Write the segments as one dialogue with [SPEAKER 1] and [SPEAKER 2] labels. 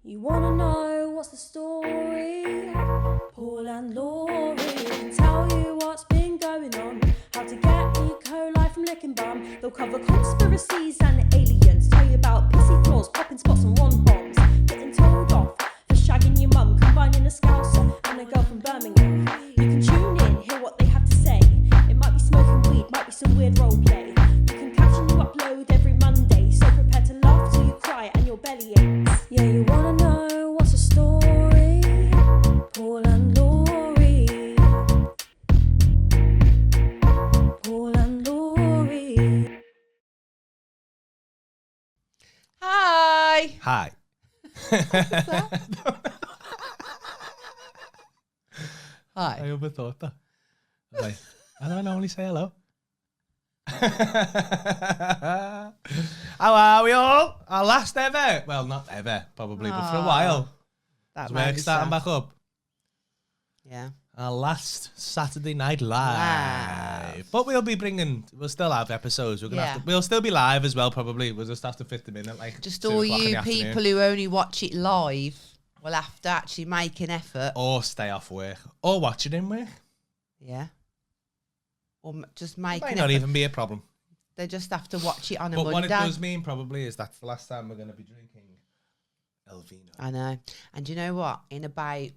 [SPEAKER 1] You wanna know what's the story? Paul and Laurie can tell you what's been going on. How to get E. coli from licking bum. They'll cover conspiracies and aliens. Tell you about pissy floors, popping spots and one bombs. Getting told off for shagging your mum. Combining a scouser and a girl from Birmingham. You can tune in, hear what they have to say. It might be smoking weed, might be some weird role play. You can catch a new upload every Monday. So prepare to laugh till you cry and your belly aches. Yeah, you wanna know what's the story? Paul and Laurie. Paul and Laurie.
[SPEAKER 2] Hi.
[SPEAKER 3] Hi. I
[SPEAKER 2] Hi.
[SPEAKER 3] overthought that. Like, I don't normally say hello. How are we all? Our last ever. Well, not ever, probably, but for a while.
[SPEAKER 2] That
[SPEAKER 3] Is
[SPEAKER 2] made
[SPEAKER 3] work
[SPEAKER 2] me
[SPEAKER 3] starting
[SPEAKER 2] sad.
[SPEAKER 3] back up?
[SPEAKER 2] Yeah.
[SPEAKER 3] Our last Saturday night live. But we'll still have episodes. We'll still be live as well, probably. We'll just have to fit them in at like
[SPEAKER 2] Just
[SPEAKER 3] 2
[SPEAKER 2] all
[SPEAKER 3] o'clock in
[SPEAKER 2] you
[SPEAKER 3] the afternoon.
[SPEAKER 2] people who only watch it live will have to actually make an effort.
[SPEAKER 3] Or stay off work. Or watch it in work.
[SPEAKER 2] Yeah. Or just
[SPEAKER 3] It
[SPEAKER 2] make
[SPEAKER 3] might
[SPEAKER 2] an
[SPEAKER 3] not
[SPEAKER 2] effort.
[SPEAKER 3] even be a problem.
[SPEAKER 2] They just have to watch it on a
[SPEAKER 3] But
[SPEAKER 2] Monday.
[SPEAKER 3] what it does mean probably is that's the last time we're going to be drinking Elvino.
[SPEAKER 2] I know. And you know what? In about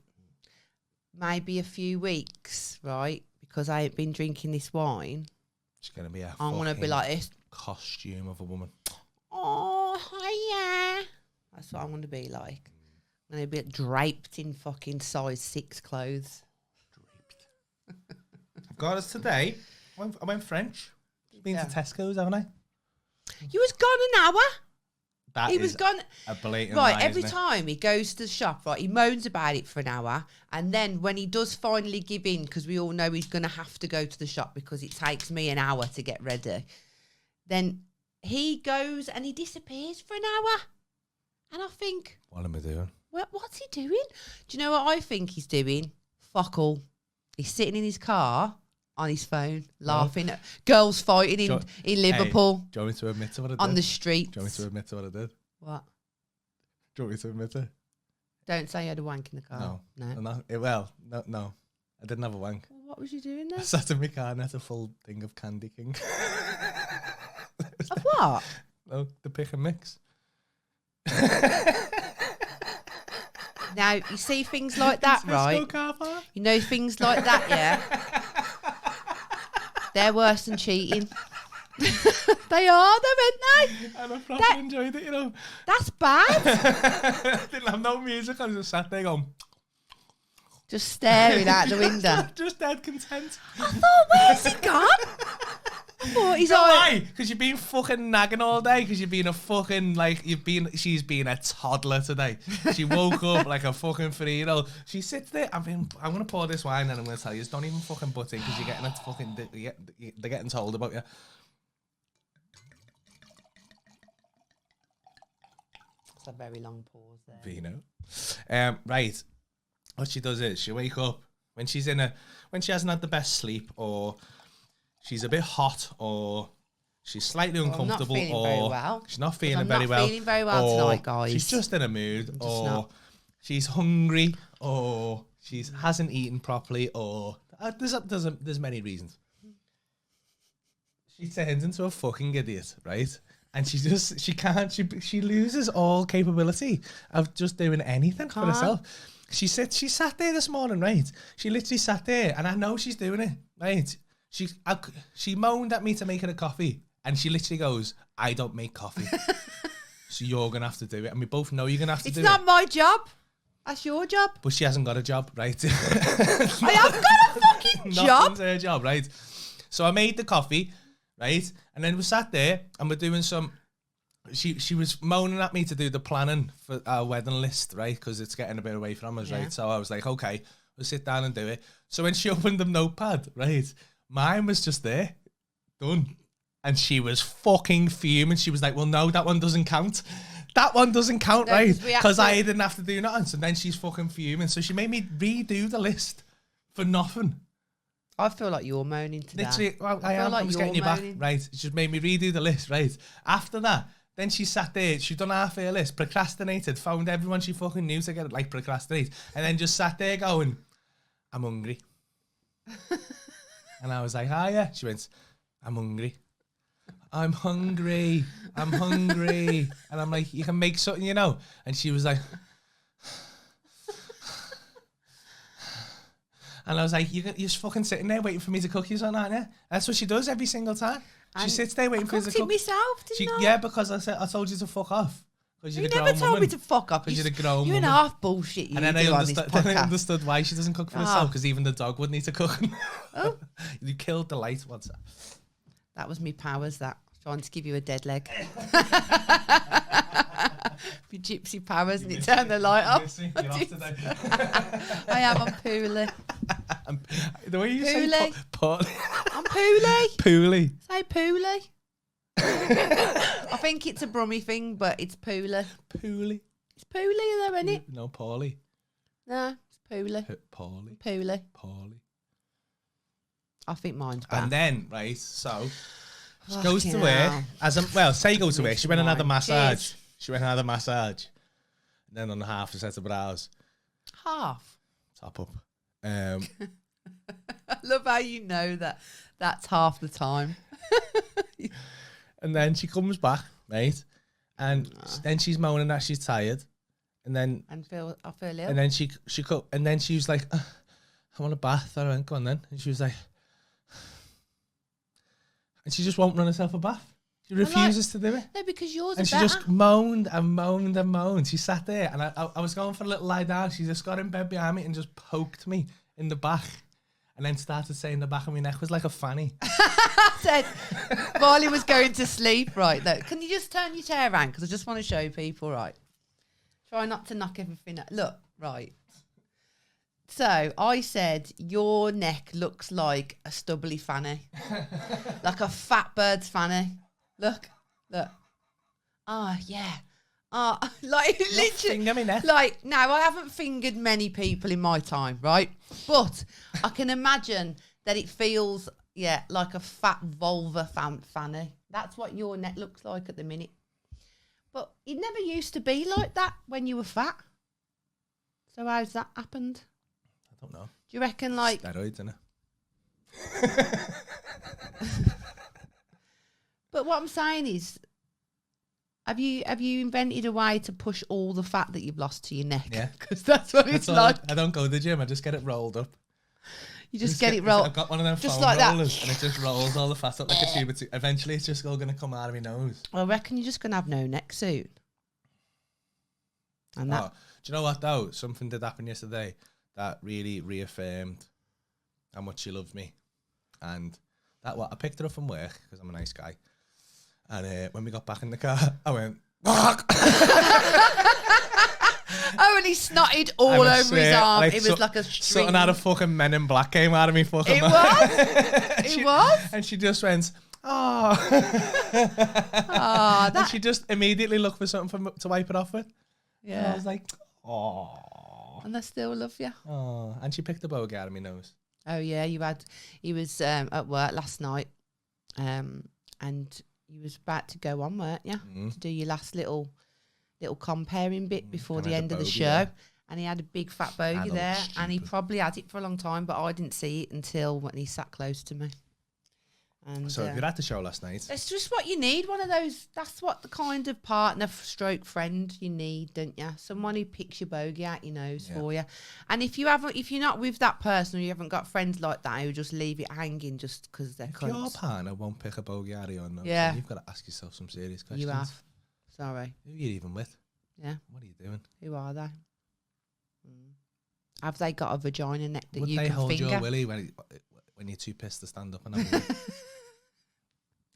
[SPEAKER 2] maybe a few weeks, right? Because I ain't been drinking this wine,
[SPEAKER 3] It's going to be a
[SPEAKER 2] I'm going to be like this.
[SPEAKER 3] costume of a woman.
[SPEAKER 2] Oh, hiya. That's what I'm going to be like. I'm going to be draped in fucking size 6 clothes.
[SPEAKER 3] I've got us today. I went French. Been to Tesco's, haven't I?
[SPEAKER 2] You was gone an hour.
[SPEAKER 3] That
[SPEAKER 2] He
[SPEAKER 3] is
[SPEAKER 2] was gone.
[SPEAKER 3] a blatant
[SPEAKER 2] Right,
[SPEAKER 3] lie,
[SPEAKER 2] every
[SPEAKER 3] isn't it?
[SPEAKER 2] time he goes to the shop, right, he moans about it for an hour. And then when he does finally give in, because we all know he's going to have to go to the shop because it takes me an hour to get ready, then he goes and he disappears for an hour. And I think,
[SPEAKER 3] What am I doing?
[SPEAKER 2] what's he doing? Do you know what I think he's doing? Fuck all. He's sitting in his car on his phone, laughing at girls fighting in Liverpool
[SPEAKER 3] Do you want me to admit to what I did?
[SPEAKER 2] on the streets.
[SPEAKER 3] Do you want me to admit to what I did?
[SPEAKER 2] What?
[SPEAKER 3] Do you want me to admit it?
[SPEAKER 2] Don't say you had a wank in the car.
[SPEAKER 3] No.
[SPEAKER 2] No.
[SPEAKER 3] No. I didn't have a wank.
[SPEAKER 2] Well, what was you doing
[SPEAKER 3] I
[SPEAKER 2] then?
[SPEAKER 3] sat in my car and had a full thing of Candy King.
[SPEAKER 2] Of what?
[SPEAKER 3] No, the pick and mix.
[SPEAKER 2] Now, you see things like that,
[SPEAKER 3] Tesco
[SPEAKER 2] right?
[SPEAKER 3] car park.
[SPEAKER 2] You know things like that, yeah? They're worse than cheating. They are, though, aren't they?
[SPEAKER 3] And I properly enjoyed it, you know.
[SPEAKER 2] That's bad.
[SPEAKER 3] Didn't have no music. I was just sat there going,
[SPEAKER 2] Just staring out the window.
[SPEAKER 3] just dead content.
[SPEAKER 2] I thought, where's he gone? I thought he's all
[SPEAKER 3] Why? Because you've been fucking nagging all day. Because you've been a fucking she's been a toddler today. She woke up like a fucking 3-year-old. She sits there. I'm gonna pour this wine and I'm gonna tell you, don't even fucking butt in because you're getting it fucking. They're getting told about you.
[SPEAKER 2] It's a very long pause there.
[SPEAKER 3] Vino. Right. What she does is she wake up when she hasn't had the best sleep, or she's a bit hot, or she's slightly uncomfortable,
[SPEAKER 2] feeling
[SPEAKER 3] or
[SPEAKER 2] very well,
[SPEAKER 3] she's not feeling
[SPEAKER 2] I'm
[SPEAKER 3] very
[SPEAKER 2] not
[SPEAKER 3] well.
[SPEAKER 2] feeling very well
[SPEAKER 3] or
[SPEAKER 2] tonight, guys.
[SPEAKER 3] She's just in a mood, or
[SPEAKER 2] not.
[SPEAKER 3] she's hungry, or she hasn't eaten properly, or there's many reasons. She turns into a fucking idiot, right? And she loses all capability of just doing anything for herself. She sat there this morning, right? She literally sat there, and I know she's doing it, right? She moaned at me to make her a coffee, and she literally goes, "I don't make coffee, so you're gonna have to do it." And we both know you're gonna have to do it.
[SPEAKER 2] It's not my job. That's your job.
[SPEAKER 3] But she hasn't got a job, right?
[SPEAKER 2] I have got a fucking job.
[SPEAKER 3] Nothing's her job, right? So I made the coffee, right? And then we sat there and we're doing some. She was moaning at me to do the planning for our wedding list, right? Because it's getting a bit away from us, right? So I was like, okay, we'll sit down and do it. So when she opened the notepad, right, mine was just there, done. And she was fucking fuming. She was like, well, no, that one doesn't count. That one doesn't count,
[SPEAKER 2] No,
[SPEAKER 3] right?
[SPEAKER 2] 'cause we
[SPEAKER 3] Because
[SPEAKER 2] actually-
[SPEAKER 3] I didn't have to do nothing. So then she's fucking fuming. So she made me redo the list for nothing.
[SPEAKER 2] I feel like you're moaning today.
[SPEAKER 3] Literally, well, I
[SPEAKER 2] feel
[SPEAKER 3] am.
[SPEAKER 2] like
[SPEAKER 3] I was
[SPEAKER 2] you're
[SPEAKER 3] getting you back,
[SPEAKER 2] moaning.
[SPEAKER 3] right? She just made me redo the list, right? After that, Then she sat there, she done half her list, procrastinated, found everyone she fucking knew to get like procrastinate, and then just sat there going, I'm hungry. And I was like, yeah. She went, I'm hungry. I'm hungry. I'm hungry. And I'm like, you can make something, you know? And she was like, and I was like, you're just fucking sitting there waiting for me to cook you something, aren't you? That's what she does every single time. She sits there waiting for me to cook.
[SPEAKER 2] myself, didn't I?
[SPEAKER 3] Yeah, because I told you to fuck off.
[SPEAKER 2] You never told me to fuck up.
[SPEAKER 3] Because you're a grown
[SPEAKER 2] you and
[SPEAKER 3] woman.
[SPEAKER 2] half bullshit.
[SPEAKER 3] And then I understood why she doesn't cook for herself, because even the dog would need to cook.
[SPEAKER 2] Oh.
[SPEAKER 3] You killed the light. What's that?
[SPEAKER 2] That was me powers, that. Trying to give you a dead leg. Your gypsy powers, and it turned the light off.
[SPEAKER 3] You're off today.
[SPEAKER 2] I am on Pooley.
[SPEAKER 3] The way you say poorly.
[SPEAKER 2] I'm Pooley.
[SPEAKER 3] Pooley.
[SPEAKER 2] Say Pooley. I think it's a Brummy thing, but it's Pooley.
[SPEAKER 3] Pooley.
[SPEAKER 2] It's Pooley though, isn't it?
[SPEAKER 3] No, Paulie.
[SPEAKER 2] No, it's Pooley.
[SPEAKER 3] Paulie.
[SPEAKER 2] Pooley.
[SPEAKER 3] Paulie.
[SPEAKER 2] I think mine's better.
[SPEAKER 3] And then, right, so she goes to work. Say go to work. She went and had a massage.
[SPEAKER 2] Cheers.
[SPEAKER 3] She went and had a massage. And then on half a set of brows.
[SPEAKER 2] Half.
[SPEAKER 3] Top up.
[SPEAKER 2] I love how you know that that's half the time.
[SPEAKER 3] And then she comes back, right? And then she's moaning that she's tired. And then
[SPEAKER 2] I feel ill.
[SPEAKER 3] And then she was like, I want a bath. I went, go on then. And she was like, and she just won't run herself a bath. She refuses to do it.
[SPEAKER 2] No, because yours
[SPEAKER 3] and
[SPEAKER 2] are
[SPEAKER 3] she
[SPEAKER 2] better.
[SPEAKER 3] just moaned and moaned and moaned. She sat there, and I was going for a little lie down. She just got in bed behind me and just poked me in the back, and then started saying the back of my neck was like a fanny.
[SPEAKER 2] I said, while he was going to sleep, right, though, can you just turn your chair around? Because I just want to show people, right? Try not to knock everything out. Look, right. So I said, your neck looks like a stubbly fanny. Like a fat bird's fanny. Look. Yeah. Like literally.
[SPEAKER 3] Finger me neck.
[SPEAKER 2] Like, no, I haven't fingered many people in my time, right? But I can imagine that it feels, like a fat vulva fanny. That's what your neck looks like at the minute. But it never used to be like that when you were fat. So how's that happened?
[SPEAKER 3] I don't know.
[SPEAKER 2] Do you reckon like
[SPEAKER 3] steroids, innit?
[SPEAKER 2] But what I'm saying is, have you invented a way to push all the fat that you've lost to your neck? Yeah, because that's what it's like.
[SPEAKER 3] I don't go to the gym. I just get it rolled up.
[SPEAKER 2] You just get it rolled.
[SPEAKER 3] I've got one of them
[SPEAKER 2] just
[SPEAKER 3] foam
[SPEAKER 2] like
[SPEAKER 3] rollers,
[SPEAKER 2] that,
[SPEAKER 3] and it just rolls all the fat up like a tube of two. Eventually, it's just all going to come out of my nose.
[SPEAKER 2] I reckon you're just going to have no neck soon. And that.
[SPEAKER 3] Do you know what though? Something did happen yesterday that really reaffirmed how much she loved me, and that I picked her up from work because I'm a nice guy. And when we got back in the car, I went, fuck!
[SPEAKER 2] Oh, and he snotted all over his arm. Like, it was like a string.
[SPEAKER 3] Something out of fucking Men in Black came out of me fucking
[SPEAKER 2] It was? It was?
[SPEAKER 3] And she just went, oh. And she just immediately looked for something to wipe it off with. Yeah. And I was like, oh.
[SPEAKER 2] And I still love you.
[SPEAKER 3] Oh. And she picked the bogey out of my nose.
[SPEAKER 2] Oh, yeah. He was at work last night. And you was about to go on, weren't you? Mm-hmm. To do your last little comparing bit before the end of the show. Yeah. And he had a big fat bogey there. Stupid. And he probably had it for a long time, but I didn't see it until when he sat close to me. And
[SPEAKER 3] so you're at the show last night.
[SPEAKER 2] It's just what you need. One of those, that's what the kind of partner stroke friend you need, don't you? Someone who picks your bogey out your nose for you. And if you're not with that person, or you haven't got friends like that who just leave it hanging just because they're cunts.
[SPEAKER 3] Your partner won't pick a bogey out of your nose.
[SPEAKER 2] Yeah.
[SPEAKER 3] You've got to ask yourself some serious questions.
[SPEAKER 2] You have. Sorry.
[SPEAKER 3] Who are you even with?
[SPEAKER 2] Yeah.
[SPEAKER 3] What are you doing?
[SPEAKER 2] Who are they? Have they got a vagina neck that
[SPEAKER 3] Would
[SPEAKER 2] you can finger?
[SPEAKER 3] Would they hold your willy when you're too pissed to stand up and have a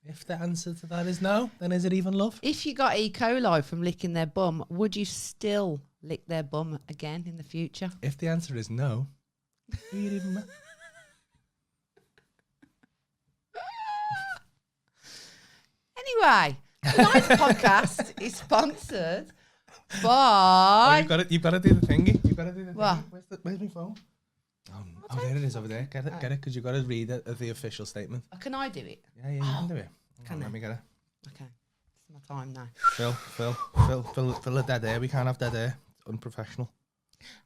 [SPEAKER 3] If the answer to that is no, then is it even love?
[SPEAKER 2] If you got E. coli from licking their bum, would you still lick their bum again in the future?
[SPEAKER 3] If the answer is no, who are you even with?
[SPEAKER 2] Anyway, tonight's podcast is sponsored by...
[SPEAKER 3] You've got to do the thingy. You've got to do the
[SPEAKER 2] what?
[SPEAKER 3] Thingy. Where's my phone? Oh, there it is over there. Get it, because you've got to read the official statement.
[SPEAKER 2] Can I do it?
[SPEAKER 3] Yeah, you can do it.
[SPEAKER 2] Can
[SPEAKER 3] let me get it.
[SPEAKER 2] Okay. my time now.
[SPEAKER 3] Fill a dead air. We can't have dead air. It's unprofessional.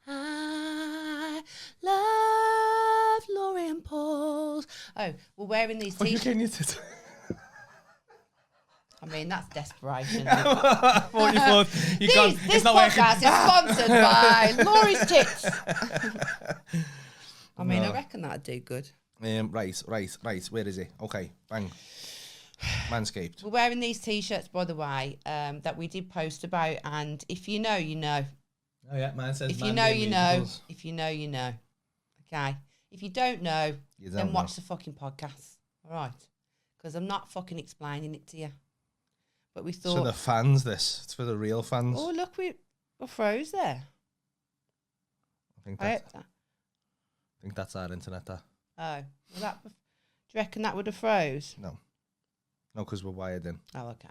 [SPEAKER 2] I love Laurie and Paul's. Oh, we're wearing these
[SPEAKER 3] What you
[SPEAKER 2] t-shirts.
[SPEAKER 3] getting
[SPEAKER 2] I mean, that's desperation.
[SPEAKER 3] 44th. You can't.
[SPEAKER 2] This
[SPEAKER 3] It's not
[SPEAKER 2] podcast
[SPEAKER 3] working.
[SPEAKER 2] is sponsored by Laurie's Tits. I mean, I reckon that'd do good.
[SPEAKER 3] Right. Where is it? Okay, bang. Manscaped.
[SPEAKER 2] We're wearing these t-shirts, by the way, that we did post about. And if you know, you know.
[SPEAKER 3] Oh yeah, man says.
[SPEAKER 2] If you know, you know. If you know, you know. Okay. If you don't know, then watch the fucking podcast. All right. Because I'm not fucking explaining it to you. But we thought.
[SPEAKER 3] So the fans, this. It's for the real fans.
[SPEAKER 2] Oh, look, we froze there.
[SPEAKER 3] I think that's our internet. That.
[SPEAKER 2] Oh, well, do you reckon that would have froze?
[SPEAKER 3] No, because we're wired in.
[SPEAKER 2] Oh, okay.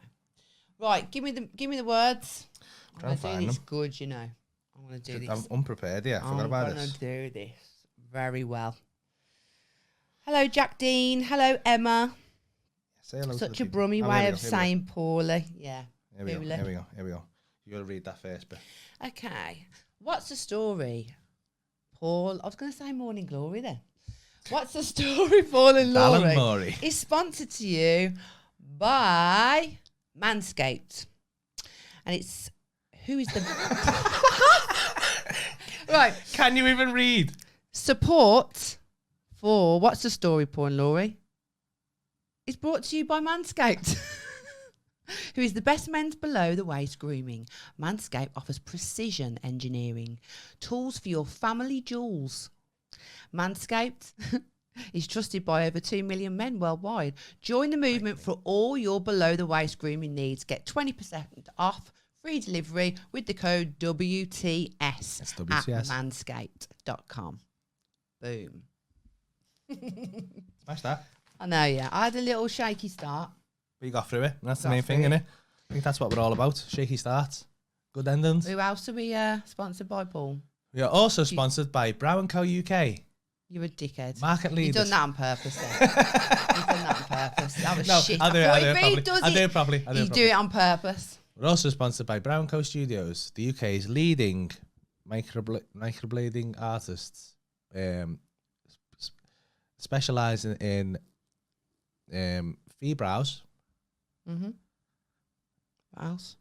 [SPEAKER 2] Right, give me the words. I'm
[SPEAKER 3] Trying to
[SPEAKER 2] gonna
[SPEAKER 3] find
[SPEAKER 2] do this
[SPEAKER 3] them.
[SPEAKER 2] good, you know. I'm gonna do this.
[SPEAKER 3] I'm unprepared. Yeah, I forgot about
[SPEAKER 2] I'm
[SPEAKER 3] this.
[SPEAKER 2] gonna do this very well. Hello, Jack Dean. Hello, Emma.
[SPEAKER 3] Say hello.
[SPEAKER 2] Such
[SPEAKER 3] to
[SPEAKER 2] a
[SPEAKER 3] the people.
[SPEAKER 2] brummy
[SPEAKER 3] Oh,
[SPEAKER 2] way
[SPEAKER 3] here
[SPEAKER 2] of
[SPEAKER 3] we go,
[SPEAKER 2] saying poorly. Yeah.
[SPEAKER 3] Here we go.
[SPEAKER 2] Poorly.
[SPEAKER 3] Here we go. You got to read that first bit.
[SPEAKER 2] Okay. What's the story, Paul? I was going to say Morning Glory then. What's the story, Paul and Laurie?
[SPEAKER 3] Alan Murray.
[SPEAKER 2] Is sponsored to you by Manscaped. And it's who is the right.
[SPEAKER 3] Can you even read?
[SPEAKER 2] Support for What's the Story, Paul and Laurie? Is brought to you by Manscaped. Who is the best men's below the waist grooming. Manscaped offers precision engineering, tools for your family jewels. Manscaped is trusted by over 2 million men worldwide. Join the movement for all your below the waist grooming needs. Get 20% off free delivery with the code WTS
[SPEAKER 3] WTS.
[SPEAKER 2] at manscaped.com. Boom.
[SPEAKER 3] Smash that.
[SPEAKER 2] I know, yeah. I had a little shaky start.
[SPEAKER 3] But you got through it. And that's the
[SPEAKER 2] Got
[SPEAKER 3] main thing,
[SPEAKER 2] through
[SPEAKER 3] innit? I think that's what we're all about. Shaky starts. Good endings.
[SPEAKER 2] Who else are we sponsored by, Paul?
[SPEAKER 3] We are also sponsored by Brow & Co UK.
[SPEAKER 2] You're a dickhead.
[SPEAKER 3] Market
[SPEAKER 2] You've
[SPEAKER 3] leaders.
[SPEAKER 2] done that on purpose then. You've done that on purpose. That was
[SPEAKER 3] No,
[SPEAKER 2] shit.
[SPEAKER 3] I'll do it.
[SPEAKER 2] I
[SPEAKER 3] I'll
[SPEAKER 2] thought
[SPEAKER 3] do it
[SPEAKER 2] if he
[SPEAKER 3] properly.
[SPEAKER 2] does
[SPEAKER 3] I'll do it properly. I'll do it
[SPEAKER 2] you do
[SPEAKER 3] properly.
[SPEAKER 2] it on purpose.
[SPEAKER 3] We're also sponsored by Brow & Co Studios, the UK's leading microblading artists, specialising in fee brows,
[SPEAKER 2] Mm-hmm. What else?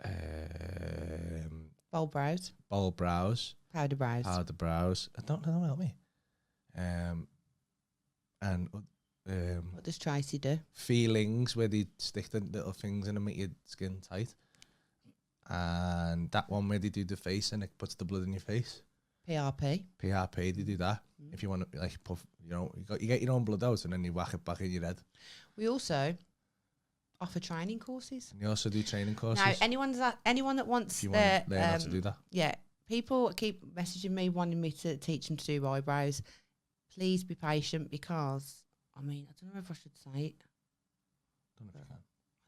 [SPEAKER 2] Bold brows.
[SPEAKER 3] bold brows,
[SPEAKER 2] Powder brows.
[SPEAKER 3] powder brows. I don't know, help me. And
[SPEAKER 2] What does Tracy do?
[SPEAKER 3] feelings where they stick the little things in and make your skin tight. And that one where they do the face and it puts the blood in your face.
[SPEAKER 2] PRP.
[SPEAKER 3] PRP, they do that. If you want to like puff, you get your own blood out and then you whack it back in your head.
[SPEAKER 2] We also offer training courses.
[SPEAKER 3] And you also do training courses.
[SPEAKER 2] Now, anyone that wants
[SPEAKER 3] if you
[SPEAKER 2] their
[SPEAKER 3] want to learn how to do that.
[SPEAKER 2] yeah, people keep messaging me wanting me to teach them to do eyebrows. Please be patient because I mean I don't know if I should say it. I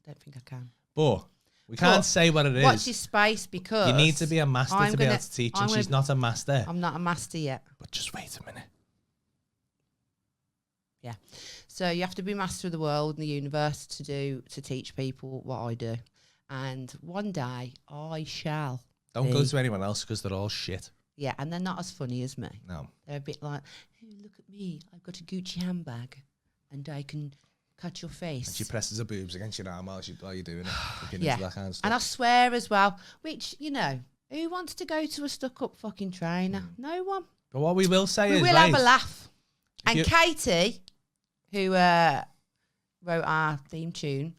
[SPEAKER 2] don't think I can.
[SPEAKER 3] But we can't say what it is.
[SPEAKER 2] Watch this space because
[SPEAKER 3] You need to be a master
[SPEAKER 2] I'm
[SPEAKER 3] to be able
[SPEAKER 2] gonna-
[SPEAKER 3] to teach,
[SPEAKER 2] I'm
[SPEAKER 3] and she's
[SPEAKER 2] gonna-
[SPEAKER 3] not a master.
[SPEAKER 2] I'm not a master yet.
[SPEAKER 3] But just wait a minute.
[SPEAKER 2] Yeah. So you have to be master of the world and the universe to teach people what I do. And one day I shall.
[SPEAKER 3] Don't go to anyone else because they're all shit.
[SPEAKER 2] Yeah, and they're not as funny as me.
[SPEAKER 3] No.
[SPEAKER 2] They're a bit like, hey, look at me. I've got a Gucci handbag and I can cut your face.
[SPEAKER 3] And she presses her boobs against your arm while you're doing it. Looking
[SPEAKER 2] Yeah.
[SPEAKER 3] into that kind of stuff.
[SPEAKER 2] And I swear as well, which, you know, who wants to go to a stuck-up fucking trainer? No one.
[SPEAKER 3] But what we will say
[SPEAKER 2] We
[SPEAKER 3] is,
[SPEAKER 2] will
[SPEAKER 3] right,
[SPEAKER 2] have a laugh.
[SPEAKER 3] If
[SPEAKER 2] And
[SPEAKER 3] you-
[SPEAKER 2] Katie, who wrote our theme tune,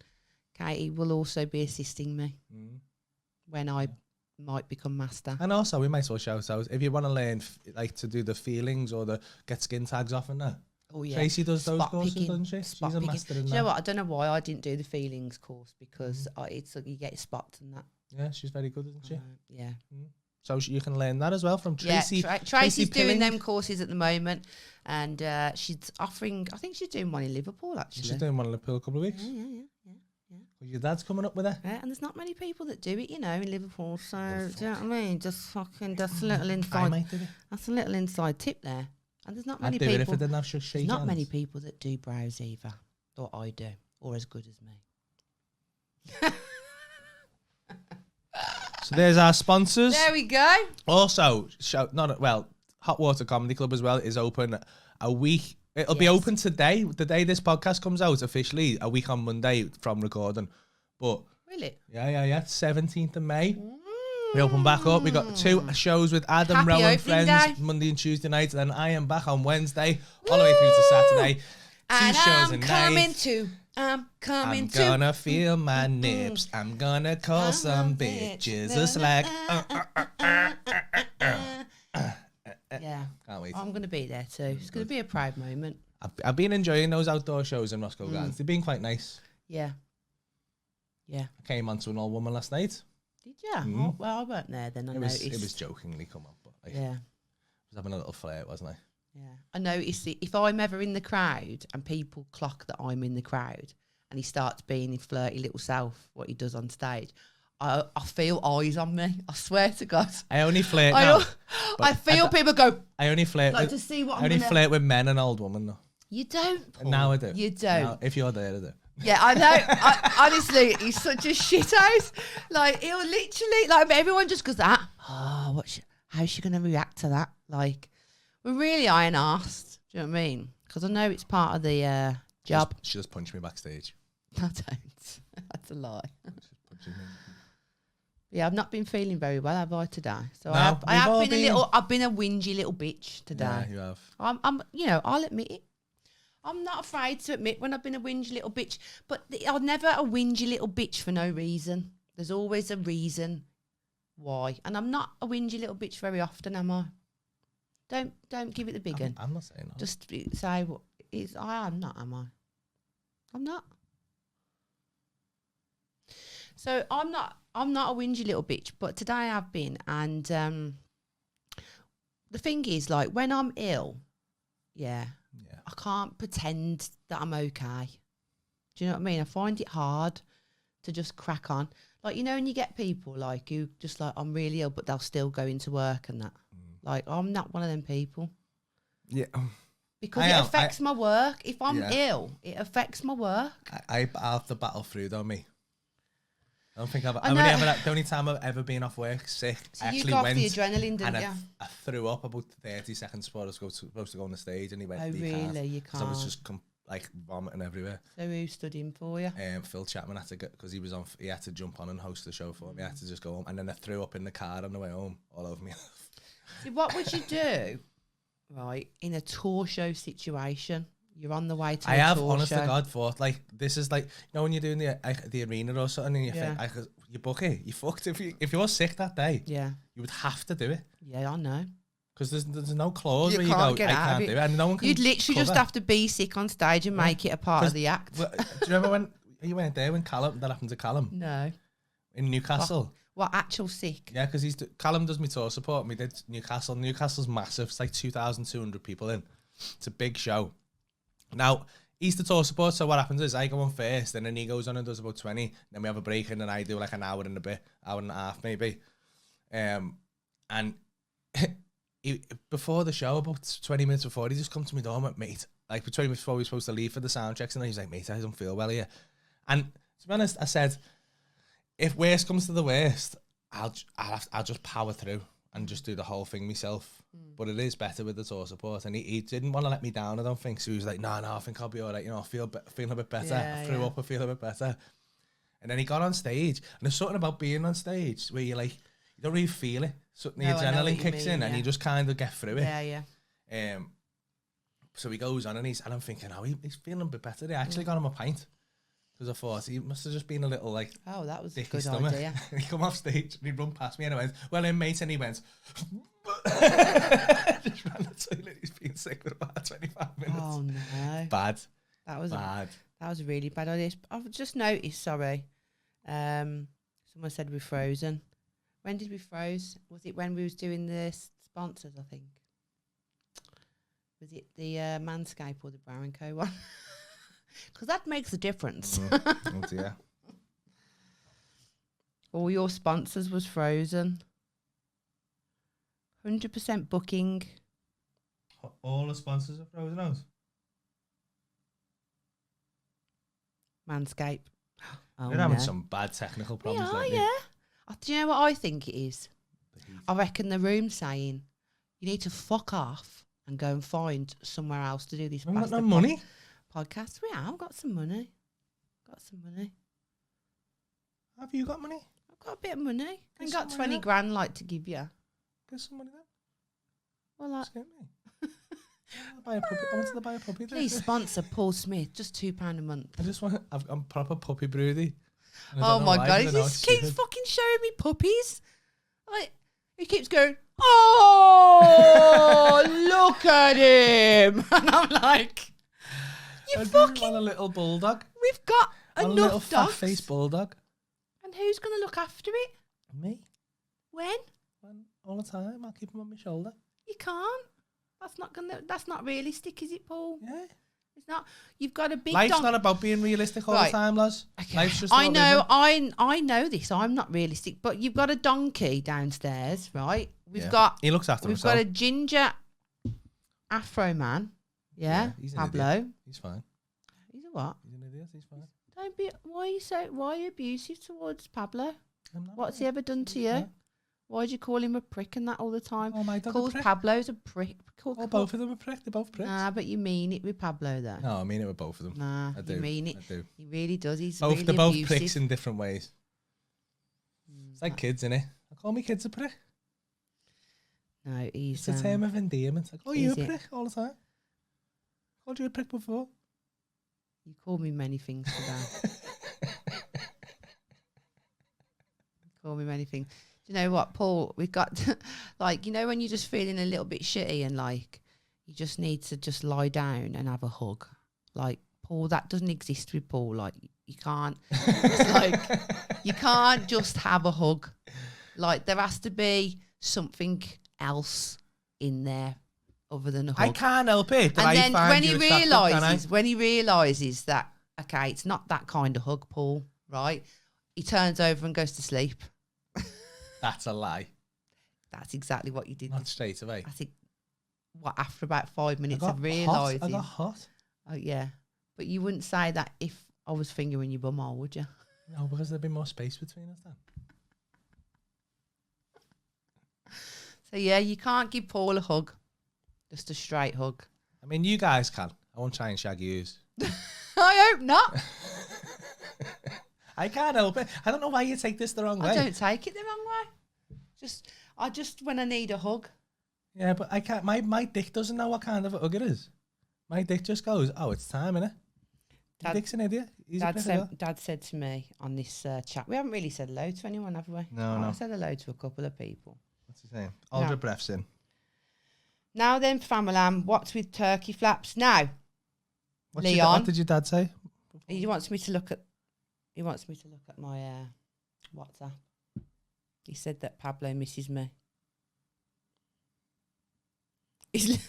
[SPEAKER 2] Katie will also be assisting me when I might become master.
[SPEAKER 3] And also, we might as well shout out, if you want to learn like to do the feelings or the get skin tags off and that.
[SPEAKER 2] Oh yeah,
[SPEAKER 3] Tracy does those
[SPEAKER 2] Spot
[SPEAKER 3] courses,
[SPEAKER 2] picking,
[SPEAKER 3] doesn't she?
[SPEAKER 2] spot
[SPEAKER 3] She's a
[SPEAKER 2] picking.
[SPEAKER 3] master in
[SPEAKER 2] Do you
[SPEAKER 3] that.
[SPEAKER 2] know what? I don't know why I didn't do the feelings course because it's you get spots and that.
[SPEAKER 3] Yeah, she's very good, isn't she?
[SPEAKER 2] Yeah.
[SPEAKER 3] So you can learn that as well from Tracy.
[SPEAKER 2] Yeah, Tracy's doing
[SPEAKER 3] Pilling.
[SPEAKER 2] them courses at the moment, and she's offering. I think she's doing one in Liverpool actually.
[SPEAKER 3] She's doing one in Liverpool a couple of weeks.
[SPEAKER 2] Yeah.
[SPEAKER 3] Well, your dad's coming up with her.
[SPEAKER 2] Yeah, and there's not many people that do it, you know, in Liverpool. So do you know what I mean? Just fucking that's a little
[SPEAKER 3] I
[SPEAKER 2] inside.
[SPEAKER 3] might do it.
[SPEAKER 2] That's a little inside tip there. And there's not many
[SPEAKER 3] I'd do it if
[SPEAKER 2] people.
[SPEAKER 3] I didn't have shaky
[SPEAKER 2] There's not many
[SPEAKER 3] hands.
[SPEAKER 2] people that do brows either, or I do, or as good as me.
[SPEAKER 3] So there's our sponsors.
[SPEAKER 2] There we go.
[SPEAKER 3] Also, Hot Water Comedy Club as well is open a week. It'll be open today, the day this podcast comes out officially, a week on Monday from recording. But
[SPEAKER 2] Really?
[SPEAKER 3] yeah, 17th of May. We open back up. We got 2 shows with Adam,
[SPEAKER 2] Happy
[SPEAKER 3] Rowan,
[SPEAKER 2] opening
[SPEAKER 3] friends,
[SPEAKER 2] day.
[SPEAKER 3] Monday and Tuesday nights. And then I am back on Wednesday, all the way through to Saturday. 2
[SPEAKER 2] And
[SPEAKER 3] shows a
[SPEAKER 2] I'm
[SPEAKER 3] night.
[SPEAKER 2] coming
[SPEAKER 3] I'm
[SPEAKER 2] too.
[SPEAKER 3] gonna feel my nips. I'm gonna call some bitches. Just like
[SPEAKER 2] Yeah.
[SPEAKER 3] Can't wait.
[SPEAKER 2] I'm going to be there too. It's going to be a proud moment.
[SPEAKER 3] I've been enjoying those outdoor shows in Roscoe Gardens. They've been quite nice.
[SPEAKER 2] Yeah. Yeah.
[SPEAKER 3] I came onto an old woman last night.
[SPEAKER 2] Did you? Oh, well, I weren't there then. I noticed.
[SPEAKER 3] It was jokingly come up, but I
[SPEAKER 2] Yeah.
[SPEAKER 3] was having a little flirt, wasn't I?
[SPEAKER 2] Yeah. I noticed it. If I'm ever in the crowd and people clock that I'm in the crowd and he starts being his flirty little self, what he does on stage, I feel eyes on me. I swear to God.
[SPEAKER 3] I only flirt now.
[SPEAKER 2] I feel people go,
[SPEAKER 3] I only flirt
[SPEAKER 2] like,
[SPEAKER 3] with,
[SPEAKER 2] to see what
[SPEAKER 3] I only flirt with men and old women though.
[SPEAKER 2] You don't, Paul.
[SPEAKER 3] Now I do.
[SPEAKER 2] You don't.
[SPEAKER 3] Now, if you're there, I do.
[SPEAKER 2] Yeah, I know. Honestly, he's such a shithouse. Like, he'll literally, like, everyone just goes, oh, how's she going to react to that? Like, we're really iron arsed. Do you know what I mean? Because I know it's part of the job.
[SPEAKER 3] She just punched me backstage.
[SPEAKER 2] I don't. That's a lie.
[SPEAKER 3] She's punching me.
[SPEAKER 2] Yeah, I've not been feeling very well, have I, today? So
[SPEAKER 3] No,
[SPEAKER 2] I've been a whingy little bitch today.
[SPEAKER 3] Yeah, you have.
[SPEAKER 2] I'm I'll admit it. I'm not afraid to admit when I've been a whingy little bitch, but I'm never a whingy little bitch for no reason. There's always a reason why, and I'm not a whingy little bitch very often, am I? Don't give it the big one.
[SPEAKER 3] I'm not saying that.
[SPEAKER 2] Just say what is. I am not, am I? I'm not. So I'm not a whingy little bitch, but today I have been, and the thing is, like, when I'm ill, yeah. I can't pretend that I'm okay. Do you know what I mean? I find it hard to just crack on. Like, you know, when you get people like who just like, I'm really ill, but they'll still go into work and that. Like, I'm not one of them people.
[SPEAKER 3] Yeah.
[SPEAKER 2] Because it affects my work. If I'm ill, it affects my work.
[SPEAKER 3] I have to battle through, though, me. I don't think the only time I've ever been off work sick,
[SPEAKER 2] So
[SPEAKER 3] I
[SPEAKER 2] you
[SPEAKER 3] actually
[SPEAKER 2] got
[SPEAKER 3] went
[SPEAKER 2] the adrenaline, didn't
[SPEAKER 3] and
[SPEAKER 2] you?
[SPEAKER 3] I threw up about 30 seconds before I was supposed to go on the stage, and he went,
[SPEAKER 2] Oh, really? You
[SPEAKER 3] I was
[SPEAKER 2] can't.
[SPEAKER 3] just like vomiting everywhere.
[SPEAKER 2] So who stood in for you?
[SPEAKER 3] Phil Chapman had to go, because he had to jump on and host the show for me. I had to just go home, and then I threw up in the car on the way home all over me.
[SPEAKER 2] See, what would you do, right, in a tour show situation? You're on the way to a tour show.
[SPEAKER 3] Honest to God, thought, like, this is like, you know, when you're doing the arena or something, and you think, you book it, you fucked. If you're sick that day, you would have to do it.
[SPEAKER 2] Yeah, I know.
[SPEAKER 3] Because there's no clause where you
[SPEAKER 2] can't
[SPEAKER 3] go,
[SPEAKER 2] get
[SPEAKER 3] I
[SPEAKER 2] out
[SPEAKER 3] can't
[SPEAKER 2] of
[SPEAKER 3] do
[SPEAKER 2] it.
[SPEAKER 3] it. And no one can
[SPEAKER 2] You'd literally
[SPEAKER 3] cover.
[SPEAKER 2] just have to be sick on stage and make it a part of the act.
[SPEAKER 3] Do you remember when you weren't there when that happened to Callum?
[SPEAKER 2] No.
[SPEAKER 3] In Newcastle?
[SPEAKER 2] What, actual sick?
[SPEAKER 3] Yeah, because Callum does me tour support. We did Newcastle. Newcastle's massive. It's like 2,200 people in. It's a big show. Now, he's the tour support, so what happens is I go on first, and then he goes on and does about 20. Then we have a break, and then I do like an hour and a bit, hour and a half maybe. And before the show, about 20 minutes before, he just come to me door and went, mate, like 20 minutes before we were supposed to leave for the sound checks, and then he's like, mate, I don't feel well here. And to be honest, I said, if worst comes to the worst, I'll just power through and just do the whole thing myself. But it is better with the tour support, and he didn't want to let me down, I don't think. So he was like, no, I think I'll be all right. You know, feeling a bit better. I threw up, I feel a bit better. And then he got on stage, and there's something about being on stage where you don't really feel it. So the adrenaline kicks in, and you just kind of get through it.
[SPEAKER 2] Yeah.
[SPEAKER 3] So he goes on, and I'm thinking, oh, he's feeling a bit better. They actually got him a pint. Because I thought he must have just been a little like,
[SPEAKER 2] oh, that was a
[SPEAKER 3] dicky
[SPEAKER 2] good
[SPEAKER 3] stomach.
[SPEAKER 2] idea.
[SPEAKER 3] He come off stage and he run past me, and I went, well, then, mate, and he went, just ran the toilet. He's been sick for about 25 minutes.
[SPEAKER 2] Oh no,
[SPEAKER 3] Bad.
[SPEAKER 2] That was
[SPEAKER 3] bad.
[SPEAKER 2] That was a really bad idea. I've just noticed. Sorry, someone said we frozen. When did we froze? Was it when we was doing the sponsors? I think. Was it the Manscaped or the Brown & Co one? Because that makes a difference.
[SPEAKER 3] Oh dear.
[SPEAKER 2] All your sponsors was frozen. 100% booking.
[SPEAKER 3] All the sponsors are frozen out.
[SPEAKER 2] Manscaped. Oh,
[SPEAKER 3] They're having some bad technical problems.
[SPEAKER 2] Yeah,
[SPEAKER 3] lately.
[SPEAKER 2] yeah. Do you know what I think it is? I reckon the room's saying, you need to fuck off and go and find somewhere else to do this.
[SPEAKER 3] We've got no money.
[SPEAKER 2] Podcast. We have got some money.
[SPEAKER 3] Have you got money?
[SPEAKER 2] I've got a bit of money. I've got
[SPEAKER 3] some
[SPEAKER 2] 20
[SPEAKER 3] money
[SPEAKER 2] grand like to give you.
[SPEAKER 3] Get some money then.
[SPEAKER 2] Well, like,
[SPEAKER 3] Just get me. I wanted to buy a puppy.
[SPEAKER 2] please sponsor Paul Smith. Just £2 a month.
[SPEAKER 3] I just want. I'm proper puppy broody.
[SPEAKER 2] Oh my god! He just keeps fucking showing me puppies. Like he keeps going. Oh, look at him! And I'm like, you fucking
[SPEAKER 3] want a little bulldog.
[SPEAKER 2] We've got
[SPEAKER 3] A
[SPEAKER 2] enough
[SPEAKER 3] little
[SPEAKER 2] dogs.
[SPEAKER 3] fat-faced bulldog.
[SPEAKER 2] And who's going to look after it?
[SPEAKER 3] Me.
[SPEAKER 2] When?
[SPEAKER 3] All the time. I'll keep him on my shoulder.
[SPEAKER 2] You can't. That's not realistic, is it, Paul?
[SPEAKER 3] Yeah.
[SPEAKER 2] It's not. You've got a big
[SPEAKER 3] Life's
[SPEAKER 2] dog.
[SPEAKER 3] not about being realistic all
[SPEAKER 2] Right.
[SPEAKER 3] the time, Loz.
[SPEAKER 2] Okay.
[SPEAKER 3] Life's just
[SPEAKER 2] I
[SPEAKER 3] about
[SPEAKER 2] know.
[SPEAKER 3] living.
[SPEAKER 2] I know this. I'm not realistic, but you've got a donkey downstairs, right? We've
[SPEAKER 3] Yeah.
[SPEAKER 2] got.
[SPEAKER 3] He looks after
[SPEAKER 2] We've
[SPEAKER 3] himself.
[SPEAKER 2] got a ginger Afro man. Yeah,
[SPEAKER 3] he's an
[SPEAKER 2] Pablo.
[SPEAKER 3] idiot. He's fine.
[SPEAKER 2] He's a what?
[SPEAKER 3] He's an idiot. He's fine.
[SPEAKER 2] Don't be. Why are you abusive towards Pablo?
[SPEAKER 3] I'm not
[SPEAKER 2] What's he
[SPEAKER 3] bad.
[SPEAKER 2] ever done to
[SPEAKER 3] He's
[SPEAKER 2] you?
[SPEAKER 3] fine.
[SPEAKER 2] Why do you call him a prick and that all the time?
[SPEAKER 3] Oh, my dog a
[SPEAKER 2] Calls
[SPEAKER 3] prick.
[SPEAKER 2] Pablo's a prick.
[SPEAKER 3] Both of them are prick. They're both pricks.
[SPEAKER 2] Nah, but you mean it with Pablo though.
[SPEAKER 3] No, I mean it with both of them.
[SPEAKER 2] Nah,
[SPEAKER 3] I do.
[SPEAKER 2] you mean it.
[SPEAKER 3] I do.
[SPEAKER 2] He really does. He's
[SPEAKER 3] Both,
[SPEAKER 2] really
[SPEAKER 3] they're both
[SPEAKER 2] abusive.
[SPEAKER 3] pricks in different ways. It's like kids, innit? I call me kids a prick.
[SPEAKER 2] No, he's.
[SPEAKER 3] It's a term of endearment. Like, oh, you're a
[SPEAKER 2] is it?
[SPEAKER 3] prick all the time. Called you a prick before.
[SPEAKER 2] You called me many things today. Call me many things. Do you know what, Paul? We've got like, you know, when you're just feeling a little bit shitty and like you just need to just lie down and have a hug. Like, Paul, that doesn't exist with Paul. Like, you can't. It's like you can't just have a hug. Like, there has to be something else in there other than a hug.
[SPEAKER 3] I can't help it. That
[SPEAKER 2] And
[SPEAKER 3] I
[SPEAKER 2] then
[SPEAKER 3] find
[SPEAKER 2] when
[SPEAKER 3] you
[SPEAKER 2] he
[SPEAKER 3] attractive,
[SPEAKER 2] realizes, that okay, it's not that kind of hug, Paul. Right? He turns over and goes to sleep.
[SPEAKER 3] That's a lie.
[SPEAKER 2] That's exactly what you did.
[SPEAKER 3] Not straight away.
[SPEAKER 2] I think, after about 5 minutes
[SPEAKER 3] I
[SPEAKER 2] of
[SPEAKER 3] got
[SPEAKER 2] realising.
[SPEAKER 3] hot.
[SPEAKER 2] Oh, yeah. But you wouldn't say that if I was fingering your bumhole, would you?
[SPEAKER 3] No, because there'd be more space between us then.
[SPEAKER 2] So, yeah, you can't give Paul a hug. Just a straight hug.
[SPEAKER 3] I mean, you guys can. I won't try and shag yous.
[SPEAKER 2] I hope not.
[SPEAKER 3] I can't help it. I don't know why you take this the wrong way.
[SPEAKER 2] I don't take it the wrong way. I just when I need a hug.
[SPEAKER 3] Yeah, but I can't. My dick doesn't know what kind of a hug it is. My dick just goes, oh, it's time, innit? Your dick's an idiot. He's a prick as well.
[SPEAKER 2] Dad said to me on this chat, we haven't really said hello to anyone, have we?
[SPEAKER 3] No.
[SPEAKER 2] I said hello to a couple of people.
[SPEAKER 3] What's he saying? Hold
[SPEAKER 2] No.
[SPEAKER 3] your breaths in.
[SPEAKER 2] Now then, Famalam, what's with turkey flaps? Now,
[SPEAKER 3] What
[SPEAKER 2] Leon.
[SPEAKER 3] did your dad say?
[SPEAKER 2] he wants me to look at my WhatsApp. He said that Pablo misses me.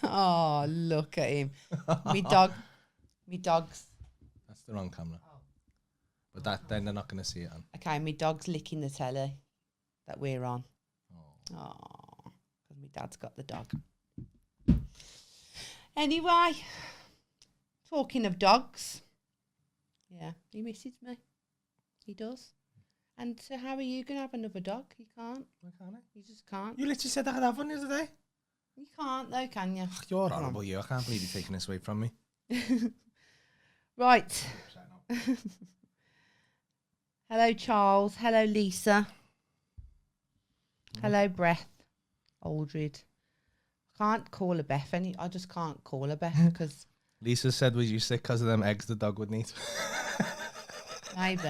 [SPEAKER 2] Oh, look at him. Me dog's.
[SPEAKER 3] That's the wrong camera. But then they're not going to see it on.
[SPEAKER 2] Okay, my dog's licking the telly that we're on. Oh, because my dad's got the dog. Anyway, talking of dogs, yeah, he misses me. He does. And so how are you going to have another dog? You can't.
[SPEAKER 3] Why can't I?
[SPEAKER 2] You just can't.
[SPEAKER 3] You literally said I could have one the other day.
[SPEAKER 2] You can't though, can you?
[SPEAKER 3] You're horrible, you. I can't believe you're taking this away from me.
[SPEAKER 2] Right. Hello, Charles. Hello, Lisa. Hello, Beth. Aldred. I can't call her Beth. I just can't call her Beth because
[SPEAKER 3] Lisa said, was you sick because of them eggs the dog would need?
[SPEAKER 2] maybe.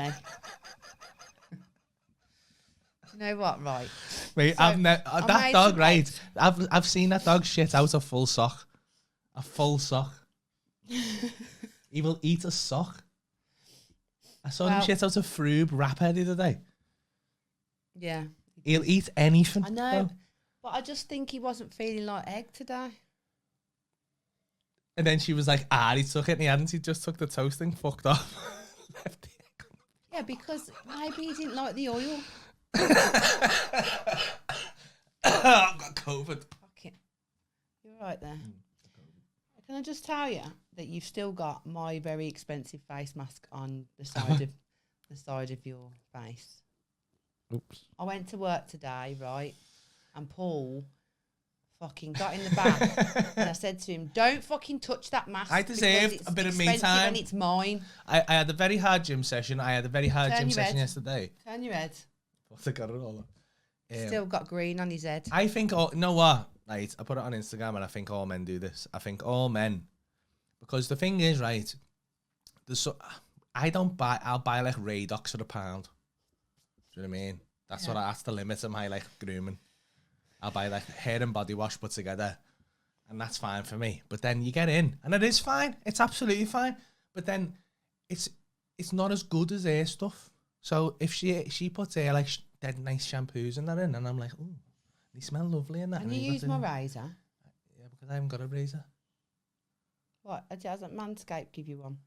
[SPEAKER 2] You know what? Right.
[SPEAKER 3] Mate,
[SPEAKER 2] So,
[SPEAKER 3] that
[SPEAKER 2] made
[SPEAKER 3] dog,
[SPEAKER 2] some
[SPEAKER 3] right?
[SPEAKER 2] eggs.
[SPEAKER 3] I've seen that dog shit out a full sock. A full sock. He will eat a sock. I saw him
[SPEAKER 2] Well-
[SPEAKER 3] shit out a froob wrapper the other day.
[SPEAKER 2] Yeah.
[SPEAKER 3] He'll eat anything.
[SPEAKER 2] I know.
[SPEAKER 3] though.
[SPEAKER 2] But I just think he wasn't feeling like egg today.
[SPEAKER 3] And then she was like, he took it and he hadn't. He just took the toasting, fucked off. Left the egg on.
[SPEAKER 2] Yeah, because maybe he didn't like the oil.
[SPEAKER 3] I've got COVID.
[SPEAKER 2] Okay. You're right there. Can I just tell you that you've still got my very expensive face mask on the side of your face?
[SPEAKER 3] Oops.
[SPEAKER 2] I went to work today, right? And Paul fucking got in the bath. And I said to him, don't fucking touch that mask.
[SPEAKER 3] I deserved a bit of me time.
[SPEAKER 2] And it's mine.
[SPEAKER 3] I had a very hard gym session. I had a very hard
[SPEAKER 2] Turn
[SPEAKER 3] gym
[SPEAKER 2] your
[SPEAKER 3] session
[SPEAKER 2] head.
[SPEAKER 3] yesterday.
[SPEAKER 2] Turn your head.
[SPEAKER 3] I got it all.
[SPEAKER 2] Still got green on his head.
[SPEAKER 3] I think, you know what? Right, I put it on Instagram and I think all men do this. I think all men. Because the thing is, right, I'll buy like Radox for £1. Do you know what I mean? That's the limit of my like grooming. I'll buy like hair and body wash put together, and that's fine for me. But then you get in, and it is fine. It's absolutely fine. But then it's not as good as hair stuff. So if she puts hair like dead nice shampoos and that in, and I'm like, ooh, they smell lovely and that.
[SPEAKER 2] And you use my razor?
[SPEAKER 3] Yeah, because I haven't got a razor.
[SPEAKER 2] What? Doesn't Manscaped give you one?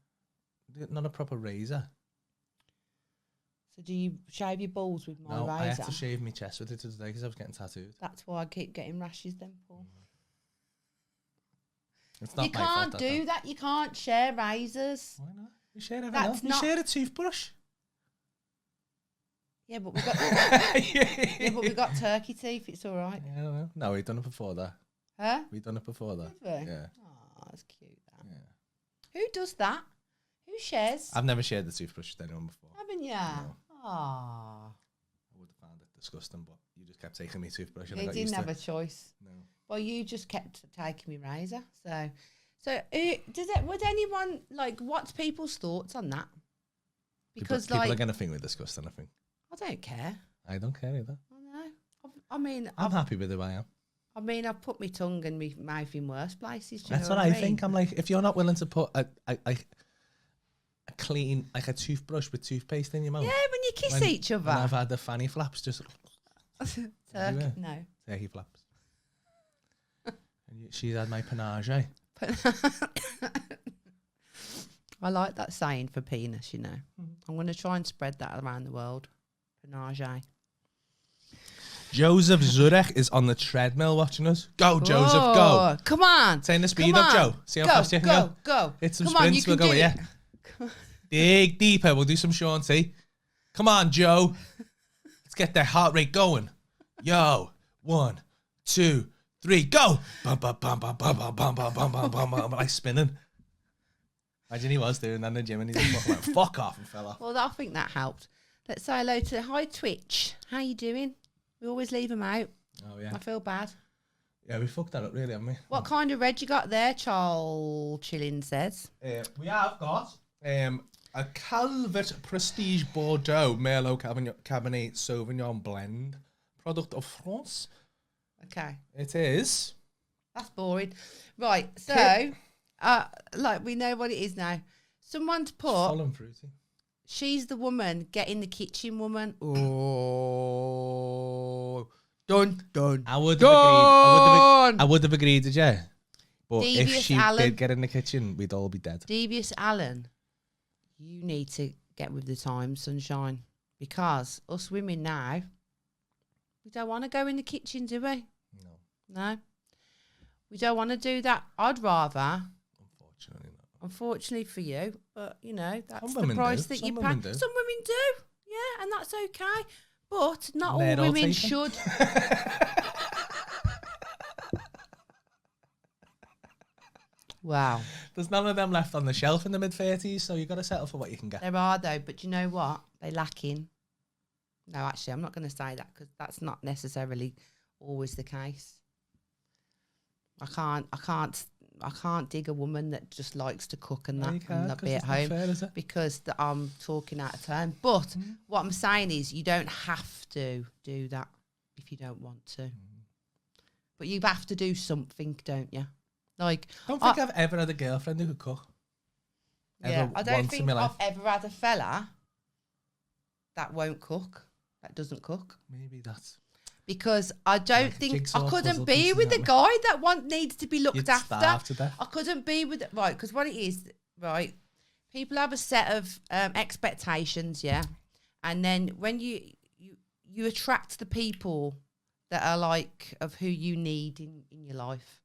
[SPEAKER 3] Not a proper razor.
[SPEAKER 2] So do you shave your balls with my
[SPEAKER 3] No,
[SPEAKER 2] razor?
[SPEAKER 3] I have to shave my chest with it today because I was getting tattooed.
[SPEAKER 2] That's why I keep getting rashes then, Paul.
[SPEAKER 3] It's not
[SPEAKER 2] You
[SPEAKER 3] my
[SPEAKER 2] can't
[SPEAKER 3] fault,
[SPEAKER 2] do that. You can't share razors.
[SPEAKER 3] Why not? We share everything
[SPEAKER 2] That's
[SPEAKER 3] else. We
[SPEAKER 2] not-
[SPEAKER 3] share a toothbrush.
[SPEAKER 2] Yeah, but we got but we got turkey teeth. It's all right.
[SPEAKER 3] Yeah, I don't know. No, we've done it before that.
[SPEAKER 2] Huh?
[SPEAKER 3] We've done it before that.
[SPEAKER 2] Have we?
[SPEAKER 3] Yeah.
[SPEAKER 2] Oh, that's cute. That.
[SPEAKER 3] Yeah.
[SPEAKER 2] Who does that? Who shares?
[SPEAKER 3] I've never shared the toothbrush with anyone before.
[SPEAKER 2] Haven't you?
[SPEAKER 3] No.
[SPEAKER 2] Oh.
[SPEAKER 3] I would have found it disgusting, but you just kept taking me toothbrush and I
[SPEAKER 2] He
[SPEAKER 3] got
[SPEAKER 2] didn't
[SPEAKER 3] used to
[SPEAKER 2] have a
[SPEAKER 3] it.
[SPEAKER 2] choice.
[SPEAKER 3] No.
[SPEAKER 2] Well, you just kept taking me razor. Would anyone, like, what's people's thoughts on that? Because,
[SPEAKER 3] people are
[SPEAKER 2] like,
[SPEAKER 3] going to think we're disgusting, I think.
[SPEAKER 2] I don't care.
[SPEAKER 3] I don't care either.
[SPEAKER 2] I know. I mean,
[SPEAKER 3] I'm happy with who I am.
[SPEAKER 2] I've put my tongue and my mouth in worse places.
[SPEAKER 3] That's what I think. I'm like, if you're not willing to put a clean, like a toothbrush with toothpaste in your mouth.
[SPEAKER 2] Yeah, when you kiss each other.
[SPEAKER 3] When I've had the fanny flaps just... everywhere.
[SPEAKER 2] No.
[SPEAKER 3] Turkey flaps. And she had my panache. Eh?
[SPEAKER 2] I like that saying for penis, you know. I'm going to try and spread that around the world. Panache.
[SPEAKER 3] Joseph Zurek is on the treadmill watching us. Go, Joseph, go.
[SPEAKER 2] Oh, come on.
[SPEAKER 3] Turn the speed
[SPEAKER 2] Come
[SPEAKER 3] up,
[SPEAKER 2] on.
[SPEAKER 3] Joe. See how fast you can go.
[SPEAKER 2] Go.
[SPEAKER 3] Hit some
[SPEAKER 2] Come on, you
[SPEAKER 3] sprints, we'll
[SPEAKER 2] can
[SPEAKER 3] go
[SPEAKER 2] do
[SPEAKER 3] with you. Dig deeper, we'll do some Sean T. Come on, Joe. Let's get that heart rate going. Yo, 1, 2, 3, go. Bum, bum, bum, bum, bum, bum, bum, bum, bum, bum, bum, bum, like spinning. Imagine he was doing that in the gym and he just went, fuck off, and fell off.
[SPEAKER 2] Well, I think that helped. Let's say hello to Hi Twitch. How you doing? We always leave them out.
[SPEAKER 3] Oh, yeah.
[SPEAKER 2] I feel bad.
[SPEAKER 3] Yeah, we fucked that up, really, haven't we?
[SPEAKER 2] What kind of red you got there, Charles Chillin says?
[SPEAKER 3] We have got a Calvet Prestige Bordeaux Merlot Cabernet Sauvignon blend, product of France.
[SPEAKER 2] Okay.
[SPEAKER 3] It is.
[SPEAKER 2] That's boring. Right, so, like, we know what it is now. Someone's put,
[SPEAKER 3] Full and fruity.
[SPEAKER 2] she's the woman, get in the kitchen woman. Oh. Dun, dun.
[SPEAKER 3] I would have agreed with you. But
[SPEAKER 2] Devious
[SPEAKER 3] if she
[SPEAKER 2] Alan.
[SPEAKER 3] did get in the kitchen, we'd all be dead.
[SPEAKER 2] Devious Alan, you need to get with the times, sunshine. Because us women now, we don't want to go in the kitchen, do we?
[SPEAKER 3] No,
[SPEAKER 2] No. We don't want to do that. I'd rather,
[SPEAKER 3] unfortunately not.
[SPEAKER 2] unfortunately for you, but, you know, that's
[SPEAKER 3] Some
[SPEAKER 2] the
[SPEAKER 3] women
[SPEAKER 2] price
[SPEAKER 3] do.
[SPEAKER 2] that
[SPEAKER 3] Some
[SPEAKER 2] you pay.
[SPEAKER 3] women do.
[SPEAKER 2] Some women do. Yeah, and that's okay. But not
[SPEAKER 3] They're
[SPEAKER 2] all
[SPEAKER 3] all
[SPEAKER 2] women
[SPEAKER 3] taken.
[SPEAKER 2] should. Wow.
[SPEAKER 3] There's none of them left on the shelf in the mid-30s, so you've got to settle for what you can get.
[SPEAKER 2] There are, though, but you know what? They lack in. No, actually, I'm not going to say that because that's not necessarily always the case. I can't dig a woman that just likes to cook and
[SPEAKER 3] No,
[SPEAKER 2] that
[SPEAKER 3] you can't,
[SPEAKER 2] and not
[SPEAKER 3] 'cause
[SPEAKER 2] be at
[SPEAKER 3] it's not
[SPEAKER 2] home
[SPEAKER 3] fair, is it?
[SPEAKER 2] because I'm talking out of turn. But what I'm saying is you don't have to do that if you don't want to. But you have to do something, don't you? Like,
[SPEAKER 3] I don't think I've ever had a girlfriend who could cook.
[SPEAKER 2] yeah,
[SPEAKER 3] Ever
[SPEAKER 2] I don't
[SPEAKER 3] once in
[SPEAKER 2] think
[SPEAKER 3] my
[SPEAKER 2] I've
[SPEAKER 3] life.
[SPEAKER 2] ever had a fella that won't cook, that doesn't cook.
[SPEAKER 3] Maybe that's...
[SPEAKER 2] Because I don't
[SPEAKER 3] Like a
[SPEAKER 2] think
[SPEAKER 3] jigsaw
[SPEAKER 2] I couldn't
[SPEAKER 3] puzzle
[SPEAKER 2] be
[SPEAKER 3] piece,
[SPEAKER 2] with a
[SPEAKER 3] isn't it?
[SPEAKER 2] guy that needs to be looked
[SPEAKER 3] You'd
[SPEAKER 2] after.
[SPEAKER 3] starve to death.
[SPEAKER 2] I couldn't be with right because what it is, right? People have a set of expectations, yeah, and then when you attract the people that are like of who you need in your life.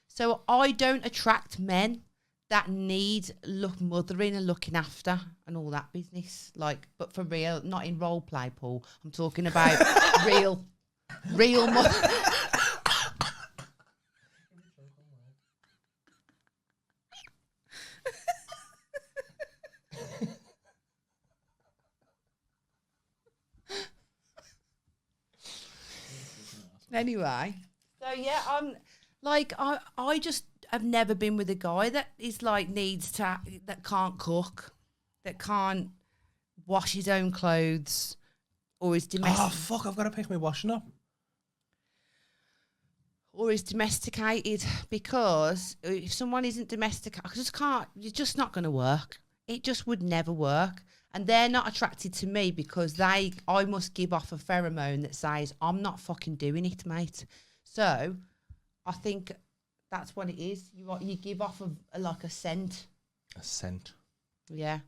[SPEAKER 2] So I don't attract men that need mothering and looking after and all that business. Like, but for real, not in role play, Paul. I'm talking about real mother. Anyway, so yeah, I'm like I just have never been with a guy that is like that can't cook, that can't wash his own clothes, or is domestic.
[SPEAKER 3] Oh fuck! I've got to pick my washing up.
[SPEAKER 2] Or is domesticated, because if someone isn't domesticated, I just can't. You're just not going to work. It just would never work. And they're not attracted to me because I must give off a pheromone that says, I'm not fucking doing it, mate. So I think that's what it is. You give off like a scent.
[SPEAKER 3] A scent.
[SPEAKER 2] Yeah.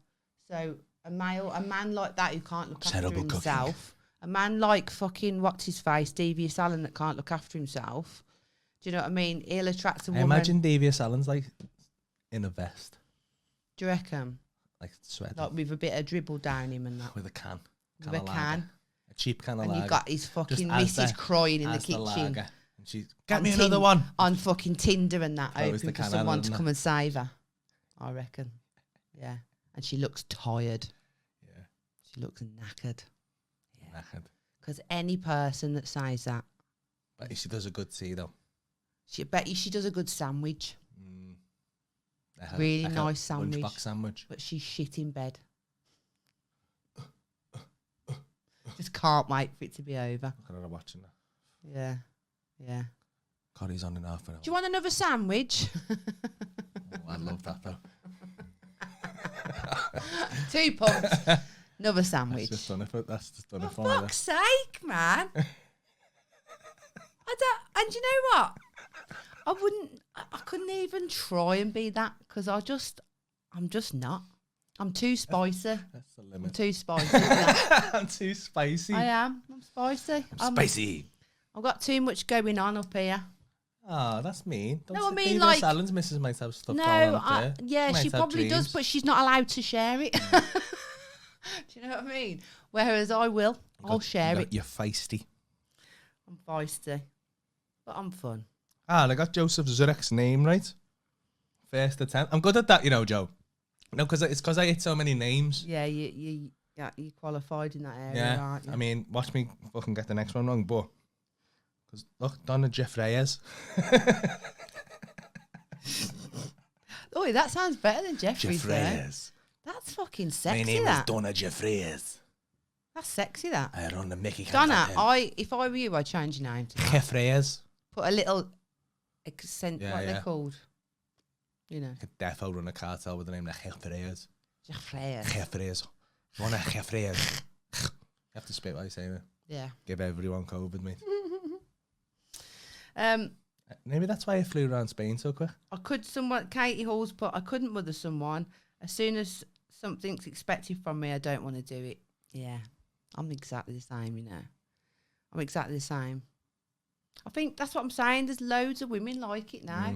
[SPEAKER 2] So a man like that who can't look after
[SPEAKER 3] Terrible
[SPEAKER 2] himself,
[SPEAKER 3] cooking.
[SPEAKER 2] a man like fucking, what's his face, Devious Allen, that can't look after himself, do you know what I mean? He'll attract a woman.
[SPEAKER 3] I imagine Devious Allen's like in a vest.
[SPEAKER 2] Do you reckon?
[SPEAKER 3] Like sweating.
[SPEAKER 2] Like with a bit of dribble down him and that.
[SPEAKER 3] With a can.
[SPEAKER 2] With a can.
[SPEAKER 3] A cheap can of
[SPEAKER 2] And
[SPEAKER 3] lager.
[SPEAKER 2] you got his fucking
[SPEAKER 3] Just as
[SPEAKER 2] missus crying in the
[SPEAKER 3] as
[SPEAKER 2] kitchen.
[SPEAKER 3] lager. And she's, get
[SPEAKER 2] On
[SPEAKER 3] me another one.
[SPEAKER 2] On fucking Tinder and that,
[SPEAKER 3] Close the
[SPEAKER 2] hoping for
[SPEAKER 3] can
[SPEAKER 2] someone
[SPEAKER 3] out,
[SPEAKER 2] to
[SPEAKER 3] isn't
[SPEAKER 2] come and save her. I reckon. Yeah. And she looks tired.
[SPEAKER 3] Yeah.
[SPEAKER 2] She looks knackered. Yeah.
[SPEAKER 3] Knackered.
[SPEAKER 2] Because any person that says that.
[SPEAKER 3] But she does a good tea though.
[SPEAKER 2] I bet you she does a good sandwich.
[SPEAKER 3] Like
[SPEAKER 2] Really
[SPEAKER 3] like
[SPEAKER 2] nice sandwich.
[SPEAKER 3] Lunchbox sandwich.
[SPEAKER 2] But she's shit in bed. Just can't wait for it to be over.
[SPEAKER 3] Look at her watching that.
[SPEAKER 2] Yeah. Yeah.
[SPEAKER 3] God, he's on and off an hour.
[SPEAKER 2] Do you want another sandwich?
[SPEAKER 3] Oh, I love that though.
[SPEAKER 2] 2 pumps. Another sandwich.
[SPEAKER 3] That's just done
[SPEAKER 2] For
[SPEAKER 3] it for me.
[SPEAKER 2] fuck's sake, man. And you know what? I couldn't even try and be that, because I'm just not. I'm too spicy.
[SPEAKER 3] That's the
[SPEAKER 2] I'm
[SPEAKER 3] limit.
[SPEAKER 2] too spicy. for that.
[SPEAKER 3] I'm too spicy.
[SPEAKER 2] I am. I'm spicy.
[SPEAKER 3] Spicy.
[SPEAKER 2] I've got too much going on up here.
[SPEAKER 3] Oh, that's mean.
[SPEAKER 2] No, I mean,
[SPEAKER 3] David
[SPEAKER 2] like-
[SPEAKER 3] Allen's missus might have stuff
[SPEAKER 2] No,
[SPEAKER 3] going on up there.
[SPEAKER 2] yeah,
[SPEAKER 3] might
[SPEAKER 2] she
[SPEAKER 3] have
[SPEAKER 2] probably does,
[SPEAKER 3] dreams.
[SPEAKER 2] but she's not allowed to share it. Do you know what I mean? Whereas I will. I'll share it.
[SPEAKER 3] You're feisty.
[SPEAKER 2] I'm feisty. But I'm fun.
[SPEAKER 3] I got Joseph Zurek's name right. First attempt. I'm good at that, you know, Joe. No, because it's because I hit so many names.
[SPEAKER 2] Yeah, you qualified in that area,
[SPEAKER 3] Yeah,
[SPEAKER 2] aren't you?
[SPEAKER 3] I mean, watch me fucking get the next one wrong, but because look, Donna Jeffreyes.
[SPEAKER 2] Oh, that sounds better than Jeffrey's there.
[SPEAKER 3] Jeffreyes.
[SPEAKER 2] That's fucking
[SPEAKER 3] My
[SPEAKER 2] sexy,
[SPEAKER 3] name
[SPEAKER 2] that.
[SPEAKER 3] is Donna Jeffreyes.
[SPEAKER 2] That's sexy, that.
[SPEAKER 3] I run the Mickey.
[SPEAKER 2] Donna, if I were you, I'd change your name to that.
[SPEAKER 3] Jeffreyes.
[SPEAKER 2] Put a little accent,
[SPEAKER 3] Yeah,
[SPEAKER 2] what
[SPEAKER 3] yeah.
[SPEAKER 2] they're called. You know.
[SPEAKER 3] Could defo run a cartel with the name like Jeffreyes.
[SPEAKER 2] Jeffrey's.
[SPEAKER 3] Jeffreyes. Donna Jeffreyes. You have to spit while you say it.
[SPEAKER 2] Yeah.
[SPEAKER 3] Give everyone COVID, mate.
[SPEAKER 2] Um,
[SPEAKER 3] Maybe that's why I flew around Spain so quick.
[SPEAKER 2] Katie Hall's put, I couldn't mother someone. As soon as something's expected from me, I don't want to do it. Yeah. I'm exactly the same, you know. I'm exactly the same. I think that's what I'm saying. There's loads of women like it now.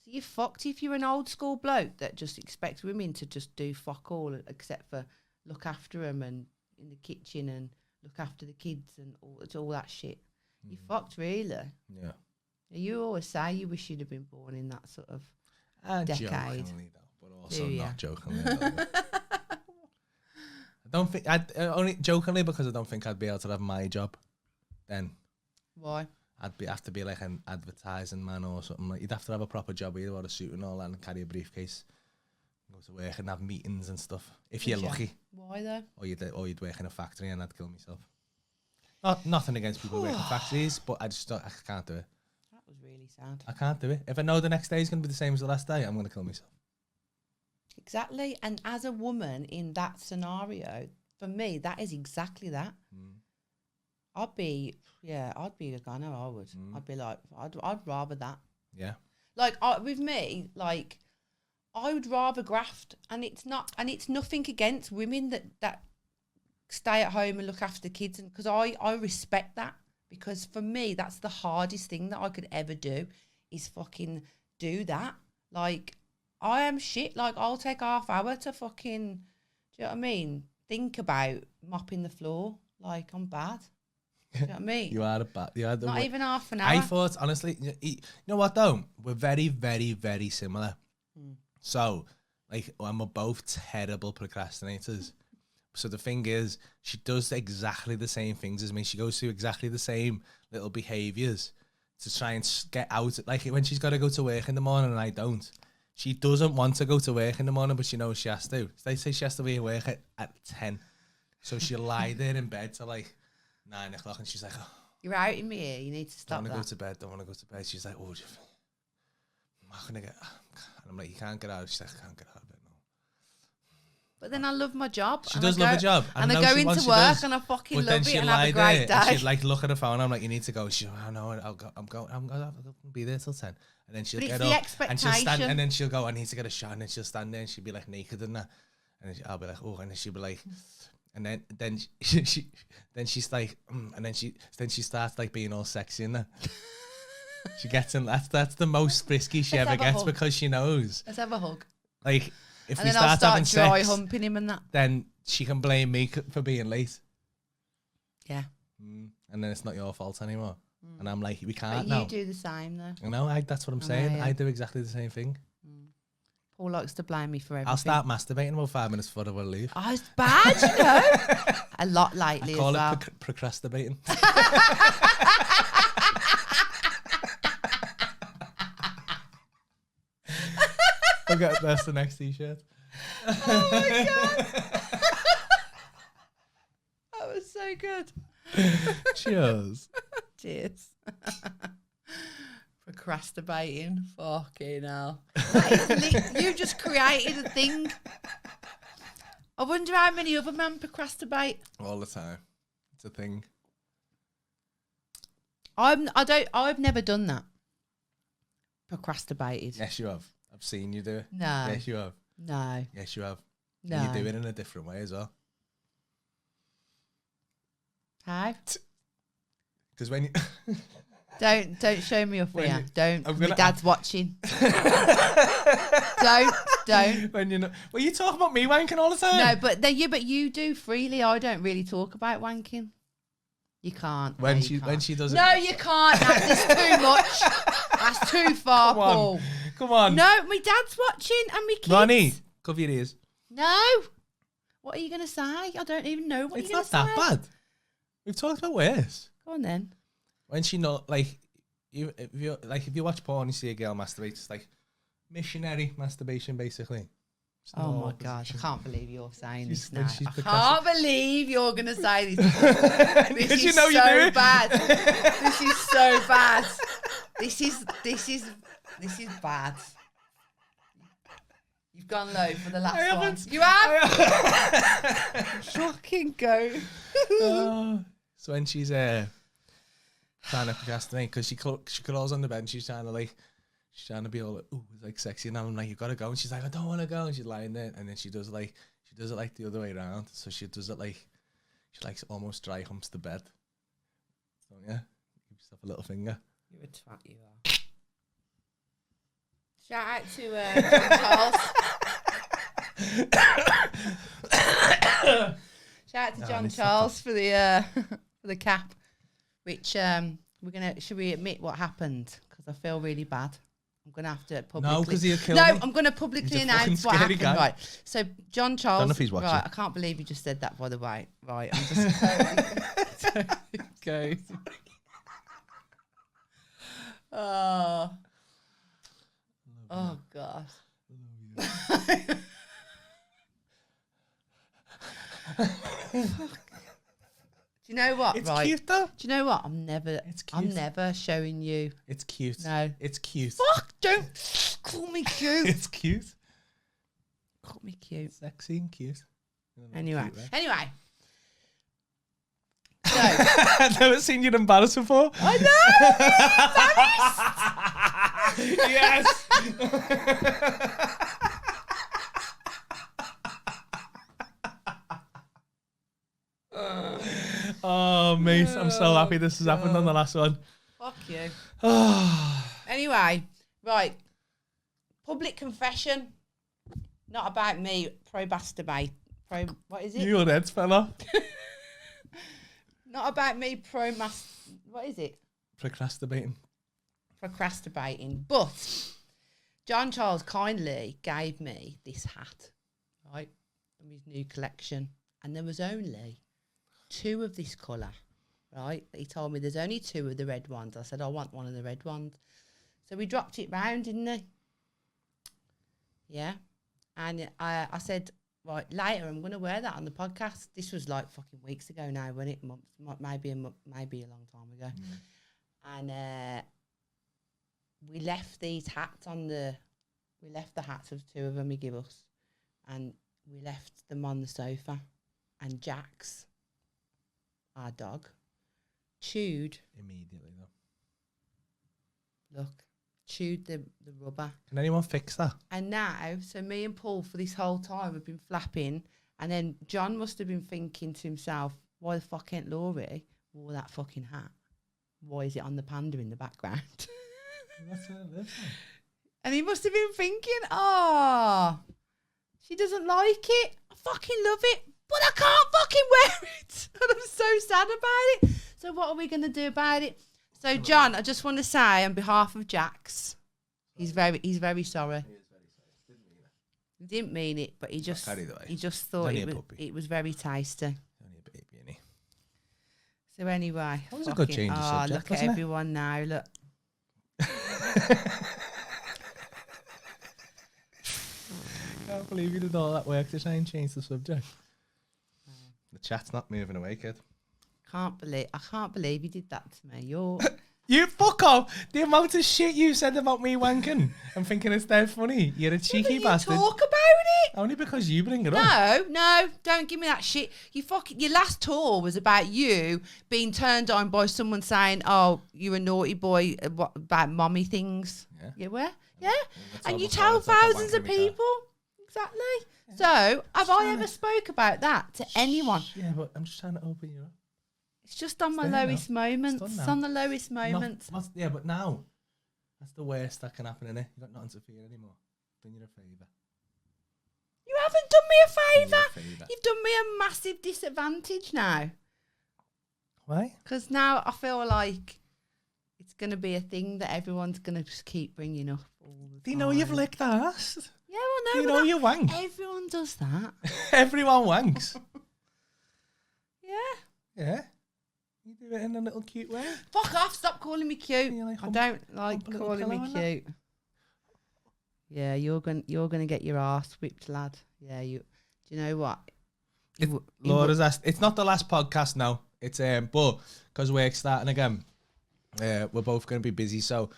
[SPEAKER 2] So you're fucked if you're an old school bloke that just expects women to just do fuck all except for look after them and in the kitchen and look after the kids and all that shit. You're fucked, really.
[SPEAKER 3] Yeah.
[SPEAKER 2] You always say you wish you'd have been born in that sort of decade.
[SPEAKER 3] Jokingly, though, but also
[SPEAKER 2] Do ya?
[SPEAKER 3] not jokingly. a little bit. I don't think I'd only jokingly because I don't think I'd be able to have my job. Then
[SPEAKER 2] Why?
[SPEAKER 3] have to be like an advertising man or something. Like you'd have to have a proper job where you wear a suit and all that and carry a briefcase, go to work and have meetings and stuff. If you're
[SPEAKER 2] Would ya?
[SPEAKER 3] lucky,
[SPEAKER 2] Why though?
[SPEAKER 3] or you'd work in a factory and I'd kill myself. Nothing against people who work in factories, but I can't do it.
[SPEAKER 2] That was really sad.
[SPEAKER 3] I can't do it. If I know the next day is going to be the same as the last day, I'm going to kill myself.
[SPEAKER 2] Exactly. And as a woman in that scenario, for me, that is exactly that. I'd be a gunner. I would. I'd be like, I'd rather that.
[SPEAKER 3] Yeah.
[SPEAKER 2] Like with me, like I would rather graft, and it's nothing against women that stay at home and look after the kids, and because I respect that, because for me that's the hardest thing that I could ever do is fucking do that. Like I am shit. Like, I'll take half hour to fucking, do you know what I mean? Think about mopping the floor. Like, I'm bad. Do you know what I mean?
[SPEAKER 3] You are a bad. You are the
[SPEAKER 2] Not even half an hour.
[SPEAKER 3] I thought, honestly, you know what though? We're very, very, very similar. So, like, and we're both terrible procrastinators. So the thing is, she does exactly the same things as me. She goes through exactly the same little behaviours to try and get out. Like when she's got to go to work in the morning and I don't. She doesn't want to go to work in the morning, but she knows she has to. They say she has to be at work at 10. So she'll lie there in bed till like 9 o'clock and she's like, oh,
[SPEAKER 2] you're out in me here. You need to stop
[SPEAKER 3] don't
[SPEAKER 2] that.
[SPEAKER 3] want to go to bed. Don't want to go to bed. She's like, oh, I'm not going to get... And I'm like, you can't get out. She's like, I can't get out of bed.
[SPEAKER 2] But then I love my job.
[SPEAKER 3] She does love her job.
[SPEAKER 2] And I go into work and I fucking love it and have a great day.
[SPEAKER 3] And she'd like look at her phone. I'm like, you need to go. She's like, oh no, I'm going to be there till 10. And then she'll get up and she'll stand and then she'll go, I need to get a shot. And then she'll stand there and she'll be like naked and that. And I'll be like, oh, and then she'll be like, and then she's like, and then she starts like being all sexy and that. She gets in. That's the most frisky she ever gets because she knows.
[SPEAKER 2] Let's have a hug.
[SPEAKER 3] Like, if
[SPEAKER 2] and
[SPEAKER 3] we
[SPEAKER 2] then I'll
[SPEAKER 3] start having
[SPEAKER 2] dry
[SPEAKER 3] sex,
[SPEAKER 2] humping him and that.
[SPEAKER 3] then she can blame me for being late.
[SPEAKER 2] Yeah.
[SPEAKER 3] And then it's not your fault anymore. And I'm like, we can't
[SPEAKER 2] But
[SPEAKER 3] now.
[SPEAKER 2] you do the same though.
[SPEAKER 3] You know, that's what I'm saying.
[SPEAKER 2] yeah.
[SPEAKER 3] I do exactly the same thing.
[SPEAKER 2] Paul likes to blame me for everything.
[SPEAKER 3] I'll start masturbating about 5 minutes before I will leave.
[SPEAKER 2] Oh, it's bad, you know. A lot lately
[SPEAKER 3] I call
[SPEAKER 2] as well.
[SPEAKER 3] it procrasturating. Okay, that's the next t-shirt.
[SPEAKER 2] Oh my god. That was so good.
[SPEAKER 3] Cheers.
[SPEAKER 2] Cheers. Procrasturating. Fucking hell. You just created a thing. I wonder how many other men procrastinate.
[SPEAKER 3] All the time. It's a thing.
[SPEAKER 2] I've never done that. Procrastinated.
[SPEAKER 3] Yes, you have. I've seen you do it.
[SPEAKER 2] No.
[SPEAKER 3] Yes, you have.
[SPEAKER 2] No.
[SPEAKER 3] Yes, you have.
[SPEAKER 2] No.
[SPEAKER 3] And you do it in a different way as well.
[SPEAKER 2] How?
[SPEAKER 3] Because when you...
[SPEAKER 2] Don't show me your fear. Don't. My dad's watching. Don't.
[SPEAKER 3] When you know, well, you talk about me wanking all the time.
[SPEAKER 2] No, but you do freely. I don't really talk about wanking. You can't.
[SPEAKER 3] When
[SPEAKER 2] you
[SPEAKER 3] when she does it.
[SPEAKER 2] No, you can't. That's too much. That's too far,
[SPEAKER 3] Come on.
[SPEAKER 2] Paul.
[SPEAKER 3] Come on.
[SPEAKER 2] No, my dad's watching and my kids.
[SPEAKER 3] Ronnie, cover your ears.
[SPEAKER 2] No. What are you gonna say? I don't even know what
[SPEAKER 3] It's
[SPEAKER 2] you're
[SPEAKER 3] not
[SPEAKER 2] gonna say.
[SPEAKER 3] that bad. We've talked about worse.
[SPEAKER 2] Go on then.
[SPEAKER 3] When she not like if you watch porn, you see a girl masturbate. It's like missionary masturbation, basically. It's
[SPEAKER 2] Oh
[SPEAKER 3] no
[SPEAKER 2] my gosh, I
[SPEAKER 3] position.
[SPEAKER 2] can't believe you're saying
[SPEAKER 3] She's-
[SPEAKER 2] this now.
[SPEAKER 3] she's
[SPEAKER 2] I can't believe you're going to say this. This
[SPEAKER 3] Because you
[SPEAKER 2] is
[SPEAKER 3] know you
[SPEAKER 2] so
[SPEAKER 3] do it.
[SPEAKER 2] bad. This is so bad. This is bad. You've gone low for the last
[SPEAKER 3] I
[SPEAKER 2] one.
[SPEAKER 3] haven't.
[SPEAKER 2] You have? Fucking go.
[SPEAKER 3] So when she's trying to procrastinate because she crawls on the bed and she's trying to be all like, ooh, it's like sexy, and I'm like, you gotta go, and she's like, I don't want to go, and she's lying there, and then she does it like the other way around, so she does it like she likes almost dry humps the bed. So yeah, give yourself a little finger.
[SPEAKER 2] You're a twat, you are. Shout out to John Charles. Shout out to John Charles for the for the cap, which should we admit what happened? Because I feel really bad. I'm gonna have to publicly.
[SPEAKER 3] No, because he'll kill
[SPEAKER 2] No,
[SPEAKER 3] me.
[SPEAKER 2] I'm gonna publicly
[SPEAKER 3] He's a
[SPEAKER 2] announce
[SPEAKER 3] fucking
[SPEAKER 2] what
[SPEAKER 3] scary
[SPEAKER 2] happened.
[SPEAKER 3] guy.
[SPEAKER 2] Right. So John Charles.
[SPEAKER 3] Don't know if he's watching.
[SPEAKER 2] Right. I can't believe you just said that. By the way. Right. I'm just totally going. Oh gosh. Do you know what?
[SPEAKER 3] It's
[SPEAKER 2] right.
[SPEAKER 3] cute though.
[SPEAKER 2] Do you know what? I'm never showing you.
[SPEAKER 3] It's cute.
[SPEAKER 2] No.
[SPEAKER 3] It's cute.
[SPEAKER 2] Fuck! Don't call me cute.
[SPEAKER 3] It's cute.
[SPEAKER 2] Call me cute.
[SPEAKER 3] Sexy and cute.
[SPEAKER 2] Anyway.
[SPEAKER 3] Cute, right?
[SPEAKER 2] Anyway. So
[SPEAKER 3] I've never seen you embarrassed before.
[SPEAKER 2] I know.
[SPEAKER 3] Yes. Oh, mate, I'm so happy this has happened on the last one.
[SPEAKER 2] Fuck you. Anyway, right. Public confession. Not about me. What is it?
[SPEAKER 3] Your head's fell off.
[SPEAKER 2] Not about me. What is it?
[SPEAKER 3] Procrasturating.
[SPEAKER 2] But John Charles kindly gave me this hat, right, from his new collection. And there was only 2 of this colour, right? He told me there's only 2 of the red ones. I said, I want one of the red ones. So we dropped it round, didn't he? Yeah. And I said, right, later I'm going to wear that on the podcast. This was like fucking weeks ago now, wasn't it? Months, maybe a long time ago. And we left these hats we left the hats of 2 of them he gave us, and we left them on the sofa. And Jax, our dog, chewed.
[SPEAKER 3] Immediately, though.
[SPEAKER 2] Look, chewed the rubber.
[SPEAKER 3] Can anyone fix that?
[SPEAKER 2] And now, so me and Paul for this whole time have been flapping, and then John must have been thinking to himself, why the fuck ain't Laurie wore that fucking hat? Why is it on the panda in the background?
[SPEAKER 3] That's what it is.
[SPEAKER 2] And he must have been thinking, oh, she doesn't like it. I fucking love it, but I can't fucking wear it. And I'm so sad about it. So what are we going to do about it? So, John, I just want to say on behalf of Jax, he's very sorry. He didn't mean it, but he just thought it was very tasty.
[SPEAKER 3] Only a baby, innit?
[SPEAKER 2] So anyway,
[SPEAKER 3] that was a good change of subject,
[SPEAKER 2] look at everyone now. Look.
[SPEAKER 3] I can't believe you did all that work to try and change the subject. The chat's not moving away, kid.
[SPEAKER 2] I can't believe you did that to me.
[SPEAKER 3] You fuck off! The amount of shit you said about me wanking and thinking it's dead funny. You're a cheeky bastard.
[SPEAKER 2] Talk about it.
[SPEAKER 3] Only because you bring it up.
[SPEAKER 2] No, don't give me that shit. Your last tour was about you being turned on by someone saying, "Oh, you're a naughty boy," about mommy things.
[SPEAKER 3] Yeah.
[SPEAKER 2] You were? Yeah. And you tell thousands of people. Exactly. Yeah. So, have I ever spoke about that to anyone?
[SPEAKER 3] Yeah, but I'm just trying to open you up.
[SPEAKER 2] It's just on my lowest moments. It's on the lowest moments.
[SPEAKER 3] Yeah, but now, that's the worst that can happen, innit? You've got nothing to fear anymore. Done you a favour.
[SPEAKER 2] You haven't done me a favour. You've done me a massive disadvantage now.
[SPEAKER 3] Why?
[SPEAKER 2] Because now I feel like it's going to be a thing that everyone's going to just keep bringing up all the time.
[SPEAKER 3] Do you know you've licked ass?
[SPEAKER 2] Yeah, well, no.
[SPEAKER 3] You know you wank.
[SPEAKER 2] Everyone does that.
[SPEAKER 3] Everyone wanks.
[SPEAKER 2] Yeah.
[SPEAKER 3] Yeah. You do it in a little cute way.
[SPEAKER 2] Fuck off, stop calling me cute.
[SPEAKER 3] Like
[SPEAKER 2] I don't like calling me cute. Yeah, you're gonna get your arse whipped, lad. Yeah, do you know what?
[SPEAKER 3] Laura's asked, it's not the last podcast now. It's but because work's starting again, we're both gonna be busy, so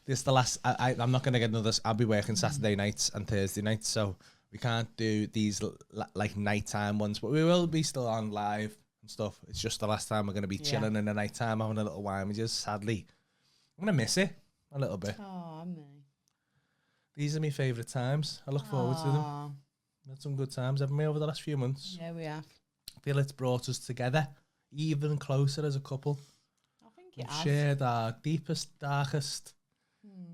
[SPEAKER 3] this is the last. I'm not gonna get another. I'll be working Saturday nights and Thursday nights, so we can't do these like nighttime ones, but we will be still on live and stuff. It's just the last time we're going to be chilling in the night time, having a little wine with you. Sadly, I'm going to miss it a little bit.
[SPEAKER 2] Oh, me.
[SPEAKER 3] These are my favourite times. I look forward to them. We had some good times, haven't we, over the last few months?
[SPEAKER 2] Yeah, we have.
[SPEAKER 3] I feel it's brought us together even closer as a couple.
[SPEAKER 2] I think it has.
[SPEAKER 3] Shared our deepest, darkest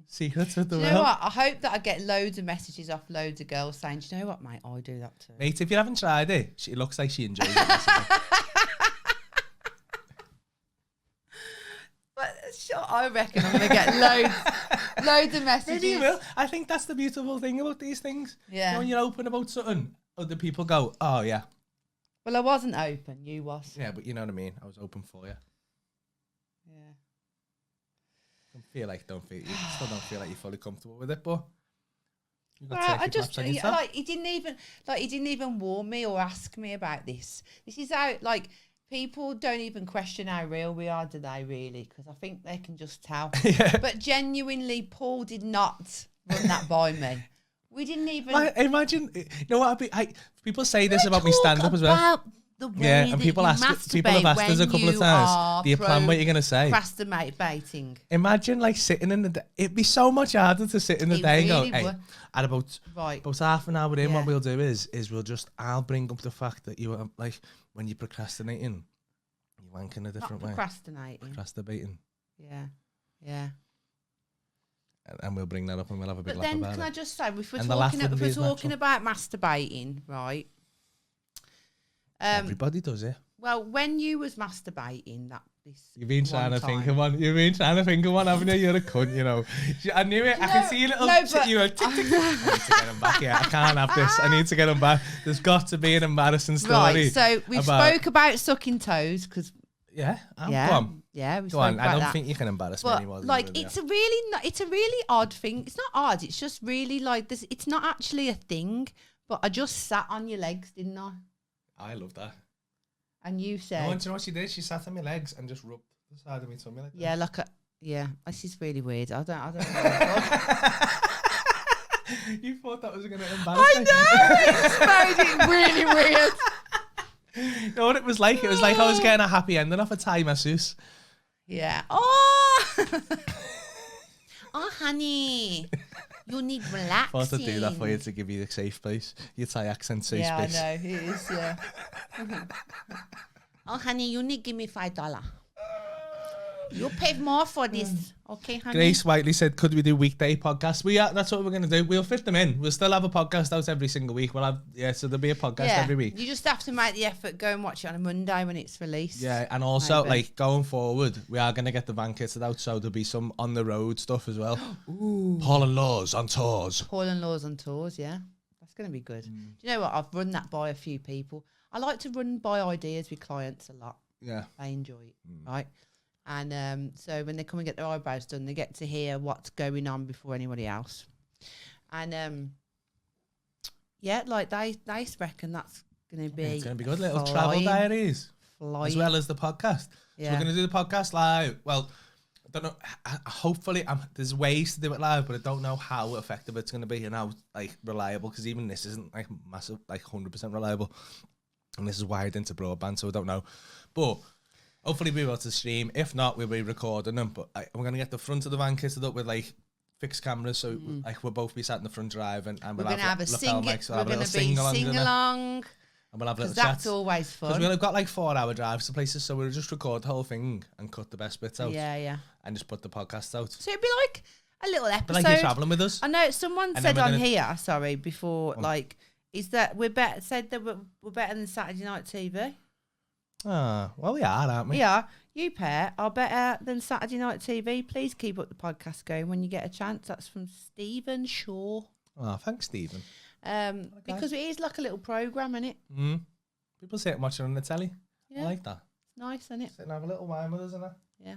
[SPEAKER 3] secrets of the
[SPEAKER 2] world.
[SPEAKER 3] world.
[SPEAKER 2] You know what? I hope that I get loads of messages off loads of girls saying, do you know what, mate? I do that too.
[SPEAKER 3] Mate, if you haven't tried it, it looks like she enjoys it.
[SPEAKER 2] I reckon I'm going to get loads of messages.
[SPEAKER 3] Maybe you will. I think that's the beautiful thing about these things.
[SPEAKER 2] Yeah.
[SPEAKER 3] You know, when you're open about something, other people go, oh, yeah.
[SPEAKER 2] Well, I wasn't open. You was.
[SPEAKER 3] Yeah, but you know what I mean. I was open for you.
[SPEAKER 2] Yeah.
[SPEAKER 3] You still don't feel like you're fully comfortable with it, but
[SPEAKER 2] I just he didn't even warn me or ask me about this. This is how people don't even question how real we are, do they? Really? Because I think they can just tell.
[SPEAKER 3] Yeah.
[SPEAKER 2] But genuinely, Paul did not run that by me. We didn't even
[SPEAKER 3] imagine. You know what? People say this about me stand up as well. Yeah, and people have asked us a couple of times, do you plan what you're going to say?
[SPEAKER 2] Procrasturating.
[SPEAKER 3] Imagine sitting in the day. It'd be so much harder to sit in the day and go, hey, at about half an hour in, what we'll do is I'll bring up the fact that you when you're procrastinating, you're wanking a different way.
[SPEAKER 2] Procrastinating.
[SPEAKER 3] Procrasturating.
[SPEAKER 2] Yeah. Yeah.
[SPEAKER 3] and we'll bring that up and we'll have a big
[SPEAKER 2] But
[SPEAKER 3] laugh
[SPEAKER 2] then,
[SPEAKER 3] about
[SPEAKER 2] can
[SPEAKER 3] it.
[SPEAKER 2] I just say, if we're
[SPEAKER 3] And the laugh
[SPEAKER 2] talking,
[SPEAKER 3] wouldn't be as natural.
[SPEAKER 2] about masturbating, right?
[SPEAKER 3] Everybody does it.
[SPEAKER 2] Well, when you was masturbating,
[SPEAKER 3] You've been trying
[SPEAKER 2] one
[SPEAKER 3] to think
[SPEAKER 2] time-
[SPEAKER 3] of one. You've been trying to think of one, haven't you? You're a cunt, you know. I knew it. I could see a little.
[SPEAKER 2] but-
[SPEAKER 3] You were tick, tick, tick. I need to get him back. Yeah, I can't have this. I need to get him back. There's got to be an embarrassing story.
[SPEAKER 2] Right, so we spoke about sucking toes because
[SPEAKER 3] Yeah. Go
[SPEAKER 2] yeah,
[SPEAKER 3] on.
[SPEAKER 2] yeah, we
[SPEAKER 3] Go
[SPEAKER 2] spoke
[SPEAKER 3] on.
[SPEAKER 2] about
[SPEAKER 3] I don't
[SPEAKER 2] that.
[SPEAKER 3] think you can embarrass me
[SPEAKER 2] But
[SPEAKER 3] anymore.
[SPEAKER 2] like, it's a really odd thing. It's not odd. It's just really like this. It's not actually a thing. But I just sat on your legs, didn't I?
[SPEAKER 3] I love that.
[SPEAKER 2] And you said,
[SPEAKER 3] No, do you know what she did? She sat on my legs and just rubbed the side of me tummy like that.
[SPEAKER 2] yeah, this is really weird. I don't know.
[SPEAKER 3] You thought that was going to embarrass me?
[SPEAKER 2] I know. It's made it really weird.
[SPEAKER 3] You know what it was like? It was like I was getting a happy ending off a Thai masseuse.
[SPEAKER 2] Yeah. Oh. Oh, honey. You need
[SPEAKER 3] I
[SPEAKER 2] relaxing.
[SPEAKER 3] thought I'd do that for you to give you the safe place. Your Thai accent safe
[SPEAKER 2] Yeah,
[SPEAKER 3] space.
[SPEAKER 2] I know. It is, yeah. Oh, honey, you need to give me $5. You pay more for this. Okay, honey?
[SPEAKER 3] Grace Whiteley said, could we do weekday podcasts? That's what we're going to do. We'll fit them in. We'll still have a podcast out every single week. We'll have, so there'll be a podcast every week.
[SPEAKER 2] You just have to make the effort, go and watch it on a Monday when it's released.
[SPEAKER 3] Yeah, and also,
[SPEAKER 2] Maybe.
[SPEAKER 3] like, going forward, we are going to get the van kitted out, so there'll be some on-the-road stuff as well.
[SPEAKER 2] Ooh.
[SPEAKER 3] Paul and Laws on tours.
[SPEAKER 2] Paul and Laws on tours, yeah. That's going to be good. Do you know what? I've run that by a few people. I like to run by ideas with clients a lot.
[SPEAKER 3] Yeah.
[SPEAKER 2] They enjoy it, right? And so when they come and get their eyebrows done, they get to hear what's going on before anybody else. And yeah, like they reckon that's going to be.
[SPEAKER 3] It's going to be good. Little travel diaries. As well as the podcast.
[SPEAKER 2] Yeah.
[SPEAKER 3] So we're going to do the podcast live. Well, I don't know. Hopefully, there's ways to do it live, but I don't know how effective it's going to be and how like reliable. Because even this isn't like massive, like 100% reliable, and this is wired into broadband, so I don't know. But hopefully, we'll be able to stream. If not, we'll be recording them. But we're going to get the front of the van kitted up with like fixed cameras, so like we'll both be sat in the front drive, and
[SPEAKER 2] we're going to have a sing.
[SPEAKER 3] mics,
[SPEAKER 2] We're going to be sing along.
[SPEAKER 3] And we'll have little
[SPEAKER 2] that's
[SPEAKER 3] chats.
[SPEAKER 2] always fun.
[SPEAKER 3] Because we've got like 4-hour drives to places, so we'll just record the whole thing and cut the best bits out.
[SPEAKER 2] Yeah.
[SPEAKER 3] And just put the podcast out.
[SPEAKER 2] So it'd be like a little episode.
[SPEAKER 3] But like you're travelling with us.
[SPEAKER 2] I know someone
[SPEAKER 3] And
[SPEAKER 2] said
[SPEAKER 3] then we're
[SPEAKER 2] on
[SPEAKER 3] gonna-
[SPEAKER 2] here, sorry, before, like, is that we're better, said that we're better than Saturday night TV.
[SPEAKER 3] Well, we are, aren't we?
[SPEAKER 2] We are. You pair are better than Saturday night TV. Please keep up the podcast going when you get a chance. That's from Stephen Shaw.
[SPEAKER 3] Oh, thanks, Stephen.
[SPEAKER 2] Because it is like a little programme, isn't it?
[SPEAKER 3] People sit and watch it on the telly.
[SPEAKER 2] Yeah.
[SPEAKER 3] I like that.
[SPEAKER 2] It's nice, isn't it?
[SPEAKER 3] Sit and have a little wine with us, isn't it?
[SPEAKER 2] Yeah.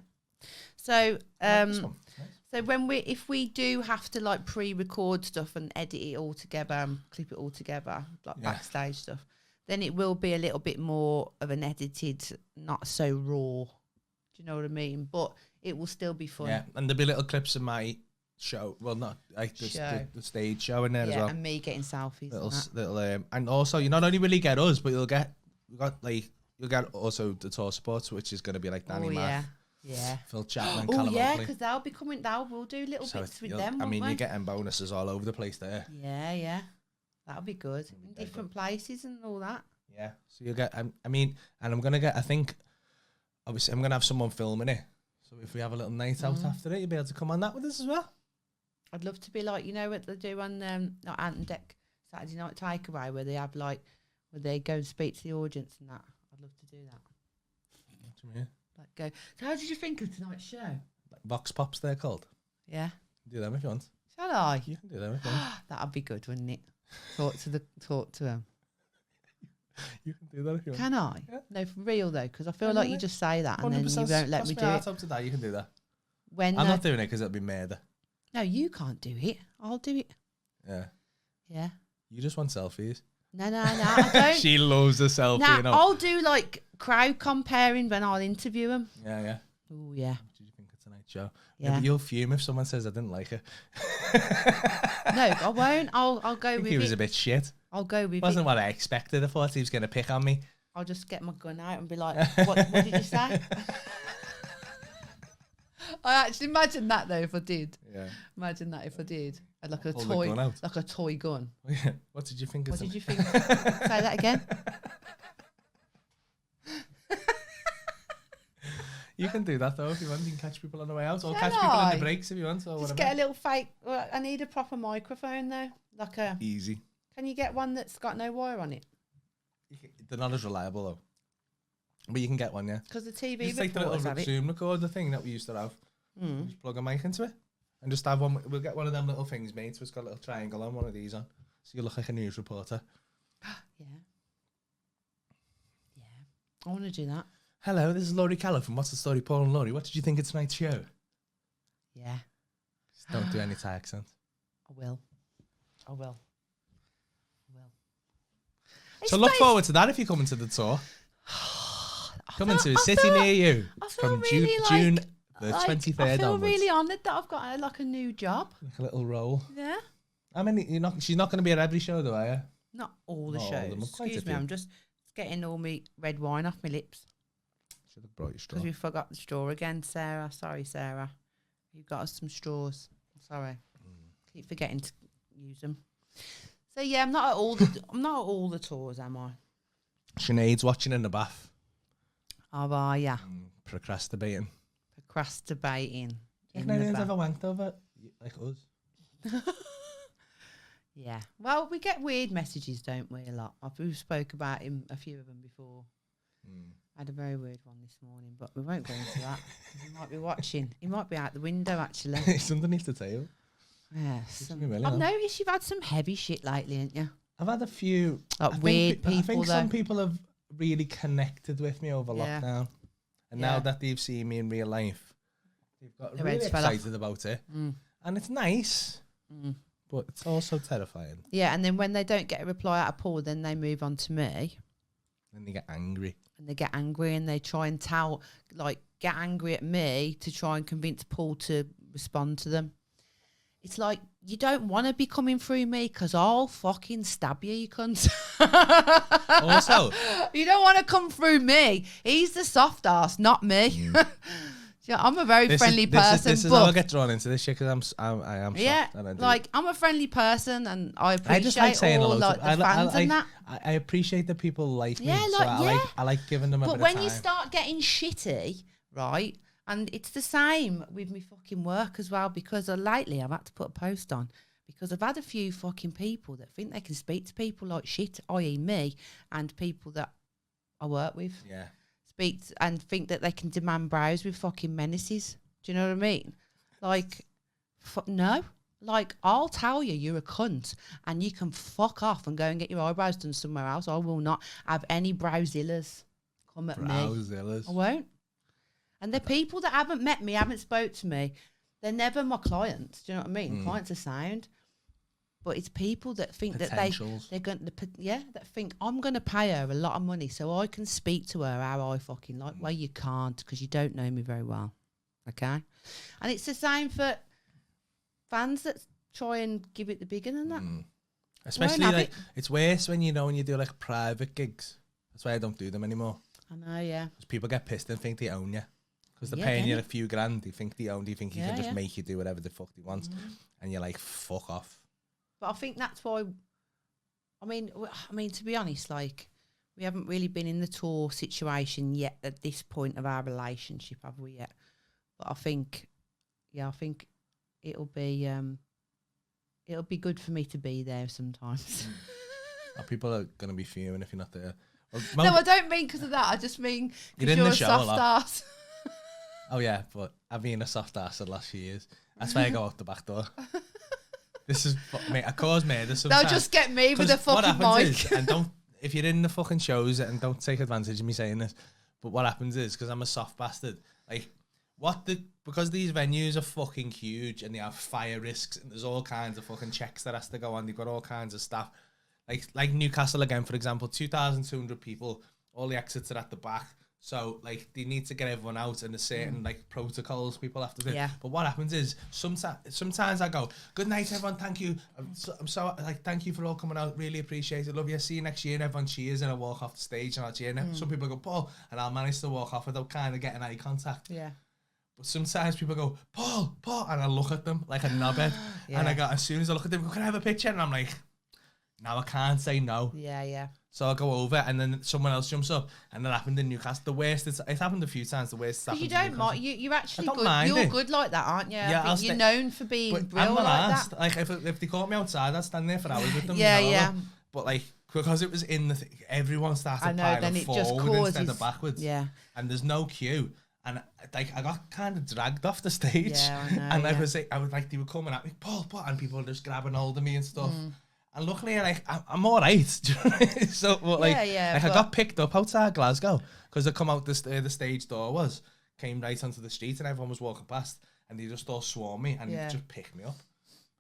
[SPEAKER 2] So,
[SPEAKER 3] This one. Nice.
[SPEAKER 2] so if we do have to like pre-record stuff and edit it all together and clip it all together, like backstage stuff, then it will be a little bit more of an edited, not so raw. Do you know what I mean? But it will still be fun.
[SPEAKER 3] Yeah, and there'll be little clips of my show. Well, not like the stage show in there as well.
[SPEAKER 2] And me getting selfies.
[SPEAKER 3] And also, you not only will you get us, but you'll get also the tour supports, which is going to be like Danny Mac, Phil Chapman, Callum Oakley.
[SPEAKER 2] Because they'll be coming. We'll do little bits with them.
[SPEAKER 3] I mean,
[SPEAKER 2] won't we?
[SPEAKER 3] you're getting bonuses all over the place there.
[SPEAKER 2] Yeah. That'll be good. In different places and all that.
[SPEAKER 3] Yeah. So you'll get. I mean, and I'm gonna get. I think, obviously, I'm gonna have someone filming it. So if we have a little night out after it, you'll be able to come on that with us as well.
[SPEAKER 2] I'd love to be like, you know what they do on not Ant and Deck Saturday Night Takeaway, where they have like, where they go and speak to the audience and that. I'd love to do that.
[SPEAKER 3] What do you mean?
[SPEAKER 2] Like go. So how did you think of tonight's show?
[SPEAKER 3] Like Vox Pops, they're called.
[SPEAKER 2] Yeah.
[SPEAKER 3] Do them if you want.
[SPEAKER 2] Shall I?
[SPEAKER 3] You can do them if you want.
[SPEAKER 2] That'd be good, wouldn't it? Talk to them.
[SPEAKER 3] You can do that if you want.
[SPEAKER 2] Can I?
[SPEAKER 3] Yeah.
[SPEAKER 2] No, for real though, because I feel like you just say that and then you
[SPEAKER 3] 100%.
[SPEAKER 2] won't let me do it.
[SPEAKER 3] Up to that, you can do that.
[SPEAKER 2] When
[SPEAKER 3] I'm not doing it because it'll be murder.
[SPEAKER 2] no, you can't do it. I'll do it.
[SPEAKER 3] Yeah.
[SPEAKER 2] Yeah.
[SPEAKER 3] You just want selfies.
[SPEAKER 2] No, I don't.
[SPEAKER 3] She loves a selfie,
[SPEAKER 2] Nah,
[SPEAKER 3] you know.
[SPEAKER 2] I'll do like crowd comparing when I'll interview them.
[SPEAKER 3] Yeah.
[SPEAKER 2] Oh yeah.
[SPEAKER 3] What did you think of tonight's show?
[SPEAKER 2] Yeah.
[SPEAKER 3] Maybe you'll fume if someone says I didn't like it.
[SPEAKER 2] No, I won't. I'll go
[SPEAKER 3] I think
[SPEAKER 2] with
[SPEAKER 3] he was
[SPEAKER 2] it.
[SPEAKER 3] a bit shit.
[SPEAKER 2] I'll go with
[SPEAKER 3] Wasn't
[SPEAKER 2] it.
[SPEAKER 3] what I expected. I thought he was going to pick on me.
[SPEAKER 2] I'll just get my gun out and be like, what did you say? I actually imagine that though if I did.
[SPEAKER 3] Yeah.
[SPEAKER 2] Imagine that if I did. I'd like a
[SPEAKER 3] Pull the
[SPEAKER 2] toy,
[SPEAKER 3] gun out.
[SPEAKER 2] like a toy gun.
[SPEAKER 3] What did you think of
[SPEAKER 2] What did
[SPEAKER 3] tonight?
[SPEAKER 2] you think? Say that again.
[SPEAKER 3] You can do that though if you want. You can catch people on the way out, or
[SPEAKER 2] Can
[SPEAKER 3] catch people in
[SPEAKER 2] I?
[SPEAKER 3] the breaks if you want, or
[SPEAKER 2] Just
[SPEAKER 3] whatever.
[SPEAKER 2] get a little fake. Well, I need a proper microphone though. Like a.
[SPEAKER 3] Easy.
[SPEAKER 2] Can you get one that's got no wire on it?
[SPEAKER 3] They're not as reliable though. But you can get one, yeah.
[SPEAKER 2] Because the TV
[SPEAKER 3] Just take the
[SPEAKER 2] reporters
[SPEAKER 3] little
[SPEAKER 2] have it.
[SPEAKER 3] Zoom recorder thing that we used to have. Just plug a mic into it. And just have one. We'll get one of them little things made. So it's got a little triangle on, one of these on. So you look like a news reporter.
[SPEAKER 2] Yeah. I want to do that.
[SPEAKER 3] Hello, this is Laurie Callow from What's the Story, Paul and Laurie. What did you think of tonight's show?
[SPEAKER 2] Yeah.
[SPEAKER 3] Just don't do any Thai accent.
[SPEAKER 2] I will.
[SPEAKER 3] So look forward to that if you're coming to the tour. Coming to a city near you from June the 23rd
[SPEAKER 2] I feel
[SPEAKER 3] onwards.
[SPEAKER 2] really honoured that I've got like a new job.
[SPEAKER 3] Like a little role.
[SPEAKER 2] Yeah.
[SPEAKER 3] I mean, she's not going to be at every show though, are you?
[SPEAKER 2] Not all the
[SPEAKER 3] Not all of
[SPEAKER 2] shows.
[SPEAKER 3] them, quite a
[SPEAKER 2] Excuse me,
[SPEAKER 3] few.
[SPEAKER 2] I'm just getting all my red wine off my lips.
[SPEAKER 3] Should have brought your straw.
[SPEAKER 2] Because we forgot the straw again, Sarah. Sorry, Sarah. You've got us some straws. Sorry. Keep forgetting to use them. So yeah, I'm not at all the tours, am I?
[SPEAKER 3] Sinead's watching in the bath.
[SPEAKER 2] Oh, are ya?
[SPEAKER 3] Procrasturating.
[SPEAKER 2] Procrasturbating.
[SPEAKER 3] Have anyone's ever wanked over like us?
[SPEAKER 2] Yeah. Well, we get weird messages, don't we, a lot. We've spoke about a few of them before. I had a very weird one this morning, but we won't go into that. He might be watching. He might be out the window, actually.
[SPEAKER 3] It's underneath the tail.
[SPEAKER 2] Yes.
[SPEAKER 3] Give me a minute,
[SPEAKER 2] I've
[SPEAKER 3] huh?
[SPEAKER 2] noticed you've had some heavy shit lately, haven't you?
[SPEAKER 3] I've had a few
[SPEAKER 2] Like weird people,
[SPEAKER 3] I think some
[SPEAKER 2] though.
[SPEAKER 3] people have really connected with me over
[SPEAKER 2] Yeah.
[SPEAKER 3] lockdown. And
[SPEAKER 2] Yeah.
[SPEAKER 3] now that they've seen me in real life, they've got
[SPEAKER 2] Their
[SPEAKER 3] really
[SPEAKER 2] heads fell off.
[SPEAKER 3] excited about it. And it's nice, but it's also terrifying.
[SPEAKER 2] Yeah, and then when they don't get a reply out of Paul, then they move on to me.
[SPEAKER 3] And they get angry.
[SPEAKER 2] And they get angry and they try and get angry at me to try and convince Paul to respond to them. It's like, you don't want to be coming through me because I'll fucking stab you, you cunt.
[SPEAKER 3] Also,
[SPEAKER 2] You don't want to come through me. He's the soft ass, not me. Yeah, I'm a very friendly person.
[SPEAKER 3] This is
[SPEAKER 2] but
[SPEAKER 3] how I get drawn into this shit because I am
[SPEAKER 2] yeah,
[SPEAKER 3] soft and I do.
[SPEAKER 2] like I'm a friendly person and I appreciate
[SPEAKER 3] I just like saying
[SPEAKER 2] all
[SPEAKER 3] hello
[SPEAKER 2] like,
[SPEAKER 3] to
[SPEAKER 2] the fans and that.
[SPEAKER 3] I appreciate that people like me.
[SPEAKER 2] Yeah,
[SPEAKER 3] So I like giving them a
[SPEAKER 2] But
[SPEAKER 3] bit
[SPEAKER 2] when
[SPEAKER 3] of time.
[SPEAKER 2] you start getting shitty, right, and it's the same with me fucking work as well, because lately I've had to put a post on because I've had a few fucking people that think they can speak to people like shit, i.e. me, and people that I work with
[SPEAKER 3] Yeah.
[SPEAKER 2] speak and think that they can demand brows with fucking menaces. Do you know what I mean? Like, no. Like, I'll tell you you're a cunt and you can fuck off and go and get your eyebrows done somewhere else. I will not have any browzillas come at me.
[SPEAKER 3] Browzillas.
[SPEAKER 2] I won't. And the people that haven't met me, haven't spoke to me, they're never my clients. Do you know what I mean? Clients are sound. But it's people that think that they're going to, that think I'm going to pay her a lot of money so I can speak to her how I fucking like. Well, you can't because you don't know me very well. Okay? And it's the same for fans that try and give it the big one and that.
[SPEAKER 3] Especially like it's worse when you do like private gigs. That's why I don't do them anymore.
[SPEAKER 2] I know, yeah.
[SPEAKER 3] Because people get pissed and think they own you. Because they're
[SPEAKER 2] Yeah,
[SPEAKER 3] paying
[SPEAKER 2] get
[SPEAKER 3] you
[SPEAKER 2] it.
[SPEAKER 3] a few grand. They think they own. They think you
[SPEAKER 2] Yeah,
[SPEAKER 3] can just
[SPEAKER 2] yeah.
[SPEAKER 3] make you do whatever the fuck they want. And you're like, fuck off.
[SPEAKER 2] But I think that's why. I mean, to be honest, like we haven't really been in the tour situation yet at this point of our relationship, have we yet? But I think it'll be good for me to be there sometimes.
[SPEAKER 3] People are gonna be fuming if you're not there. Well,
[SPEAKER 2] No, I don't mean because of that. I just mean
[SPEAKER 3] You're
[SPEAKER 2] because
[SPEAKER 3] in
[SPEAKER 2] you're
[SPEAKER 3] the
[SPEAKER 2] a
[SPEAKER 3] show a
[SPEAKER 2] soft
[SPEAKER 3] lot.
[SPEAKER 2] ass.
[SPEAKER 3] Oh yeah, but I've been a soft ass the last few years. That's why I go out the back door. This is mate. I cause murder sometimes.
[SPEAKER 2] They'll just get me with a
[SPEAKER 3] 'Cause what
[SPEAKER 2] fucking
[SPEAKER 3] happens
[SPEAKER 2] mic.
[SPEAKER 3] is, and don't if you're in the fucking shows and don't take advantage of me saying this, but what happens is because I'm a soft bastard, like because these venues are fucking huge and they have fire risks and there's all kinds of fucking checks that has to go on. They've got all kinds of stuff. Like Newcastle again, for example, 2,200 people. All the exits are at the back. So, like, they need to get everyone out and there's certain, like, protocols people have to do.
[SPEAKER 2] Yeah.
[SPEAKER 3] But what happens is, sometimes I go, good night, everyone, thank you. I'm so thank you for all coming out. Really appreciate it. Love you. See you next year. And everyone cheers and I walk off the stage and I'll cheer. And some people go, Paul, and I'll manage to walk off without kind of getting eye contact.
[SPEAKER 2] Yeah.
[SPEAKER 3] But sometimes people go, Paul, and I look at them like a knobhead.
[SPEAKER 2] Yeah.
[SPEAKER 3] And I go, as soon as I look at them, go, can I have a picture? And I'm like, Now I can't say no.
[SPEAKER 2] Yeah.
[SPEAKER 3] So I go over, and then someone else jumps up, and that happened in Newcastle. The worst. It's happened a few times. The worst.
[SPEAKER 2] Because you don't mind. You're actually good.
[SPEAKER 3] Mind
[SPEAKER 2] You're
[SPEAKER 3] it.
[SPEAKER 2] good like that, aren't you?
[SPEAKER 3] Yeah,
[SPEAKER 2] I think you're known for being
[SPEAKER 3] but
[SPEAKER 2] real
[SPEAKER 3] I'm not
[SPEAKER 2] like
[SPEAKER 3] asked.
[SPEAKER 2] that.
[SPEAKER 3] Like if they caught me outside, I'd stand there for hours with them.
[SPEAKER 2] Yeah,
[SPEAKER 3] you know,
[SPEAKER 2] yeah.
[SPEAKER 3] But like because it was in the everyone started
[SPEAKER 2] I know.
[SPEAKER 3] piling
[SPEAKER 2] Then it just
[SPEAKER 3] forward
[SPEAKER 2] causes
[SPEAKER 3] instead of backwards.
[SPEAKER 2] Yeah.
[SPEAKER 3] And there's no queue. And like I got kind of dragged off the stage.
[SPEAKER 2] Yeah, I know.
[SPEAKER 3] And I was like, they were coming at me, Paul, and people were just grabbing hold of me and stuff. And luckily, like I'm all right. Do you know what I mean? So, but, like, I got picked up outside Glasgow because I come out the stage door came right onto the street, and everyone was walking past, and they just all swarmed me and just picked me up.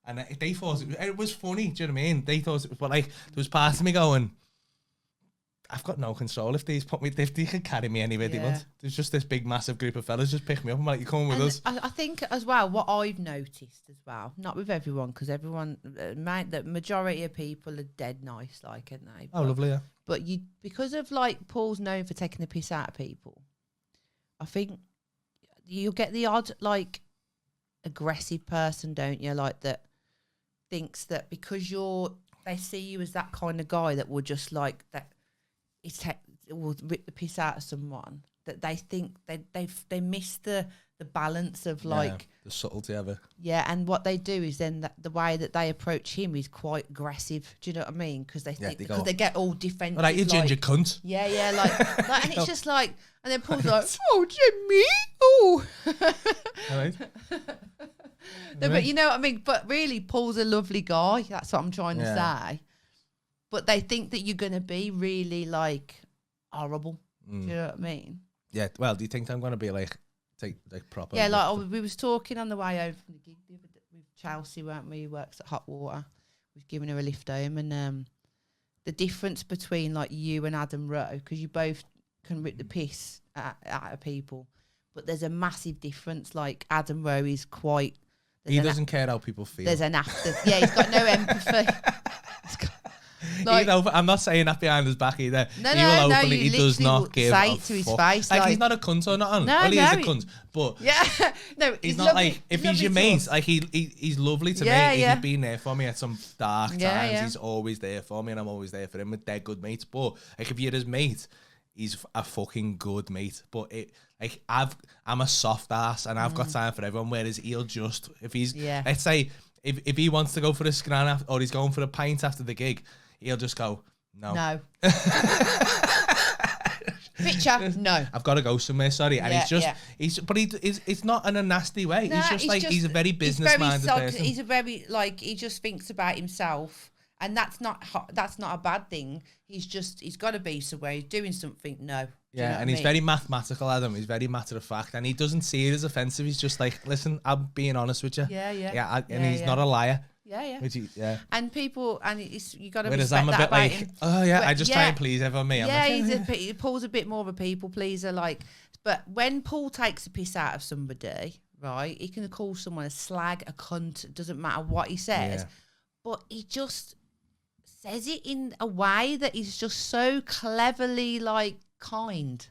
[SPEAKER 3] And they thought it was funny. Do you know what I mean? They thought it was, but like there was part of me going, I've got no control if they can carry me anywhere they want. There's just this big massive group of fellas just pick me up. I'm like, you coming with us?
[SPEAKER 2] I think as well, what I've noticed as well, not with everyone, because everyone, the majority of people are dead nice, like, aren't they?
[SPEAKER 3] Oh, lovely, yeah.
[SPEAKER 2] But because of like Paul's known for taking the piss out of people, I think you'll get the odd like aggressive person, don't you? Like that thinks that because they see you as that kind of guy that will just like that. Will rip the piss out of someone, that they think they miss the balance of like
[SPEAKER 3] the subtlety of it.
[SPEAKER 2] Yeah, and what they do is then the way that they approach him is quite aggressive. Do you know what I mean? Because they get all defensive.
[SPEAKER 3] All right, you ginger cunt.
[SPEAKER 2] Yeah, like and it's just like, and then Paul's like, oh Jimmy, oh.
[SPEAKER 3] All right.
[SPEAKER 2] No, but you know what I mean. But really, Paul's a lovely guy. That's what I'm trying to say. But they think that you're going to be really, like, horrible. Do you know what I mean?
[SPEAKER 3] Yeah, well, do you think I'm going to be, like proper?
[SPEAKER 2] Yeah, like, we was talking on the way over from the gig the other day with Chelsea, weren't we? Who works at Hot Water. We've given her a lift home. And the difference between, like, you and Adam Rowe, because you both can rip the piss out of people, but there's a massive difference. Like, Adam Rowe is quite...
[SPEAKER 3] He doesn't care how people feel.
[SPEAKER 2] There's an after... Yeah, he's got no empathy. Like,
[SPEAKER 3] I'm not saying that behind his back either. He does not give
[SPEAKER 2] say
[SPEAKER 3] a
[SPEAKER 2] to his
[SPEAKER 3] fuck.
[SPEAKER 2] face,
[SPEAKER 3] like he's not a cunt or nothing.
[SPEAKER 2] No,
[SPEAKER 3] well, he is a cunt, but he's not
[SPEAKER 2] lovely,
[SPEAKER 3] like if he's your mate. Like he's lovely to me. He's been there for me at some dark times.
[SPEAKER 2] Yeah.
[SPEAKER 3] He's always there for me, and I'm always there for him. They're good mates. But like if you're his mate, he's a fucking good mate. But I'm a soft ass, and I've got time for everyone. Whereas he'll just if he's let's say if he wants to go for a scran or he's going for a pint after the gig. He'll just go, no.
[SPEAKER 2] Picture, no.
[SPEAKER 3] I've got to go somewhere, sorry. And it's not in a nasty way.
[SPEAKER 2] No,
[SPEAKER 3] he's a very business-minded person.
[SPEAKER 2] He's a very, like, he just thinks about himself. And that's not a bad thing. He's got to be somewhere. He's doing something, no.
[SPEAKER 3] Yeah, and he's very mathematical, Adam. He's very matter of fact. And he doesn't see it as offensive. He's just like, listen, I'm being honest with you.
[SPEAKER 2] Yeah.
[SPEAKER 3] And he's not a liar.
[SPEAKER 2] Yeah. And people, and you got to
[SPEAKER 3] Whereas
[SPEAKER 2] respect
[SPEAKER 3] I'm a
[SPEAKER 2] that
[SPEAKER 3] bit
[SPEAKER 2] about
[SPEAKER 3] like,
[SPEAKER 2] him.
[SPEAKER 3] I just try and please everyone. Me,
[SPEAKER 2] Paul's a bit more of a people pleaser. Like, but when Paul takes a piss out of somebody, right, he can call someone a slag, a cunt. It doesn't matter what he says, but he just says it in a way that is just so cleverly, like, kind.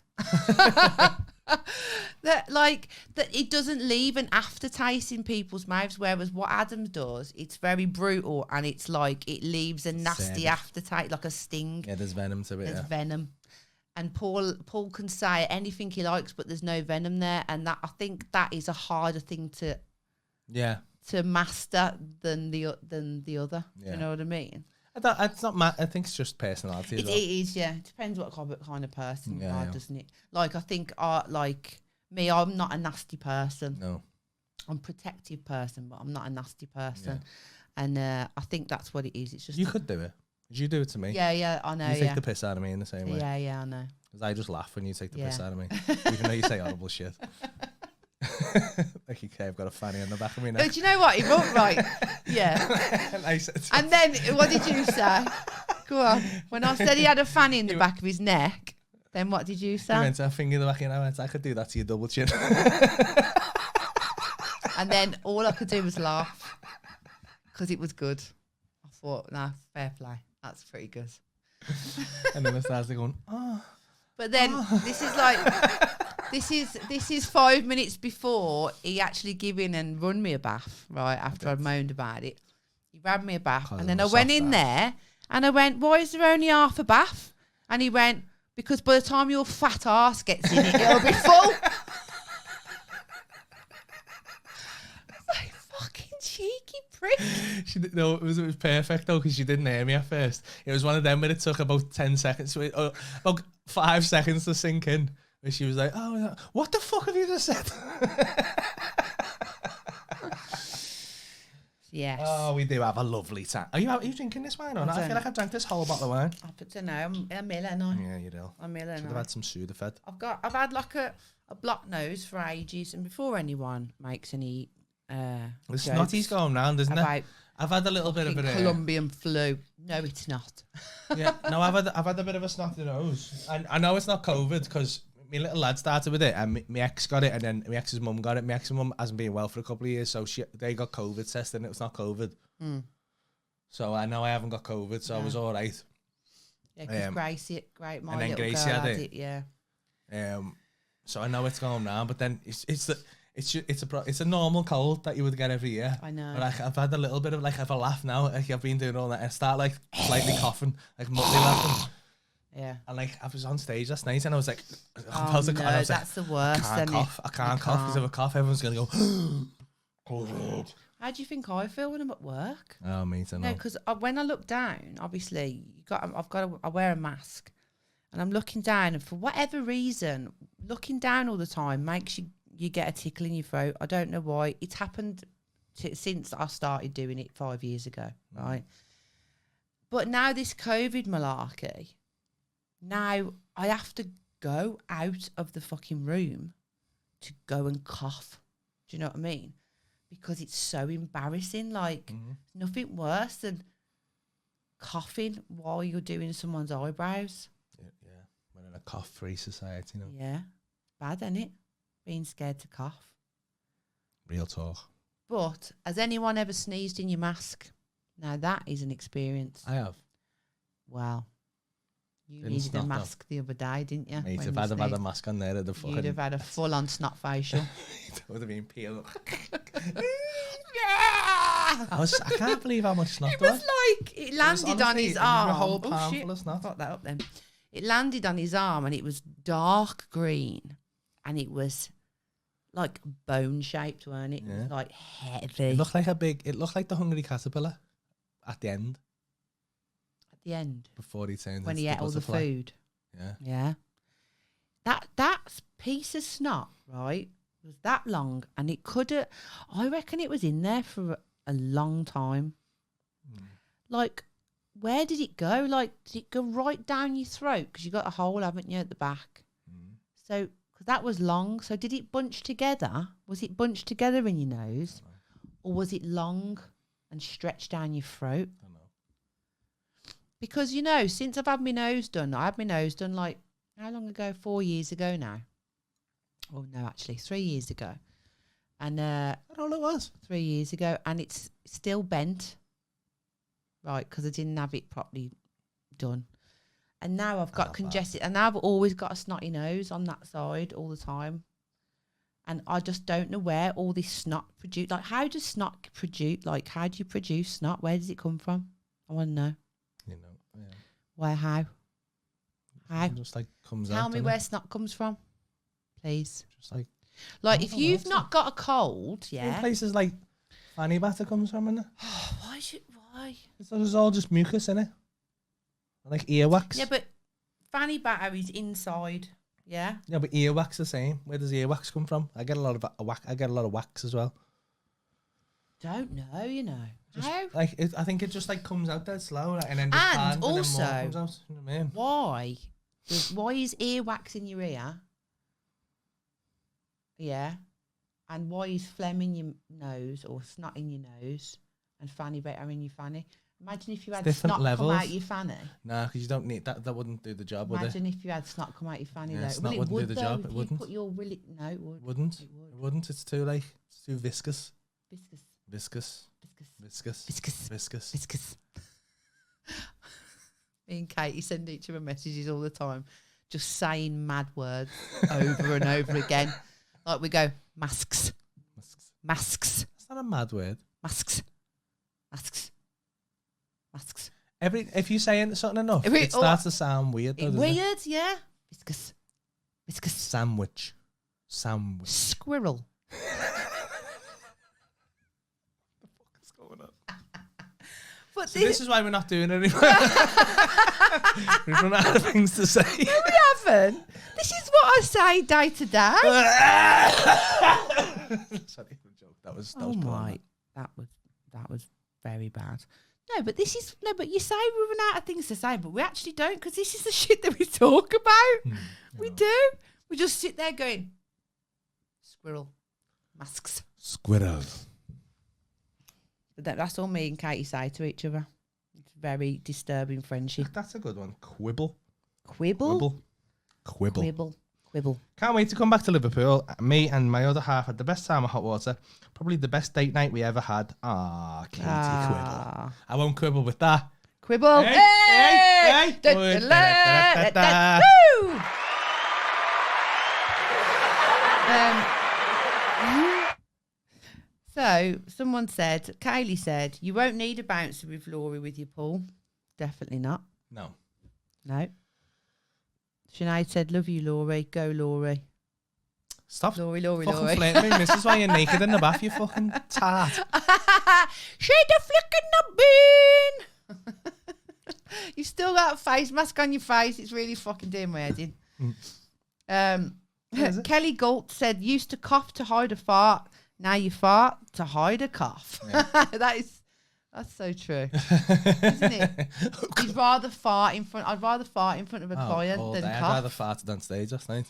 [SPEAKER 2] that it doesn't leave an aftertaste in people's mouths, whereas what Adam does, it's very brutal and it's like it leaves a nasty aftertaste, like a sting.
[SPEAKER 3] Yeah, there's venom to it.
[SPEAKER 2] There's venom, and Paul can say anything he likes, but there's no venom there, and that I think that is a harder thing to master than the other. You know what I mean?
[SPEAKER 3] It's not. I think it's just personality.
[SPEAKER 2] It is, yeah. It depends what kind of person you are, doesn't it? Like I think, like me, I'm not a nasty person.
[SPEAKER 3] No,
[SPEAKER 2] I'm a protective person, but I'm not a nasty person. And I think that's what it is. It's just
[SPEAKER 3] you could do it. Did you do it to me?
[SPEAKER 2] Yeah, I know.
[SPEAKER 3] You take the piss out of me in the same way.
[SPEAKER 2] Yeah, I know.
[SPEAKER 3] Because I just laugh when you take the piss out of me, even though you say horrible shit. Like I've got a fanny on the back of me now.
[SPEAKER 2] Do you know what? He wrote right. Yeah. And then what did you say? Go on. When I said he had a fanny in the back of his neck, then what did you say?
[SPEAKER 3] I went to a finger in the back and I went, I could do that to your double chin.
[SPEAKER 2] And then all I could do was laugh because it was good. I thought, nah, fair play. That's pretty good.
[SPEAKER 3] And then I started going, oh.
[SPEAKER 2] But then this is like. This is 5 minutes before he actually give in and run me a bath, right, after I'd moaned about it. He grabbed me a bath. And then I went in there And I went, why is there only half a bath? And he went, because by the time your fat arse gets in it, it'll be full. Like, fucking cheeky prick.
[SPEAKER 3] No, it was perfect though, because she didn't hear me at first. It was one of them where it took about 10 seconds, about 5 seconds to sink in. Where she was like, oh, what the fuck have you just said?
[SPEAKER 2] Yes.
[SPEAKER 3] Oh, we do have a lovely time. Are you drinking this wine or not? I feel like I've drank this whole bottle of wine.
[SPEAKER 2] I don't know. I'm ill, ain't I?
[SPEAKER 3] Yeah, you do.
[SPEAKER 2] I'm ill, ain't
[SPEAKER 3] Should
[SPEAKER 2] I?
[SPEAKER 3] have had some Sudafed.
[SPEAKER 2] I've had like a blocked nose for ages, and before anyone makes any
[SPEAKER 3] The
[SPEAKER 2] jokes
[SPEAKER 3] snotty's going round, isn't
[SPEAKER 2] about
[SPEAKER 3] it? I've had a little bit of it.
[SPEAKER 2] Colombian flu. No, it's not.
[SPEAKER 3] Yeah, no, I've had a bit of a snotty nose. And I know it's not COVID because my little lad started with it, and my ex got it, and then my ex's mum got it. My ex's mum hasn't been well for a couple of years, so they got COVID tested, and it was not COVID. So I know I haven't got COVID, so I was all right.
[SPEAKER 2] Yeah, because Gracie, my
[SPEAKER 3] and then
[SPEAKER 2] little
[SPEAKER 3] Gracie
[SPEAKER 2] girl
[SPEAKER 3] had
[SPEAKER 2] had
[SPEAKER 3] it.
[SPEAKER 2] Yeah.
[SPEAKER 3] So I know it's going round, but then it's a normal cold that you would get every year.
[SPEAKER 2] I know.
[SPEAKER 3] But I've had a little bit of have a laugh now. Like I've been doing all that, and I start slightly coughing, muttly laughing.
[SPEAKER 2] Yeah.
[SPEAKER 3] And I was on stage last night, and I was like,
[SPEAKER 2] that's the worst.
[SPEAKER 3] I can't cough because if I cough, everyone's gonna go. COVID.
[SPEAKER 2] How do you think I feel when I'm at work?
[SPEAKER 3] Oh, me too. No,
[SPEAKER 2] because when I look down, obviously I wear a mask, and I'm looking down, and for whatever reason, looking down all the time makes you get a tickle in your throat. I don't know why. It's happened since I started doing it 5 years ago, right? But now this COVID malarkey, now I have to go out of the fucking room to go and cough. Do you know what I mean? Because it's so embarrassing. Like, nothing worse than coughing while you're doing someone's eyebrows.
[SPEAKER 3] Yeah. We're in a cough-free society, you know.
[SPEAKER 2] Yeah. Bad, isn't it? Being scared to cough.
[SPEAKER 3] Real talk.
[SPEAKER 2] But has anyone ever sneezed in your mask? Now, that is an experience.
[SPEAKER 3] I have.
[SPEAKER 2] Well, you
[SPEAKER 3] Didn't
[SPEAKER 2] needed a
[SPEAKER 3] snot,
[SPEAKER 2] mask the other day, didn't you?
[SPEAKER 3] Mate,
[SPEAKER 2] when
[SPEAKER 3] if
[SPEAKER 2] you
[SPEAKER 3] I'd have had a
[SPEAKER 2] sneezed?
[SPEAKER 3] mask on there,
[SPEAKER 2] You'd have had a full-on snot facial.
[SPEAKER 3] It would have been peeled.
[SPEAKER 2] Yeah!
[SPEAKER 3] I can't believe how much snot
[SPEAKER 2] It
[SPEAKER 3] there
[SPEAKER 2] was like it landed on his arm.
[SPEAKER 3] A whole
[SPEAKER 2] Oh
[SPEAKER 3] palm
[SPEAKER 2] shit!
[SPEAKER 3] full of snot.
[SPEAKER 2] Fuck that up then. It landed on his arm and it was dark green, and it was like bone shaped, weren't it? It was like heavy.
[SPEAKER 3] It looked like the hungry caterpillar at the end.
[SPEAKER 2] At the end,
[SPEAKER 3] Before he turned
[SPEAKER 2] when
[SPEAKER 3] into
[SPEAKER 2] he ate all the
[SPEAKER 3] butterfly.
[SPEAKER 2] food.
[SPEAKER 3] Yeah.
[SPEAKER 2] Yeah. That piece of snot, right, was that long, and it could have. I reckon it was in there for a long time. Like, where did it go? Like, did it go right down your throat? Because you got a hole, haven't you, at the back? So, because that was long. So, did it bunch together? Was it bunched together in your nose, or was it long and stretched down your throat?
[SPEAKER 3] I don't know.
[SPEAKER 2] Because since I've had my nose done, I had my nose done like how long ago? 4 years ago now. Oh no, actually 3 years ago. And
[SPEAKER 3] I don't know what it was.
[SPEAKER 2] 3 years ago, and it's still bent. Right, because I didn't have it properly done. And now I've got congested, and now I've always got a snotty nose on that side all the time. And I just don't know where all this snot produce. Like, how does snot produce? Like, how do you produce snot? Where does it come from? I want to know.
[SPEAKER 3] Yeah.
[SPEAKER 2] Where? How? How?
[SPEAKER 3] It just comes out.
[SPEAKER 2] Tell me where snot comes from, please.
[SPEAKER 3] Just
[SPEAKER 2] Like, if you've not got a cold, yeah.
[SPEAKER 3] places like fanny batter comes from, isn't it?
[SPEAKER 2] Why?
[SPEAKER 3] It's all just mucus, isn't it? Like earwax.
[SPEAKER 2] Yeah, but fanny batter is inside. Yeah.
[SPEAKER 3] Yeah, but earwax the same. Where does earwax come from? I get a lot of wax as well.
[SPEAKER 2] Don't know,
[SPEAKER 3] Just,
[SPEAKER 2] How?
[SPEAKER 3] I think it just comes out dead slow, and then just
[SPEAKER 2] And
[SPEAKER 3] more
[SPEAKER 2] also,
[SPEAKER 3] comes out. You know what I mean?
[SPEAKER 2] Why is earwax in your ear? Yeah. And why is phlegm in your nose or snot in your nose and fanny batter in your fanny? Imagine if you had
[SPEAKER 3] different
[SPEAKER 2] snot
[SPEAKER 3] levels.
[SPEAKER 2] come out your fanny.
[SPEAKER 3] Nah, because you don't need that. That wouldn't do the job, would it?
[SPEAKER 2] Imagine if you had snot come out your fanny.
[SPEAKER 3] Yeah,
[SPEAKER 2] though.
[SPEAKER 3] snot
[SPEAKER 2] Well,
[SPEAKER 3] wouldn't do
[SPEAKER 2] would
[SPEAKER 3] the
[SPEAKER 2] though,
[SPEAKER 3] job,
[SPEAKER 2] if
[SPEAKER 3] it
[SPEAKER 2] you
[SPEAKER 3] wouldn't.
[SPEAKER 2] Put your no, it would.
[SPEAKER 3] Wouldn't.
[SPEAKER 2] It would.
[SPEAKER 3] It wouldn't. It's too viscous.
[SPEAKER 2] Viscous.
[SPEAKER 3] Viscous.
[SPEAKER 2] Viscous. Me and Katie send each other messages all the time, just saying mad words over and over again. Like we go, masks.
[SPEAKER 3] That's not a mad word.
[SPEAKER 2] Masks.
[SPEAKER 3] If you say something enough,
[SPEAKER 2] If
[SPEAKER 3] it starts to sound weird. Though, doesn't it?
[SPEAKER 2] Weird, yeah. Viscous.
[SPEAKER 3] Sandwich.
[SPEAKER 2] Squirrel.
[SPEAKER 3] What's going on?
[SPEAKER 2] But
[SPEAKER 3] So this is why we're not doing it anymore. We've run out of things to say.
[SPEAKER 2] No, we haven't. This is what I say day to day.
[SPEAKER 3] Sorry, the joke. That was
[SPEAKER 2] Oh
[SPEAKER 3] poor,
[SPEAKER 2] my,
[SPEAKER 3] man.
[SPEAKER 2] that was very bad. No, but this is but you say we run out of things to say, but we actually don't, because this is the shit that we talk about. We do. We just sit there going, squirrel, masks.
[SPEAKER 3] Squirrel.
[SPEAKER 2] But that's all me and Katie say to each other. It's very disturbing friendship.
[SPEAKER 3] That's a good one. Quibble.
[SPEAKER 2] Quibble.
[SPEAKER 3] Quibble.
[SPEAKER 2] Quibble.
[SPEAKER 3] Can't wait to come back to Liverpool. Me and my other half had the best time at Hot Water. Probably the best date night we ever had. Katie Quibble. I won't quibble with that.
[SPEAKER 2] Quibble.
[SPEAKER 3] Hey,
[SPEAKER 2] Hey!
[SPEAKER 3] hey, hey.
[SPEAKER 2] Woo! So someone said, Kaylee said, you won't need a bouncer with Laurie with your pool. Definitely not.
[SPEAKER 3] No.
[SPEAKER 2] No. Sinead said, love you, Laurie. Go, Laurie.
[SPEAKER 3] Stop
[SPEAKER 2] Laurie.
[SPEAKER 3] fucking flirting with me. This is why you're naked in the bath, you fucking tart.
[SPEAKER 2] Shade the flick in the bin. You still got a face mask on your face. It's really fucking doing my head in. Kelly Galt said, used to cough to hide a fart. Now you fart to hide a cough. Yeah. That's so true, isn't it? I'd rather fart in front of a client than
[SPEAKER 3] I'd
[SPEAKER 2] cough.
[SPEAKER 3] rather farted on stage last night.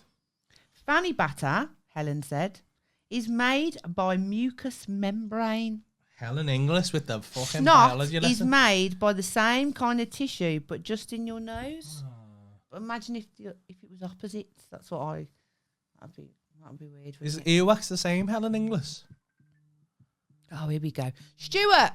[SPEAKER 2] Fanny batter, Helen said, is made by mucous membrane.
[SPEAKER 3] Helen English with the fucking
[SPEAKER 2] Snot
[SPEAKER 3] biology
[SPEAKER 2] is
[SPEAKER 3] lesson.
[SPEAKER 2] made by the same kind of tissue, but just in your nose. Imagine if it was opposites. That's what that'd be weird.
[SPEAKER 3] Is
[SPEAKER 2] It?
[SPEAKER 3] earwax the same, Helen English?
[SPEAKER 2] Oh, here we go. Stuart,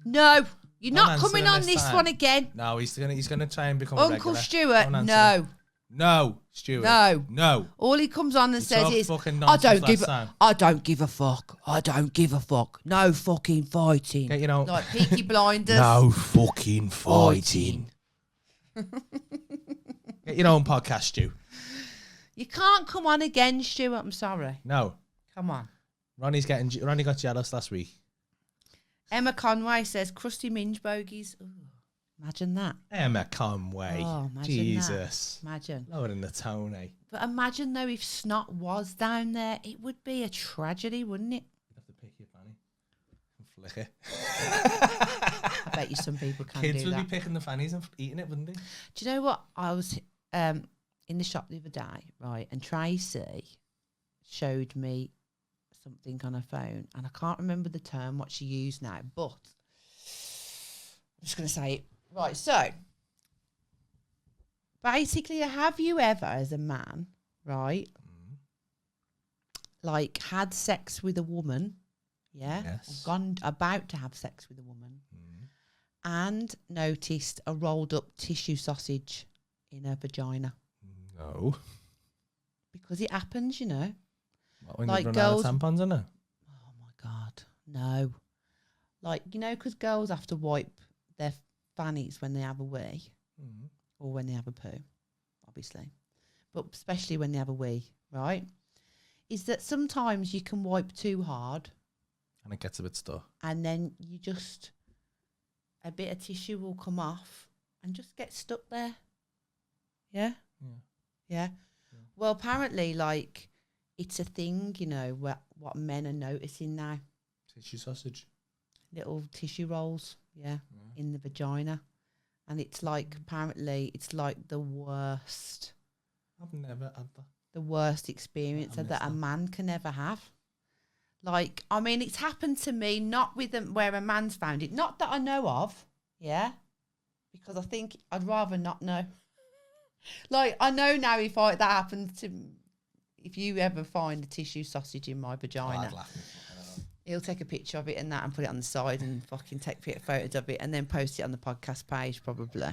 [SPEAKER 2] no, you're not coming on this
[SPEAKER 3] time.
[SPEAKER 2] one again.
[SPEAKER 3] No, he's gonna try and become
[SPEAKER 2] Uncle
[SPEAKER 3] a regular.
[SPEAKER 2] Stuart,
[SPEAKER 3] Don't
[SPEAKER 2] no.
[SPEAKER 3] answer. No, Stuart.
[SPEAKER 2] No. All he comes on and says
[SPEAKER 3] talked
[SPEAKER 2] is,
[SPEAKER 3] fucking
[SPEAKER 2] I don't
[SPEAKER 3] nonsense
[SPEAKER 2] give
[SPEAKER 3] last time.
[SPEAKER 2] I don't give a fuck. I don't give a fuck. No fucking fighting.
[SPEAKER 3] Get, you know,
[SPEAKER 2] Like Peaky Blinders.
[SPEAKER 3] no fucking fighting. Get your own podcast, Stu.
[SPEAKER 2] You can't come on again, Stuart. I'm sorry.
[SPEAKER 3] No.
[SPEAKER 2] Come on.
[SPEAKER 3] Ronnie got jealous last week.
[SPEAKER 2] Emma Conway says, crusty minge bogies. Ooh, imagine that.
[SPEAKER 3] Emma Conway.
[SPEAKER 2] Oh, imagine
[SPEAKER 3] Jesus.
[SPEAKER 2] that. Imagine.
[SPEAKER 3] Lowering the tone, eh?
[SPEAKER 2] But imagine, though, if snot was down there, it would be a tragedy, wouldn't it?
[SPEAKER 3] You'd have to pick your fanny and flick it.
[SPEAKER 2] I bet you some people can
[SPEAKER 3] Kids
[SPEAKER 2] do
[SPEAKER 3] would
[SPEAKER 2] that.
[SPEAKER 3] be picking the fannies and eating it, wouldn't they?
[SPEAKER 2] Do you know what? I was in the shop the other day, right, and Tracy showed me something on her phone, and I can't remember the term, what she used now, but I'm just going to say it. Right, so basically, have you ever, as a man, right, like had sex with a woman, yeah,
[SPEAKER 3] Yes.
[SPEAKER 2] or gone about to have sex with a woman, and noticed a rolled up tissue sausage in her vagina?
[SPEAKER 3] No.
[SPEAKER 2] Because it happens, you know.
[SPEAKER 3] What, when
[SPEAKER 2] Like
[SPEAKER 3] you run
[SPEAKER 2] girls-
[SPEAKER 3] out of tampons, innit?
[SPEAKER 2] Oh my God, no. Like, you know, because girls have to wipe their fannies when they have a wee or when they have a poo, obviously. But especially when they have a wee, right? Is that sometimes you can wipe too hard
[SPEAKER 3] And it gets a bit stuck.
[SPEAKER 2] and then a bit of tissue will come off and just get stuck there. Yeah? Yeah. Well, apparently, like, it's a thing, you know, what men are noticing now.
[SPEAKER 3] Tissue sausage.
[SPEAKER 2] Little tissue rolls, in the vagina. And it's like, apparently, it's like the worst
[SPEAKER 3] I've never had that.
[SPEAKER 2] the worst experience
[SPEAKER 3] I
[SPEAKER 2] that
[SPEAKER 3] missed
[SPEAKER 2] a
[SPEAKER 3] that.
[SPEAKER 2] man can ever have. Like, I mean, it's happened to me, not with where a man's found it, not that I know of, yeah, because I think I'd rather not know. Like, I know now if that happens to, if you ever find a tissue sausage in my vagina,
[SPEAKER 3] I'd laugh.
[SPEAKER 2] he'll take a picture of it and that and put it on the side and fucking take photos of it and then post it on the podcast page probably.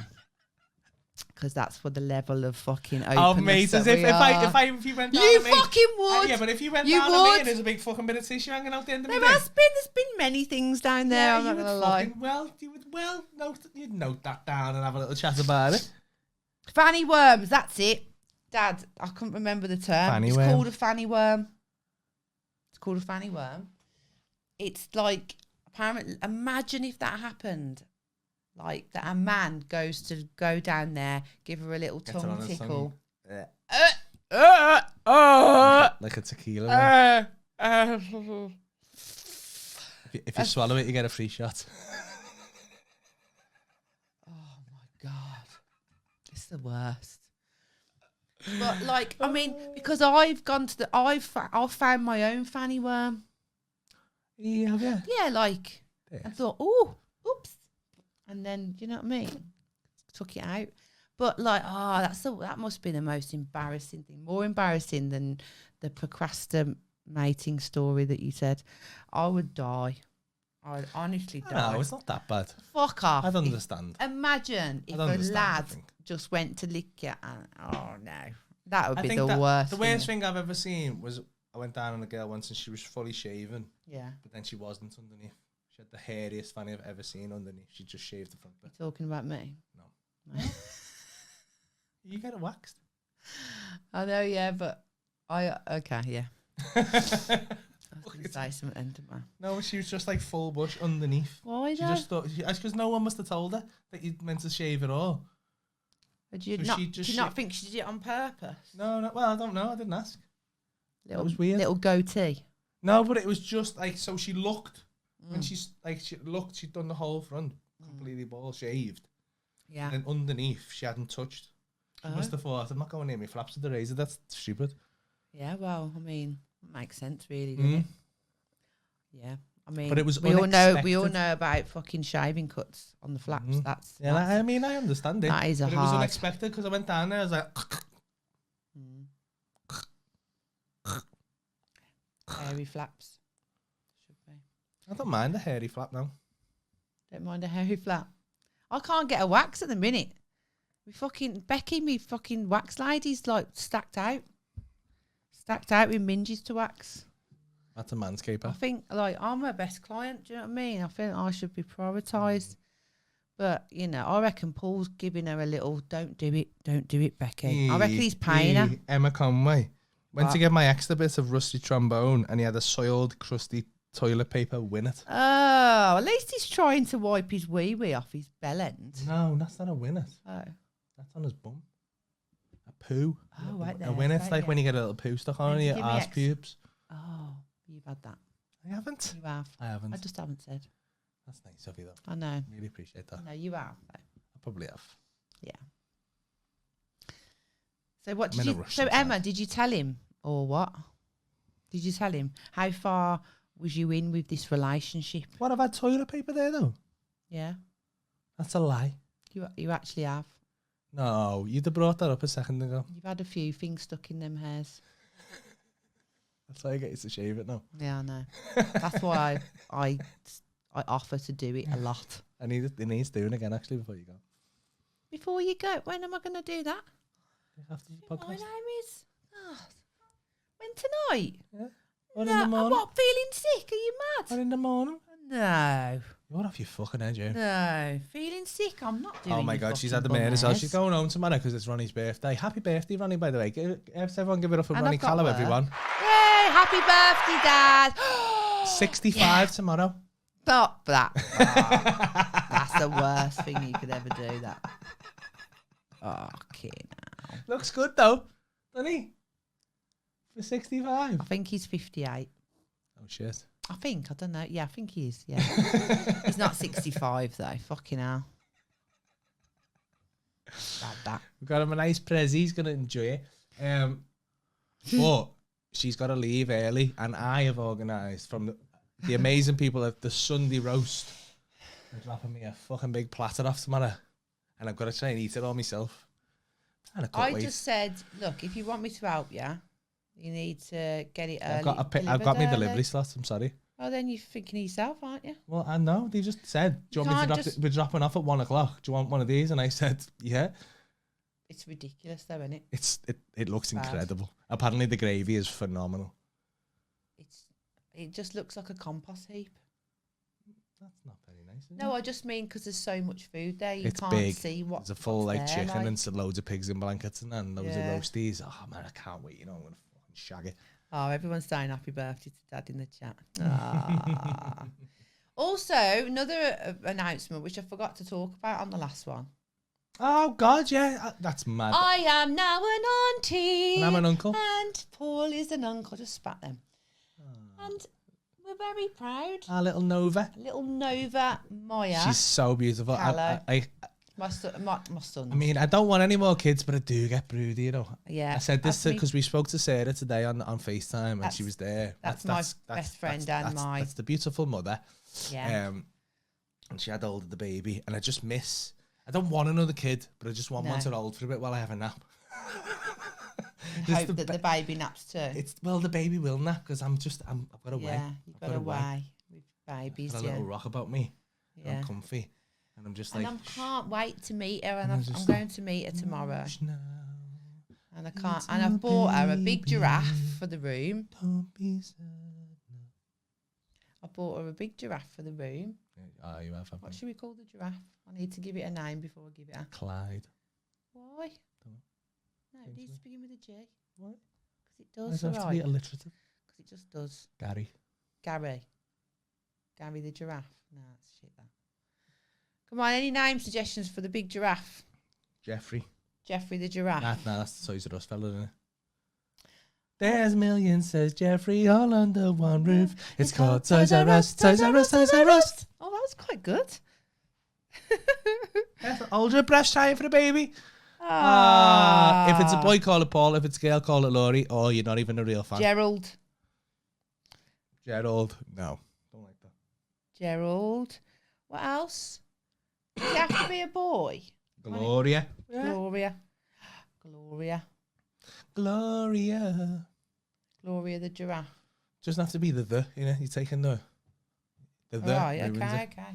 [SPEAKER 2] Because that's for the level of fucking
[SPEAKER 3] Oh,
[SPEAKER 2] openness
[SPEAKER 3] mate,
[SPEAKER 2] that
[SPEAKER 3] as if
[SPEAKER 2] we
[SPEAKER 3] if
[SPEAKER 2] are.
[SPEAKER 3] if you went down
[SPEAKER 2] You
[SPEAKER 3] on me,
[SPEAKER 2] fucking would.
[SPEAKER 3] yeah, but if you went
[SPEAKER 2] You
[SPEAKER 3] down on me
[SPEAKER 2] would.
[SPEAKER 3] and there's a big fucking bit of tissue hanging out the end of me,
[SPEAKER 2] There's been many things down there.
[SPEAKER 3] yeah,
[SPEAKER 2] I'm
[SPEAKER 3] you
[SPEAKER 2] not
[SPEAKER 3] would
[SPEAKER 2] gonna lie.
[SPEAKER 3] fucking you'd note that down and have a little chat about it.
[SPEAKER 2] Fanny Worms, that's it. Dad, I couldn't remember the term.
[SPEAKER 3] Fanny
[SPEAKER 2] It's
[SPEAKER 3] worm.
[SPEAKER 2] called a Fanny Worm. It's called a Fanny Worm. It's like, apparently, imagine if that happened. Like, that a man goes to go down there, give her a little
[SPEAKER 3] Gets her on
[SPEAKER 2] tongue
[SPEAKER 3] his
[SPEAKER 2] tickle.
[SPEAKER 3] Like a tequila. If you swallow it, you get a free shot.
[SPEAKER 2] Oh, my God. It's the worst. But, like, I mean, because I've gone to I've found my own Fanny Worm.
[SPEAKER 3] Yeah, have you?
[SPEAKER 2] Yeah, like,
[SPEAKER 3] Yeah.
[SPEAKER 2] I thought, oh, oops. And then, do you know what I mean? Took it out. But, like, that must be the most embarrassing thing. More embarrassing than the procrastinating story that you said. I would die. I would honestly die.
[SPEAKER 3] No, it's not that bad.
[SPEAKER 2] Fuck off.
[SPEAKER 3] I'd understand.
[SPEAKER 2] Imagine if a lad just went to lick you and, oh, no. That would be the worst.
[SPEAKER 3] The worst thing I've ever seen was I went down on a girl once and she was fully shaven. Yeah. But then she wasn't underneath. She had the hairiest fanny I've ever seen underneath. She just shaved the front bit.
[SPEAKER 2] You talking about me?
[SPEAKER 3] No. You get it waxed.
[SPEAKER 2] I know, yeah, but okay, yeah. I was going to say something then, didn't I?
[SPEAKER 3] No, she was just like full bush underneath.
[SPEAKER 2] Why
[SPEAKER 3] She just thought, because no one must have told her that you meant to shave it all.
[SPEAKER 2] Do you not think she did it on purpose?
[SPEAKER 3] No, well, I don't know. I didn't ask.
[SPEAKER 2] That
[SPEAKER 3] was weird.
[SPEAKER 2] Little goatee.
[SPEAKER 3] No, but it was just like, so she looked, when she looked, she'd done the whole front, completely bald shaved.
[SPEAKER 2] Yeah.
[SPEAKER 3] And then underneath, she hadn't touched. She must have thought, I'm not going near me flaps with the razor. That's stupid.
[SPEAKER 2] Yeah, well, I mean, it makes sense, really, doesn't it? Yeah. I mean,
[SPEAKER 3] but it was
[SPEAKER 2] we all know about fucking shaving cuts on the flaps. That's
[SPEAKER 3] I mean, I understand it.
[SPEAKER 2] That is
[SPEAKER 3] but it was unexpected because I went down there. I was like,
[SPEAKER 2] hairy flaps. Should be.
[SPEAKER 3] I don't mind a hairy flap now.
[SPEAKER 2] Don't mind a hairy flap. I can't get a wax at the minute. Becky, me fucking wax lady's like stacked out with minges to wax.
[SPEAKER 3] That's a manscaper.
[SPEAKER 2] I think, like, I'm her best client. Do you know what I mean? I think I should be prioritised. But, you know, I reckon Paul's giving her a little, don't do it, Becky. I reckon he's paying her.
[SPEAKER 3] Emma Conway went to get my extra bit of rusty trombone and he had a soiled, crusty toilet paper winnet.
[SPEAKER 2] Oh, at least he's trying to wipe his wee-wee off his bell end.
[SPEAKER 3] No, that's not a winnet.
[SPEAKER 2] Oh.
[SPEAKER 3] That's on his bum. A poo.
[SPEAKER 2] Oh, right there.
[SPEAKER 3] A winnet's
[SPEAKER 2] right,
[SPEAKER 3] like when you get a little poo stuck on your arse pubes.
[SPEAKER 2] Oh, you've had that.
[SPEAKER 3] I haven't.
[SPEAKER 2] You have.
[SPEAKER 3] I haven't.
[SPEAKER 2] I just haven't said.
[SPEAKER 3] That's nice of you, though.
[SPEAKER 2] I know.
[SPEAKER 3] Really appreciate that.
[SPEAKER 2] No, you have, though.
[SPEAKER 3] I probably have.
[SPEAKER 2] Yeah. So what did you... So, Emma, did you tell him or what? Did you tell him? How far was you in with this relationship?
[SPEAKER 3] What, I've had toilet paper there, though?
[SPEAKER 2] Yeah.
[SPEAKER 3] That's a lie.
[SPEAKER 2] You actually have.
[SPEAKER 3] No, you'd have brought that up a second ago.
[SPEAKER 2] You've had a few things stuck in them hairs.
[SPEAKER 3] That's why I get you to shave it now.
[SPEAKER 2] Yeah, I know. That's why I offer to do it a lot.
[SPEAKER 3] It needs doing again, actually, before you go.
[SPEAKER 2] Before you go? When am I going to do that?
[SPEAKER 3] After the podcast.
[SPEAKER 2] My name is... Oh, when tonight?
[SPEAKER 3] Yeah. Or in the morning.
[SPEAKER 2] What, feeling sick? Are you mad?
[SPEAKER 3] Or in the morning.
[SPEAKER 2] No.
[SPEAKER 3] You're off your fucking head, you.
[SPEAKER 2] No. Feeling sick? I'm not doing
[SPEAKER 3] Oh my God, she's had the mayor as well. She's going home tomorrow because it's Ronnie's birthday. Happy birthday, Ronnie, by the way. Everyone give it up for Ronnie Callow, everyone.
[SPEAKER 2] Yay, happy birthday, Dad.
[SPEAKER 3] 65 tomorrow.
[SPEAKER 2] Stop that. Oh, that's the worst thing you could ever do, that. Oh, kid.
[SPEAKER 3] Looks good, though, doesn't he? For 65.
[SPEAKER 2] I think he's 58.
[SPEAKER 3] Oh, shit.
[SPEAKER 2] I don't know. Yeah, I think he is, yeah. He's not 65, though. Fucking hell. Bad that.
[SPEAKER 3] We've got him a nice prezi. He's going to enjoy it. But she's got to leave early, and I have organised from the amazing people at the Sunday roast. They're dropping me a fucking big platter off tomorrow, and I've got to try and eat it all myself. And I
[SPEAKER 2] just said, look, if you want me to help you, you need to get it early.
[SPEAKER 3] I've got my delivery slot. I'm sorry.
[SPEAKER 2] Oh, then you're thinking of yourself, aren't you?
[SPEAKER 3] Well, I know. They just said, do you want me to we're dropping off at 1 o'clock. Do you want one of these? And I said, yeah.
[SPEAKER 2] It's ridiculous though, isn't it?
[SPEAKER 3] It looks
[SPEAKER 2] Bad.
[SPEAKER 3] incredible. Apparently the gravy is phenomenal.
[SPEAKER 2] It just looks like a compost heap.
[SPEAKER 3] That's not very nice. Is
[SPEAKER 2] No,
[SPEAKER 3] it?
[SPEAKER 2] I just mean because there's so much food there, you
[SPEAKER 3] It's
[SPEAKER 2] can't
[SPEAKER 3] big.
[SPEAKER 2] see what.
[SPEAKER 3] There's a full
[SPEAKER 2] what's
[SPEAKER 3] like
[SPEAKER 2] there,
[SPEAKER 3] chicken
[SPEAKER 2] like.
[SPEAKER 3] and some loads of pigs in blankets and loads of
[SPEAKER 2] Yeah.
[SPEAKER 3] roasties. Oh man, I can't wait. You know, I'm gonna fucking shag it.
[SPEAKER 2] Oh, everyone's saying happy birthday to Dad in the chat. Ah. Also, another announcement which I forgot to talk about on the last one.
[SPEAKER 3] Oh God, yeah, that's mad.
[SPEAKER 2] I am now an auntie.
[SPEAKER 3] And I'm an uncle.
[SPEAKER 2] And Paul is an uncle. Just spat them. And we're very proud.
[SPEAKER 3] Our little Nova.
[SPEAKER 2] Little Nova Maya.
[SPEAKER 3] She's so beautiful.
[SPEAKER 2] Hello.
[SPEAKER 3] I
[SPEAKER 2] my son.
[SPEAKER 3] I mean, I don't want any more kids, but I do get broody, you know.
[SPEAKER 2] Yeah.
[SPEAKER 3] I said this
[SPEAKER 2] That's me.
[SPEAKER 3] because we spoke to Sarah today on FaceTime and she was there.
[SPEAKER 2] That's my best friend and my...
[SPEAKER 3] That's the beautiful mother.
[SPEAKER 2] Yeah.
[SPEAKER 3] And she had hold of the baby and I just miss... I don't want another kid, but I just want one to hold for a bit while I have a nap.
[SPEAKER 2] Hope that the baby naps too.
[SPEAKER 3] Well, the baby will nap because I've got away.
[SPEAKER 2] Yeah, you've got away with babies.
[SPEAKER 3] I've got a little rock about me.
[SPEAKER 2] Yeah.
[SPEAKER 3] I'm comfy. And I'm just
[SPEAKER 2] and
[SPEAKER 3] like...
[SPEAKER 2] I can't wait to meet her, and
[SPEAKER 3] I'm
[SPEAKER 2] I'm
[SPEAKER 3] just
[SPEAKER 2] going to meet her tomorrow.
[SPEAKER 3] now.
[SPEAKER 2] And I can't. And I've bought her a big giraffe for the room.
[SPEAKER 3] Don't be sad.
[SPEAKER 2] I bought her a big giraffe for the room.
[SPEAKER 3] Oh, you have.
[SPEAKER 2] What should we call the giraffe? I need to give it a name before I give it a...
[SPEAKER 3] Clyde.
[SPEAKER 2] Why?
[SPEAKER 3] Don't
[SPEAKER 2] No, it needs to begin with a G.
[SPEAKER 3] What?
[SPEAKER 2] Because it does,
[SPEAKER 3] Does it have to be alliterative?
[SPEAKER 2] Because it just does.
[SPEAKER 3] Gary.
[SPEAKER 2] Gary the giraffe. No, it's shit that. Come on, any name suggestions for the big giraffe?
[SPEAKER 3] Jeffrey.
[SPEAKER 2] Jeffrey the giraffe.
[SPEAKER 3] Nah, that's the Toys R Us fella, isn't it? There's millions, says Jeffrey, all under one roof. It's called Toys R Us, Toys R Us, Toys R Us.
[SPEAKER 2] Oh, that was quite good.
[SPEAKER 3] Hold your breast time for the baby. If it's a boy, call it Paul. If it's a girl, call it Laurie. Oh, you're not even a real fan.
[SPEAKER 2] Gerald.
[SPEAKER 3] No. Don't like that.
[SPEAKER 2] Gerald. What else? Does it have to be a boy?
[SPEAKER 3] Gloria.
[SPEAKER 2] Gloria. Gloria the giraffe.
[SPEAKER 3] Doesn't have to be the, you know, you're taking the
[SPEAKER 2] Right,
[SPEAKER 3] ruins
[SPEAKER 2] okay,
[SPEAKER 3] it.
[SPEAKER 2] okay.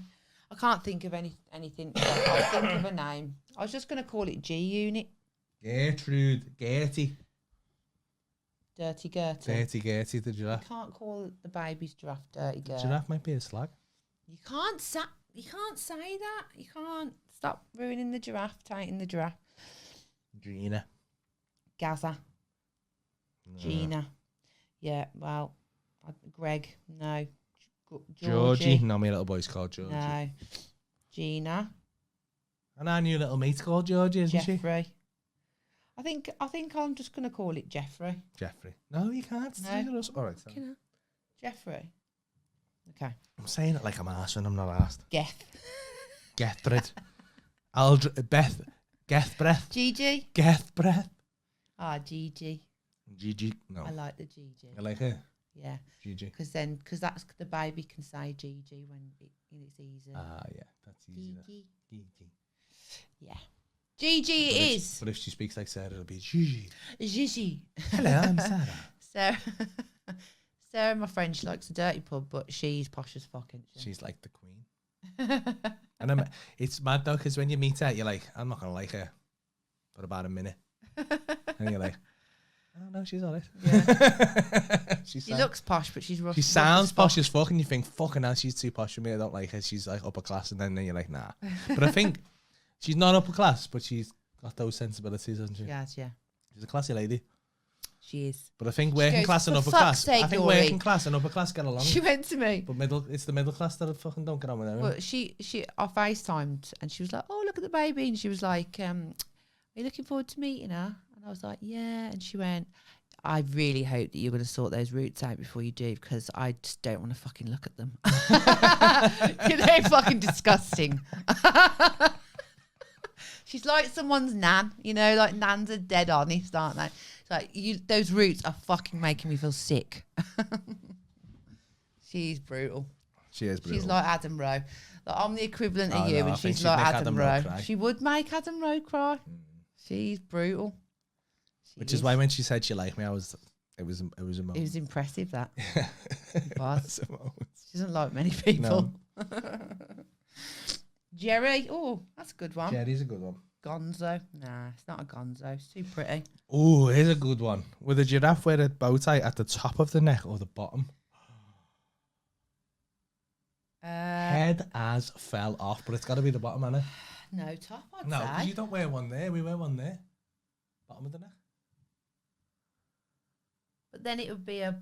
[SPEAKER 2] I can't think of anything. I'll think of a name. I was just going to call it G Unit.
[SPEAKER 3] Gertrude. Gertie.
[SPEAKER 2] Dirty Gertie.
[SPEAKER 3] Dirty Gertie, the
[SPEAKER 2] You
[SPEAKER 3] giraffe.
[SPEAKER 2] can't call the baby's giraffe Dirty Gertie.
[SPEAKER 3] Giraffe might be a slag.
[SPEAKER 2] You can't say that. You can't stop ruining the giraffe, tainting the giraffe.
[SPEAKER 3] Gina.
[SPEAKER 2] Gaza. Gina. Yeah, well, Greg, no.
[SPEAKER 3] Georgie. No, my little boy's called Georgie.
[SPEAKER 2] No. Gina.
[SPEAKER 3] And our new little mate's called Georgie, isn't she?
[SPEAKER 2] Jeffrey. I think I'm just going to call it Jeffrey.
[SPEAKER 3] Jeffrey. No, you can't.
[SPEAKER 2] No.
[SPEAKER 3] All right. So.
[SPEAKER 2] Jeffrey. Okay.
[SPEAKER 3] I'm saying it like I'm arsed when I'm not asked.
[SPEAKER 2] Geth.
[SPEAKER 3] Gethbred. Beth. Gethbreath.
[SPEAKER 2] Gigi.
[SPEAKER 3] Gethbreath.
[SPEAKER 2] Ah, Gigi.
[SPEAKER 3] Gigi. No.
[SPEAKER 2] I like the Gigi.
[SPEAKER 3] I like her.
[SPEAKER 2] Yeah.
[SPEAKER 3] Gigi.
[SPEAKER 2] Because that's the baby can say Gigi when it's easy.
[SPEAKER 3] Ah, yeah. That's easy.
[SPEAKER 2] Gigi.
[SPEAKER 3] Gigi.
[SPEAKER 2] Yeah. Gigi is.
[SPEAKER 3] But if she speaks like Sarah, it'll be Gigi.
[SPEAKER 2] Gigi.
[SPEAKER 3] Hello, I'm Sarah.
[SPEAKER 2] Sarah, my friend, she likes a dirty pub, but she's posh as fuck, isn't she?
[SPEAKER 3] She's like the queen. And it's mad though, because when you meet her, you're like, I'm not going to like her for about a minute. And you're like, oh no, she's all right.
[SPEAKER 2] Yeah.
[SPEAKER 3] She
[SPEAKER 2] looks posh, but she's rough.
[SPEAKER 3] She sounds posh as fuck, and you think, fucking hell, she's too posh for me. I don't like her. She's like upper class, and then you're like, nah. But I think she's not upper class, but she's got those sensibilities, hasn't she?
[SPEAKER 2] Yes, yeah.
[SPEAKER 3] She's a classy lady.
[SPEAKER 2] She is.
[SPEAKER 3] But I think working
[SPEAKER 2] goes,
[SPEAKER 3] class and
[SPEAKER 2] "For
[SPEAKER 3] upper
[SPEAKER 2] fuck's
[SPEAKER 3] class.
[SPEAKER 2] sake,
[SPEAKER 3] I think
[SPEAKER 2] Laurie."
[SPEAKER 3] working class and upper class get along.
[SPEAKER 2] She went to me.
[SPEAKER 3] But it's the middle class that fucking don't get on with her.
[SPEAKER 2] Well, she I FaceTimed and she was like, oh, look at the baby. And she was like, are you looking forward to meeting her? And I was like, yeah. And she went, I really hope that you're going to sort those roots out before you do, because I just don't want to fucking look at them. They're fucking disgusting. She's like someone's nan, you know, like nans are dead honest, aren't they? It's like, those roots are fucking making me feel sick. She's brutal.
[SPEAKER 3] She is brutal.
[SPEAKER 2] She's like Adam Rowe. Like, I'm the equivalent of
[SPEAKER 3] Oh,
[SPEAKER 2] you,
[SPEAKER 3] no, I
[SPEAKER 2] and
[SPEAKER 3] think
[SPEAKER 2] she's
[SPEAKER 3] she'd
[SPEAKER 2] like
[SPEAKER 3] make
[SPEAKER 2] Adam
[SPEAKER 3] Adam Rowe
[SPEAKER 2] Rowe.
[SPEAKER 3] cry.
[SPEAKER 2] She would make Adam Rowe cry. She's brutal.
[SPEAKER 3] Which is why when she said she liked me, it was a moment.
[SPEAKER 2] It was impressive, that.
[SPEAKER 3] It was a moment.
[SPEAKER 2] She doesn't like many people. Jerry. Oh, that's a good one.
[SPEAKER 3] Jerry's a good one.
[SPEAKER 2] gonzo. Nah, it's not a gonzo. It's too pretty.
[SPEAKER 3] Oh, here's a good one. Would a giraffe wear a bow tie at the top of the neck or the bottom? Head as fell off, but it's got to be the bottom, hasn't it?
[SPEAKER 2] No, top, I'd
[SPEAKER 3] No,
[SPEAKER 2] say.
[SPEAKER 3] because you don't wear one there. We wear one there. Bottom of the neck.
[SPEAKER 2] But then it would be a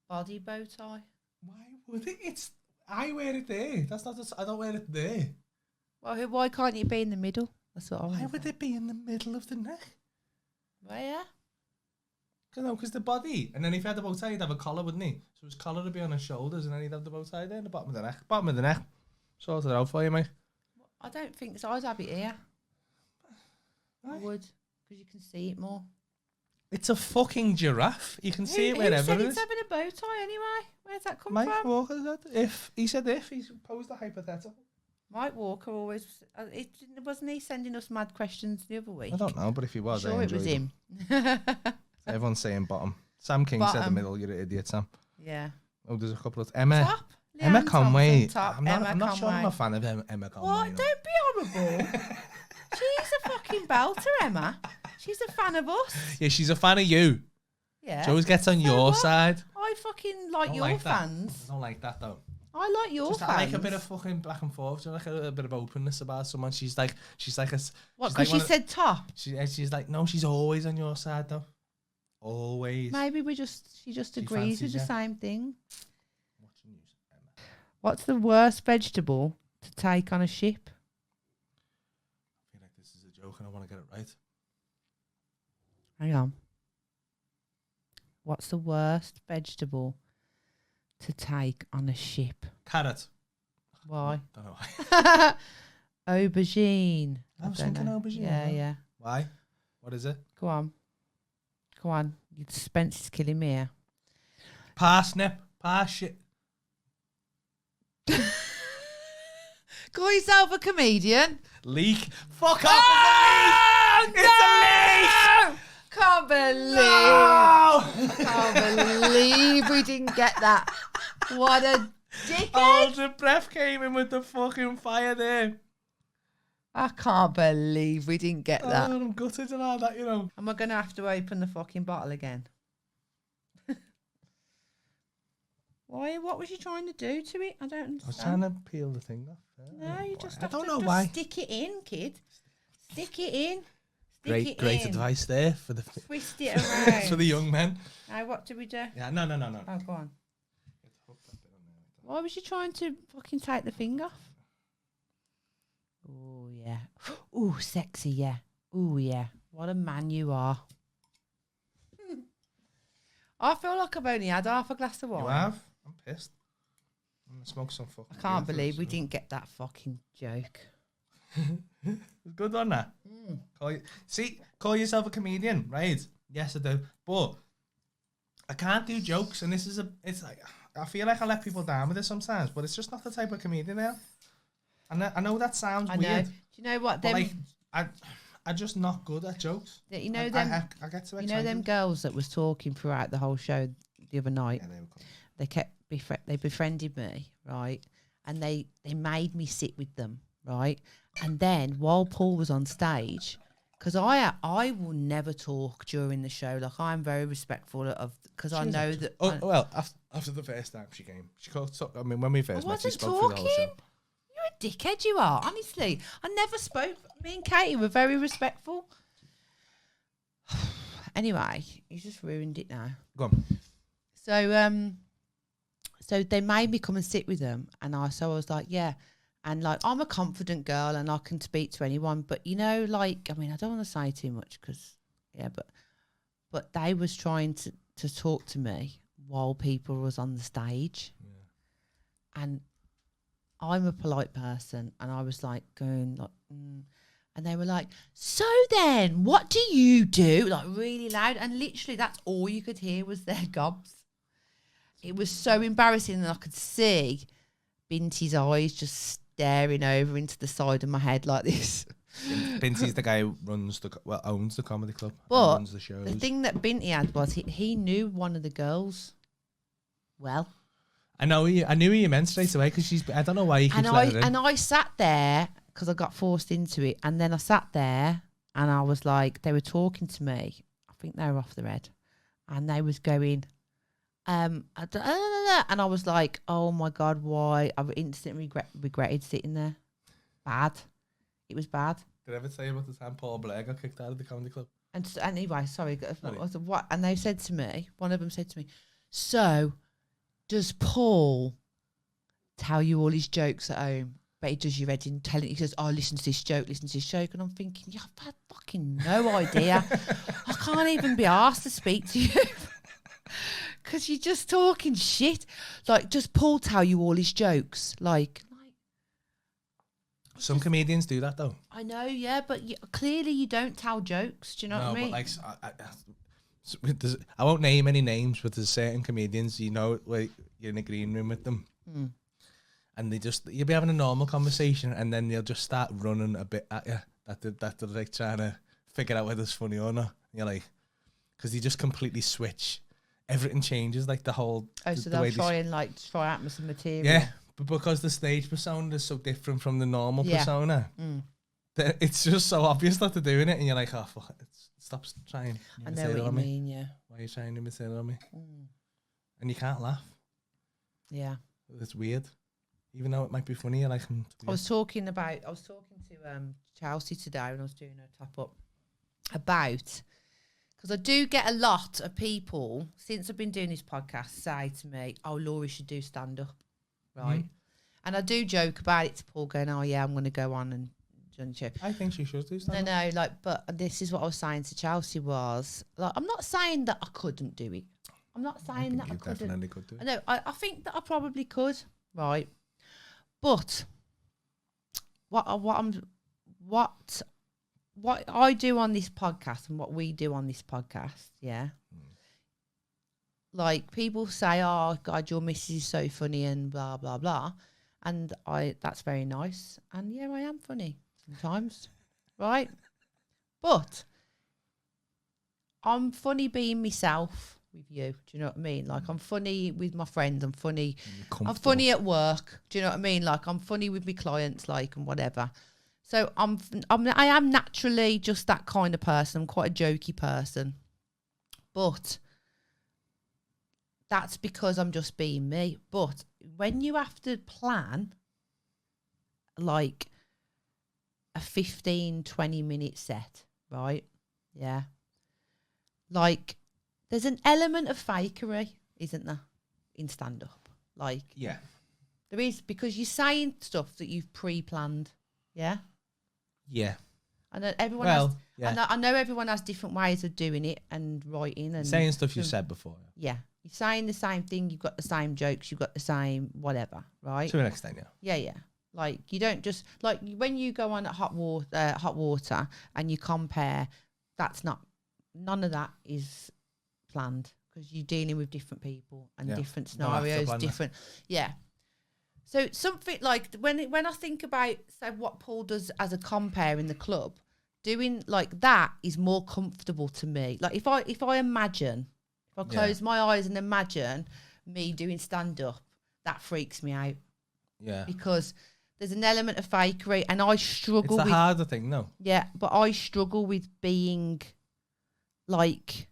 [SPEAKER 2] body bow tie.
[SPEAKER 3] Why would it? I wear it there. That's not. I don't wear it there.
[SPEAKER 2] Well, why can't it be in the middle? That's what I
[SPEAKER 3] Why would it be in the middle of the neck?
[SPEAKER 2] Where?
[SPEAKER 3] Because the body, and then if he had the bow tie, he'd have a collar, wouldn't he? So his collar would be on his shoulders, and then he'd have the bow tie there in the bottom of the neck. Bottom of the neck. Sort it out for you, mate.
[SPEAKER 2] I don't think so. I'd have it here.
[SPEAKER 3] Why?
[SPEAKER 2] I would, because you can see it more.
[SPEAKER 3] It's a fucking giraffe. You can see it wherever
[SPEAKER 2] Who said
[SPEAKER 3] it
[SPEAKER 2] it's
[SPEAKER 3] is.
[SPEAKER 2] having a bow tie anyway? Where's that come
[SPEAKER 3] Mike
[SPEAKER 2] from?
[SPEAKER 3] Walker said if. He said if. He's posed a hypothetical.
[SPEAKER 2] Mike Walker always... wasn't he sending us mad questions the other week?
[SPEAKER 3] I don't know, but if he was,
[SPEAKER 2] Sure
[SPEAKER 3] I
[SPEAKER 2] it was
[SPEAKER 3] enjoyed
[SPEAKER 2] him.
[SPEAKER 3] Everyone's saying bottom. Sam King said the
[SPEAKER 2] Bottom.
[SPEAKER 3] middle. You're an idiot, Sam.
[SPEAKER 2] Yeah.
[SPEAKER 3] Oh, there's a couple of Emma.
[SPEAKER 2] Top.
[SPEAKER 3] Emma
[SPEAKER 2] Leanne
[SPEAKER 3] Conway.
[SPEAKER 2] Thompson, top.
[SPEAKER 3] I'm not
[SPEAKER 2] Emma
[SPEAKER 3] sure I'm
[SPEAKER 2] Conway.
[SPEAKER 3] a fan of Emma Conway.
[SPEAKER 2] What?
[SPEAKER 3] You know.
[SPEAKER 2] Don't be horrible. She's a fucking belter, Emma. She's a fan of us.
[SPEAKER 3] Yeah, she's a fan of you.
[SPEAKER 2] Yeah.
[SPEAKER 3] She always gets on
[SPEAKER 2] So
[SPEAKER 3] your
[SPEAKER 2] what?
[SPEAKER 3] side.
[SPEAKER 2] I fucking like
[SPEAKER 3] Don't
[SPEAKER 2] your
[SPEAKER 3] like that.
[SPEAKER 2] fans.
[SPEAKER 3] I don't like that though.
[SPEAKER 2] I like your
[SPEAKER 3] Just
[SPEAKER 2] fans.
[SPEAKER 3] I like a bit of fucking back and forth. Just like a bit of openness about someone. She's like a.
[SPEAKER 2] What?
[SPEAKER 3] she's
[SPEAKER 2] Because
[SPEAKER 3] like
[SPEAKER 2] she
[SPEAKER 3] one of-
[SPEAKER 2] said top.
[SPEAKER 3] She's like, no, she's always on your side though. Always.
[SPEAKER 2] Maybe she just agrees with
[SPEAKER 3] fancies
[SPEAKER 2] the
[SPEAKER 3] you.
[SPEAKER 2] same thing.
[SPEAKER 3] Watching news, Emma.
[SPEAKER 2] What's the worst vegetable to take on a ship?
[SPEAKER 3] I feel like this is a joke and I want to get it right.
[SPEAKER 2] Hang on. What's the worst vegetable to take on a ship?
[SPEAKER 3] Carrot.
[SPEAKER 2] Why?
[SPEAKER 3] Don't know why.
[SPEAKER 2] Aubergine.
[SPEAKER 3] I was
[SPEAKER 2] don't
[SPEAKER 3] thinking
[SPEAKER 2] know.
[SPEAKER 3] aubergine,
[SPEAKER 2] Yeah,
[SPEAKER 3] yeah.
[SPEAKER 2] yeah.
[SPEAKER 3] Why? What is it?
[SPEAKER 2] Go on. Go on. Your suspense is killing me here.
[SPEAKER 3] Parsnip. Shit.
[SPEAKER 2] Call yourself a comedian.
[SPEAKER 3] Leek. Fuck off. It's a leek.
[SPEAKER 2] Can't believe.
[SPEAKER 3] No!
[SPEAKER 2] Can't believe we didn't get that. What a dickhead.
[SPEAKER 3] Oh, the breath came in with the fucking fire there.
[SPEAKER 2] I can't believe we didn't get that.
[SPEAKER 3] Oh, I'm gutted and all that, you know.
[SPEAKER 2] Am I going to have to open the fucking bottle again? Why? What was you trying to do to it? I don't understand.
[SPEAKER 3] I was trying to peel the thing off.
[SPEAKER 2] No, you just
[SPEAKER 3] I
[SPEAKER 2] have
[SPEAKER 3] don't
[SPEAKER 2] to
[SPEAKER 3] know
[SPEAKER 2] just
[SPEAKER 3] why.
[SPEAKER 2] stick it in, kid. Stick it in.
[SPEAKER 3] Great advice there for the
[SPEAKER 2] Twist it around.
[SPEAKER 3] for the young men.
[SPEAKER 2] Now, what do we do?
[SPEAKER 3] Yeah, no.
[SPEAKER 2] Oh, go on. Why was you trying to fucking take the thing off? Oh, yeah. Oh, sexy, yeah. Oh, yeah. What a man you are. I feel like I've only had half a glass of wine.
[SPEAKER 3] You have? I'm pissed. I'm gonna smoke some fucking.
[SPEAKER 2] I can't
[SPEAKER 3] beer
[SPEAKER 2] believe
[SPEAKER 3] first,
[SPEAKER 2] we
[SPEAKER 3] so.
[SPEAKER 2] didn't get that fucking joke.
[SPEAKER 3] It's good on that. Call yourself a comedian, right? Yes, I do. But I can't do jokes, and it's like I feel like I let people down with it sometimes. But it's just not the type of comedian I am. And I know that sounds
[SPEAKER 2] I know.
[SPEAKER 3] weird.
[SPEAKER 2] Do you know what?
[SPEAKER 3] But
[SPEAKER 2] Them,
[SPEAKER 3] I'm just not good at jokes.
[SPEAKER 2] you know
[SPEAKER 3] I
[SPEAKER 2] them.
[SPEAKER 3] get too excited.
[SPEAKER 2] You know them girls that was talking throughout the whole show the other night.
[SPEAKER 3] Yeah, they were cool.
[SPEAKER 2] They kept they befriended me, right? And they made me sit with them, right? And then while Paul was on stage, because I will never talk during the show. Like I'm very respectful of because I know that.
[SPEAKER 3] Well, after the first time she came, she called. I mean, when we first met, she
[SPEAKER 2] wasn't
[SPEAKER 3] spoke for the whole show.
[SPEAKER 2] talking. You're a dickhead, you are. Honestly, I never spoke. Me and Katie were very respectful. Anyway, you just ruined it now.
[SPEAKER 3] Go on.
[SPEAKER 2] So they made me come and sit with them, and I was like, yeah, and like I'm a confident girl and I can speak to anyone, but you know, like I mean, I don't want to say too much because yeah, but they was trying to talk to me while people was on the stage, and I'm a polite person, and I was like going like. And they were like, so then, what do you do? Like really loud. And literally that's all you could hear was their gobs. It was so embarrassing. And I could see Binty's eyes just staring over into the side of my head like this.
[SPEAKER 3] Binty's the guy who owns the comedy club.
[SPEAKER 2] But
[SPEAKER 3] runs the shows.
[SPEAKER 2] the thing that Binty had was he knew one of the girls well.
[SPEAKER 3] I knew who you meant straight away because I don't know why he keeps letting her in.
[SPEAKER 2] And I sat there because I got forced into it. And then I sat there and I was like, they were talking to me. I think they were off their head. And they was going, and I was like, oh my God, why? I instantly regretted sitting there. Bad. It was bad.
[SPEAKER 3] Did I ever tell you about the time Paul Blair got kicked out of the comedy club?
[SPEAKER 2] And anyway, sorry. What? And they said to me, one of them said to me, so does Paul tell you all his jokes at home? But he does your editing, he says, oh, listen to this joke. And I'm thinking, yeah, I've had fucking no idea. I can't even be asked to speak to you. Because you're just talking shit. Like, does Paul tell you all his jokes? Like
[SPEAKER 3] some comedians do that though.
[SPEAKER 2] I know, yeah, but clearly you don't tell jokes. Do you know what I mean?
[SPEAKER 3] But like, I won't name any names, but there's certain comedians, you know, like you're in a green room with them, and you'll be having a normal conversation, and then they'll just start running a bit at you that they're like trying to figure out whether it's funny or not. And you're like, because they just completely switch. Everything changes, like the whole.
[SPEAKER 2] Oh, so they'll try out with some material.
[SPEAKER 3] Yeah. But because the stage persona is so different from the normal persona, it's just so obvious that they're doing it, and you're like, oh, fuck it. Stop trying.
[SPEAKER 2] I know what you mean, yeah.
[SPEAKER 3] Why are you trying to imitate on me? And you can't laugh.
[SPEAKER 2] Yeah.
[SPEAKER 3] It's weird. Even though it might be funny, I was
[SPEAKER 2] talking to Chelsea today when I was doing her top up about, because I do get a lot of people, since I've been doing this podcast, say to me, oh, Laurie should do stand-up. Right, and I do joke about it to Paul, going, "Oh yeah, I'm going to go on and join the show."
[SPEAKER 3] I think she should do something.
[SPEAKER 2] No, but this is what I was saying to Chelsea was, like, I'm not saying that I couldn't do it. I'm not saying that I couldn't.
[SPEAKER 3] Definitely could do it.
[SPEAKER 2] No, I think that I probably could, right? But what I do on this podcast and what we do on this podcast, yeah. Like, people say, oh, God, your missus is so funny and blah, blah, blah. And that's very nice. And, yeah, I am funny sometimes, right? But I'm funny being myself with you. Do you know what I mean? Like, I'm funny with my friends. I'm funny at work. Do you know what I mean? Like, I'm funny with my clients, like, and whatever. So I am naturally just that kind of person. I'm quite a jokey person. But that's because I'm just being me. But when you have to plan like a 15, 20 minute set, right? Yeah. Like, there's an element of fakery, isn't there, in stand-up? Like,
[SPEAKER 3] yeah,
[SPEAKER 2] there is, because you're saying stuff that you've pre-planned. Yeah.
[SPEAKER 3] Yeah.
[SPEAKER 2] I know everyone I know everyone has different ways of doing it and writing and
[SPEAKER 3] saying stuff you said before.
[SPEAKER 2] Yeah. You're saying the same thing, you've got the same jokes, you've got the same whatever, right?
[SPEAKER 3] To an extent, yeah.
[SPEAKER 2] Yeah. Like, you don't just, like, when you go on at hot water and you compare, none of that is planned, because you're dealing with different people and different scenarios, different. Yeah. So something like when I think about, say, what Paul does as a compare in the club, doing like that is more comfortable to me. Like, if I close my eyes and imagine me doing stand-up, that freaks me out.
[SPEAKER 3] Yeah.
[SPEAKER 2] Because there's an element of fakery, and I struggle with...
[SPEAKER 3] It's the harder thing, no?
[SPEAKER 2] Yeah, but I struggle with being, like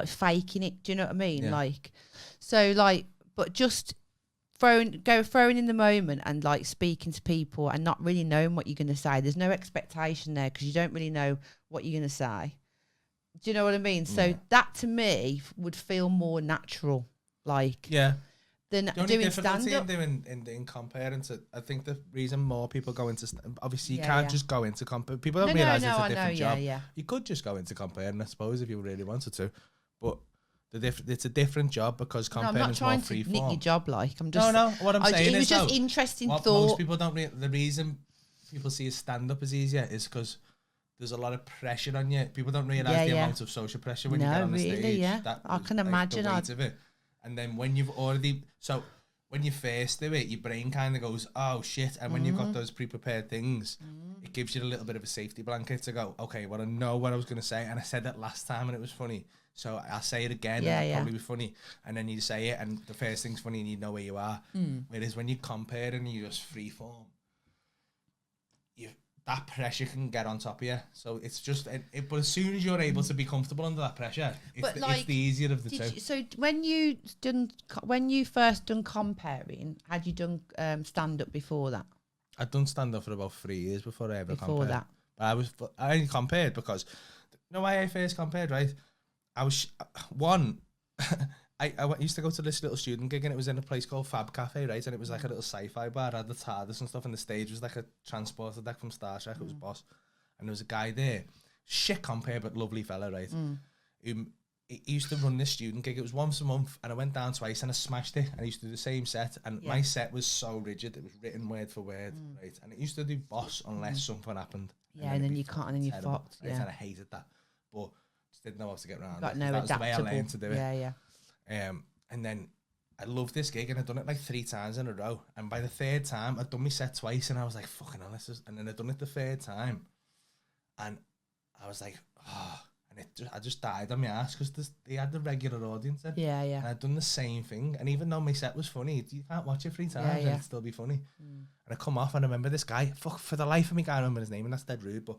[SPEAKER 2] faking it. Do you know what I mean?
[SPEAKER 3] Yeah.
[SPEAKER 2] Like, so, like, but just throwing in the moment and, like, speaking to people and not really knowing what you're going to say. There's no expectation there because you don't really know what you're going to say. Do you know what I mean? So that, to me, would feel more natural, like, than doing stand-up.
[SPEAKER 3] In comparing to, I think the reason more people go into, obviously you can't just go into compare. People don't realise it's a different job. You could just go into comparing, I suppose, if you really wanted to, but it's a different job because comparing is more free form.
[SPEAKER 2] I'm not trying to nick your job, like, I'm just...
[SPEAKER 3] No, what I'm saying is,
[SPEAKER 2] it was just interesting
[SPEAKER 3] what
[SPEAKER 2] thought.
[SPEAKER 3] Most people don't the reason people see stand-up as easier is because there's a lot of pressure on you. People don't realise the amount of social pressure when you get on the stage.
[SPEAKER 2] I can imagine.
[SPEAKER 3] The weight of it. And then when you've already... So when you first do it, your brain kind of goes, oh, shit. And when you've got those pre-prepared things, it gives you a little bit of a safety blanket to go, okay, well, I know what I was going to say. And I said that last time and it was funny. So I'll say it again and it'll probably be funny. And then you say it and the first thing's funny and you know where you are. Whereas when you compare and you just free form, that pressure can get on top of you. So it's just, but as soon as you're able to be comfortable under that pressure, it's the easier of the two.
[SPEAKER 2] So when you first done comparing, had you done stand up before that?
[SPEAKER 3] I'd done stand up for about 3 years before I ever
[SPEAKER 2] Before
[SPEAKER 3] compared.
[SPEAKER 2] that,
[SPEAKER 3] But I only compared because, you know why I first compared, right? I was one. I used to go to this little student gig, and it was in a place called Fab Cafe, right? And it was like a little sci-fi bar. It had the TARDIS and stuff, and the stage was like a transporter deck from Star Trek. It was Boss. And there was a guy there, shit compare, but lovely fella, right? He used to run this student gig. It was once a month, and I went down twice, and I smashed it. And I used to do the same set, and my set was so rigid. It was written word for word, right? And it used to do Boss unless something happened.
[SPEAKER 2] Yeah, and then you can't, and then you're fucked.
[SPEAKER 3] Right?
[SPEAKER 2] Yeah.
[SPEAKER 3] And I hated that. But just didn't know how to get around
[SPEAKER 2] Got
[SPEAKER 3] it.
[SPEAKER 2] no
[SPEAKER 3] That was the way I
[SPEAKER 2] adaptable.
[SPEAKER 3] learned to do it.
[SPEAKER 2] Yeah.
[SPEAKER 3] And then I loved this gig, and I'd done it like 3 times in a row. And by the 3rd time, I'd done my set twice, and I was like, fucking hell, and then I'd done it the 3rd time. And I was like, oh, and I just died on my ass because they had the regular audience in.
[SPEAKER 2] Yeah.
[SPEAKER 3] And I'd done the same thing. And even though my set was funny, you can't watch it 3 times and it'd still be funny. And I come off, and I remember this guy, for the life of me, I can't remember his name, and that's dead rude, but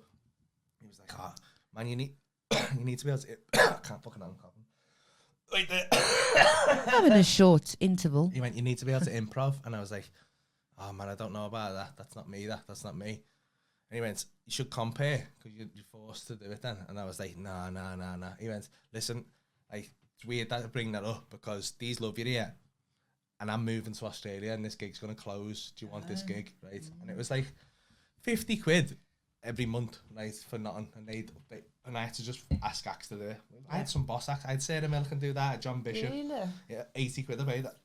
[SPEAKER 3] he was like, oh, man, you need to be able to, I can't fucking coughing. Right there.
[SPEAKER 2] Having a short interval.
[SPEAKER 3] He went, you need to be able to improv. And I was like, oh man, I don't know about that. That's not me. That's not me. And he went, you should compare because you're forced to do it then. And I was like, nah. He went, listen, like, it's weird that I bring that up because these love you here. And I'm moving to Australia and this gig's going to close. Do you want this gig? Right. And it was like 50 quid every month, right, for nothing. And I had to just ask acts to do it. I had some boss acts. I had Sarah Milk and do that, John Bishop.
[SPEAKER 2] Really?
[SPEAKER 3] Yeah, 80 quid I paid that.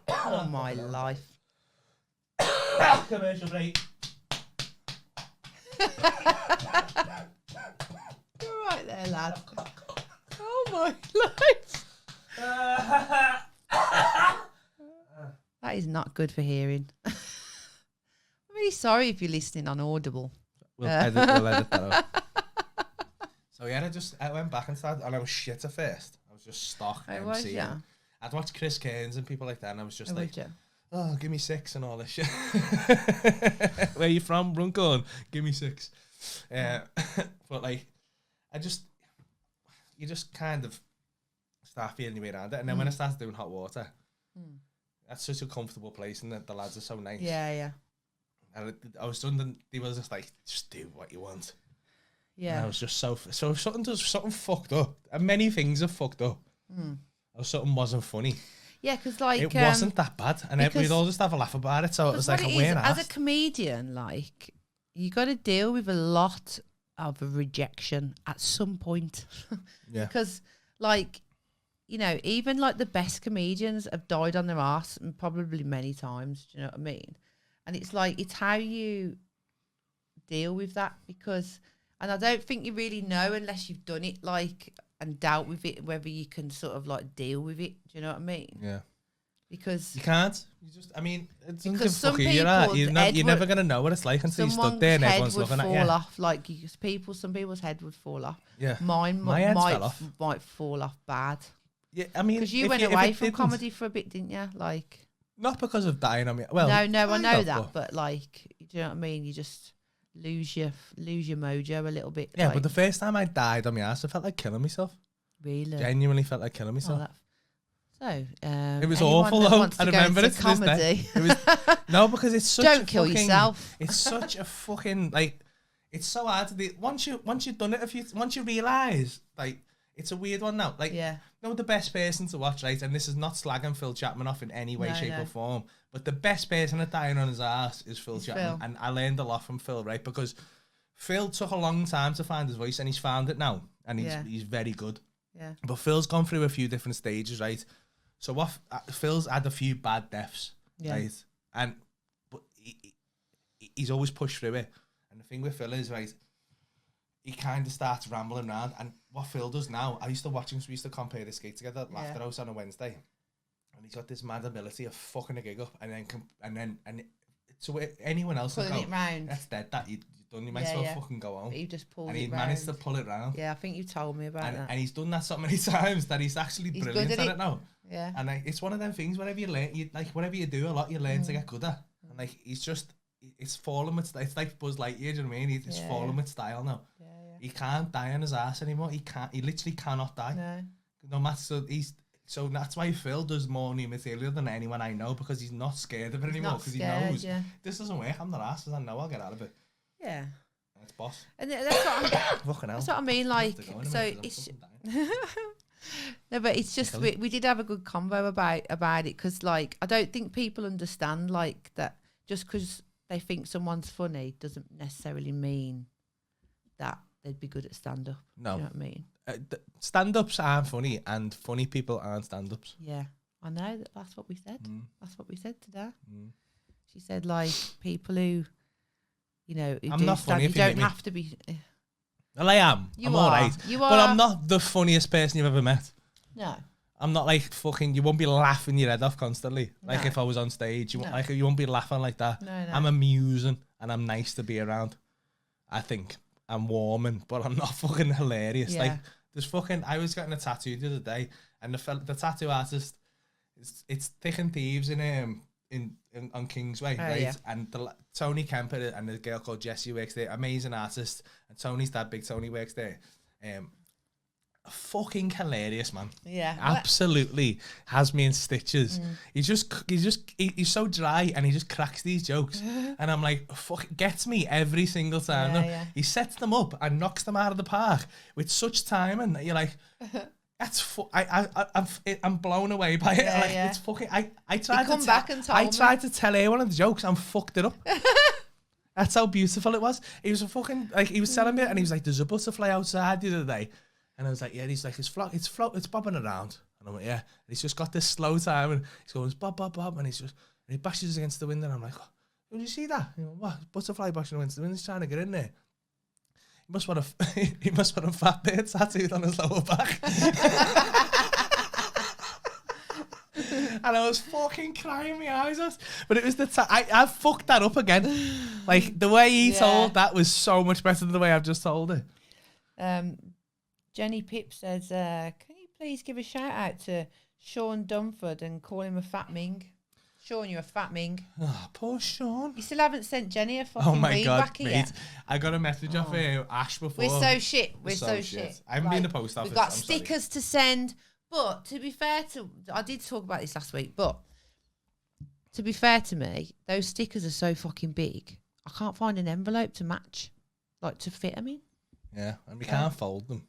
[SPEAKER 2] Oh, my life.
[SPEAKER 3] Commercial break.
[SPEAKER 2] You're right there, lad. Oh, my life. That is not good for hearing. I'm really sorry if you're listening on Audible.
[SPEAKER 3] We'll edit that out. So yeah, I went back and started, and I was shit at first. I was just stock MC. I'd watch Chris Cairns and people like that, and I was just oh, give me 6 and all this shit. Where you from, Runcorn? Give me 6. But like, you just kind of start feeling your way around it. And then when I started doing hot water, that's such a comfortable place, and the lads are so nice.
[SPEAKER 2] Yeah.
[SPEAKER 3] And I was done. They was just like, just do what you want.
[SPEAKER 2] Yeah.
[SPEAKER 3] And I was just so if something fucked up, and many things have fucked up. Or something wasn't funny.
[SPEAKER 2] Yeah, because like
[SPEAKER 3] it wasn't that bad, and we'd all just have a laugh about it. So it was like
[SPEAKER 2] as a comedian, like you got to deal with a lot of rejection at some point.
[SPEAKER 3] Yeah.
[SPEAKER 2] Because like, you know, even like the best comedians have died on their arse, and probably many times. Do you know what I mean? And it's like, it's how you deal with that, because, and I don't think you really know unless you've done it, like, and dealt with it, whether you can sort of like deal with it. Do you know what I mean?
[SPEAKER 3] Yeah.
[SPEAKER 2] Because
[SPEAKER 3] you can't. You just, I mean, it's
[SPEAKER 2] because some
[SPEAKER 3] you're never going to know what it's like until you stood there and everyone's looking at you.
[SPEAKER 2] Fall off, like some people's head would fall off.
[SPEAKER 3] Yeah.
[SPEAKER 2] Mine might fall off bad.
[SPEAKER 3] Yeah, I mean,
[SPEAKER 2] because you went away from comedy for a bit, didn't you? Like,
[SPEAKER 3] not because of dying on me. Well,
[SPEAKER 2] no, I know that, but like, do you know what I mean? You just lose your mojo a little bit.
[SPEAKER 3] Yeah,
[SPEAKER 2] like.
[SPEAKER 3] But the first time I died on my ass, I felt like killing myself.
[SPEAKER 2] Really?
[SPEAKER 3] Genuinely felt like killing myself.
[SPEAKER 2] It
[SPEAKER 3] was awful though. I remember it to this day. It was no, because it's such
[SPEAKER 2] don't kill yourself.
[SPEAKER 3] It's such a fucking like. It's so hard to do. Once you've done it once you realise, like, it's a weird one now. Like, no, the best person to watch, right? And this is not slagging Phil Chapman off in any way, shape, or form. But the best person at dying on his ass is Phil Chapman, and I learned a lot from Phil, right? Because Phil took a long time to find his voice, and he's found it now, and he's very good.
[SPEAKER 2] Yeah.
[SPEAKER 3] But Phil's gone through a few different stages, right? So Phil's had a few bad deaths, right? But he's always pushed through it. And the thing with Phil is, right, he kind of starts rambling around. And what Phil does now, I used to watch him, so we used to compare this gig together at Laughter House on a Wednesday. And he's got this mad ability of fucking a gig up, and so anyone else will go,
[SPEAKER 2] it round.
[SPEAKER 3] That's dead, that you're done, you might as well fucking go home.
[SPEAKER 2] But he just pulled
[SPEAKER 3] and
[SPEAKER 2] it
[SPEAKER 3] he
[SPEAKER 2] round.
[SPEAKER 3] managed to pull it round.
[SPEAKER 2] Yeah, I think you told me about that.
[SPEAKER 3] And he's done that so many times that he's actually brilliant at it now.
[SPEAKER 2] Yeah.
[SPEAKER 3] And it's one of them things, whenever you learn, whatever you do a lot, you learn to get good at. And like, he's just it's falling with it's like Buzz Lightyear, do you know what I mean? It's falling with style now.
[SPEAKER 2] Yeah.
[SPEAKER 3] He can't die on his ass anymore. He literally cannot die. No matter, so that's why Phil does more haemophilia than anyone I know, because he's not scared of it anymore, because he knows this doesn't work. I'm not ass, I know I'll get out of it.
[SPEAKER 2] Yeah.
[SPEAKER 3] That's boss.
[SPEAKER 2] And that's what that's what I mean. Like, so it's no, but it's just we did have a good convo about it, because like I don't think people understand like that just because they think someone's funny doesn't necessarily mean that they'd be good at stand up.
[SPEAKER 3] No,
[SPEAKER 2] you know what I mean.
[SPEAKER 3] Stand-ups aren't funny, and funny people aren't stand-ups.
[SPEAKER 2] Yeah, I know that's what we said. That's what we said today. She said like people who, you know, who
[SPEAKER 3] I'm not funny.
[SPEAKER 2] You don't have to be.
[SPEAKER 3] Well, I am. I'm all right. But I'm not the funniest person you've ever met.
[SPEAKER 2] No.
[SPEAKER 3] I'm not like fucking. You won't be laughing your head off constantly. Like if I was on stage, you won't be laughing like that.
[SPEAKER 2] No.
[SPEAKER 3] I'm amusing and I'm nice to be around. I think I'm warming, but I'm not fucking hilarious. Like there's fucking. I was getting a tattoo the other day, and the tattoo artist, it's Thick and Thieves on Kingsway, right? Yeah. And Tony Kemper and the girl called Jessie works there. Amazing artist, and Tony's dad, Big Tony, works there. Fucking hilarious, man.
[SPEAKER 2] Yeah,
[SPEAKER 3] absolutely has me in stitches. He's so dry, and he just cracks these jokes, and I'm like, fuck, it gets me every single time. Yeah. He sets them up and knocks them out of the park with such timing that you're like, that's I'm blown away by it. Like it's fucking. I tried to tell her one of the jokes and fucked it up. That's how beautiful it was. He was he was telling me, and he was like, "There's a butterfly outside the other day." And I was like, yeah, he's like, it's bobbing around. And I'm like, yeah. And he's just got this slow time, and he's going, bob, bob, bob. And he bashes against the window. And I'm like, oh, did you see that? You know, what? Butterfly bashing against the window. He's trying to get in there. He must want a fat bird tattooed on his lower back. And I was fucking crying my eyes out. But it was I fucked that up again. Like, the way he told that was so much better than the way I've just told it.
[SPEAKER 2] Jenny Pip says, can you please give a shout out to Sean Dunford and call him a fat ming? Sean, you're a fat ming.
[SPEAKER 3] Oh, poor Sean.
[SPEAKER 2] You still haven't sent Jenny a fucking weed whacker yet.
[SPEAKER 3] I got a message off Ash before.
[SPEAKER 2] We're so shit. We're so shit.
[SPEAKER 3] I haven't been in the post office.
[SPEAKER 2] We've got stickers to send. But to be fair I did talk about this last week, but to be fair to me, those stickers are so fucking big. I can't find an envelope to match, like to fit them in.
[SPEAKER 3] Yeah, and we can't fold them.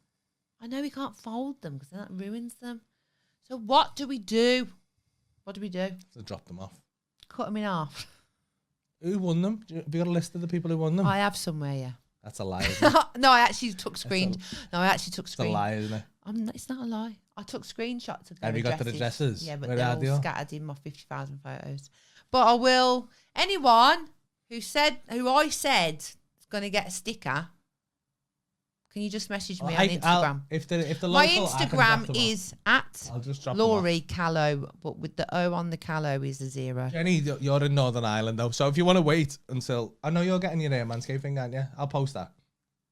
[SPEAKER 2] I know we can't fold them because that ruins them. So what do we do? What do we do?
[SPEAKER 3] So drop them off.
[SPEAKER 2] Cut them in half.
[SPEAKER 3] Who won them? Have you got a list of the people who won them?
[SPEAKER 2] I have somewhere, yeah.
[SPEAKER 3] That's a lie, isn't it?
[SPEAKER 2] No, I actually took screen.
[SPEAKER 3] It's a lie, isn't it?
[SPEAKER 2] It's not a lie. I took screenshots of their
[SPEAKER 3] Have you got the addresses?
[SPEAKER 2] Yeah, but they're all scattered in my 50,000 photos. But I will. Anyone who I said is going to get a sticker, can you just message me on Instagram?
[SPEAKER 3] If the
[SPEAKER 2] my Instagram is at
[SPEAKER 3] Laurie
[SPEAKER 2] Callow, but with the O on the Callow is a 0.
[SPEAKER 3] Jenny, you're in Northern Ireland though, so if you want to wait until I know you're getting your manscaping thing, aren't you? I'll post that.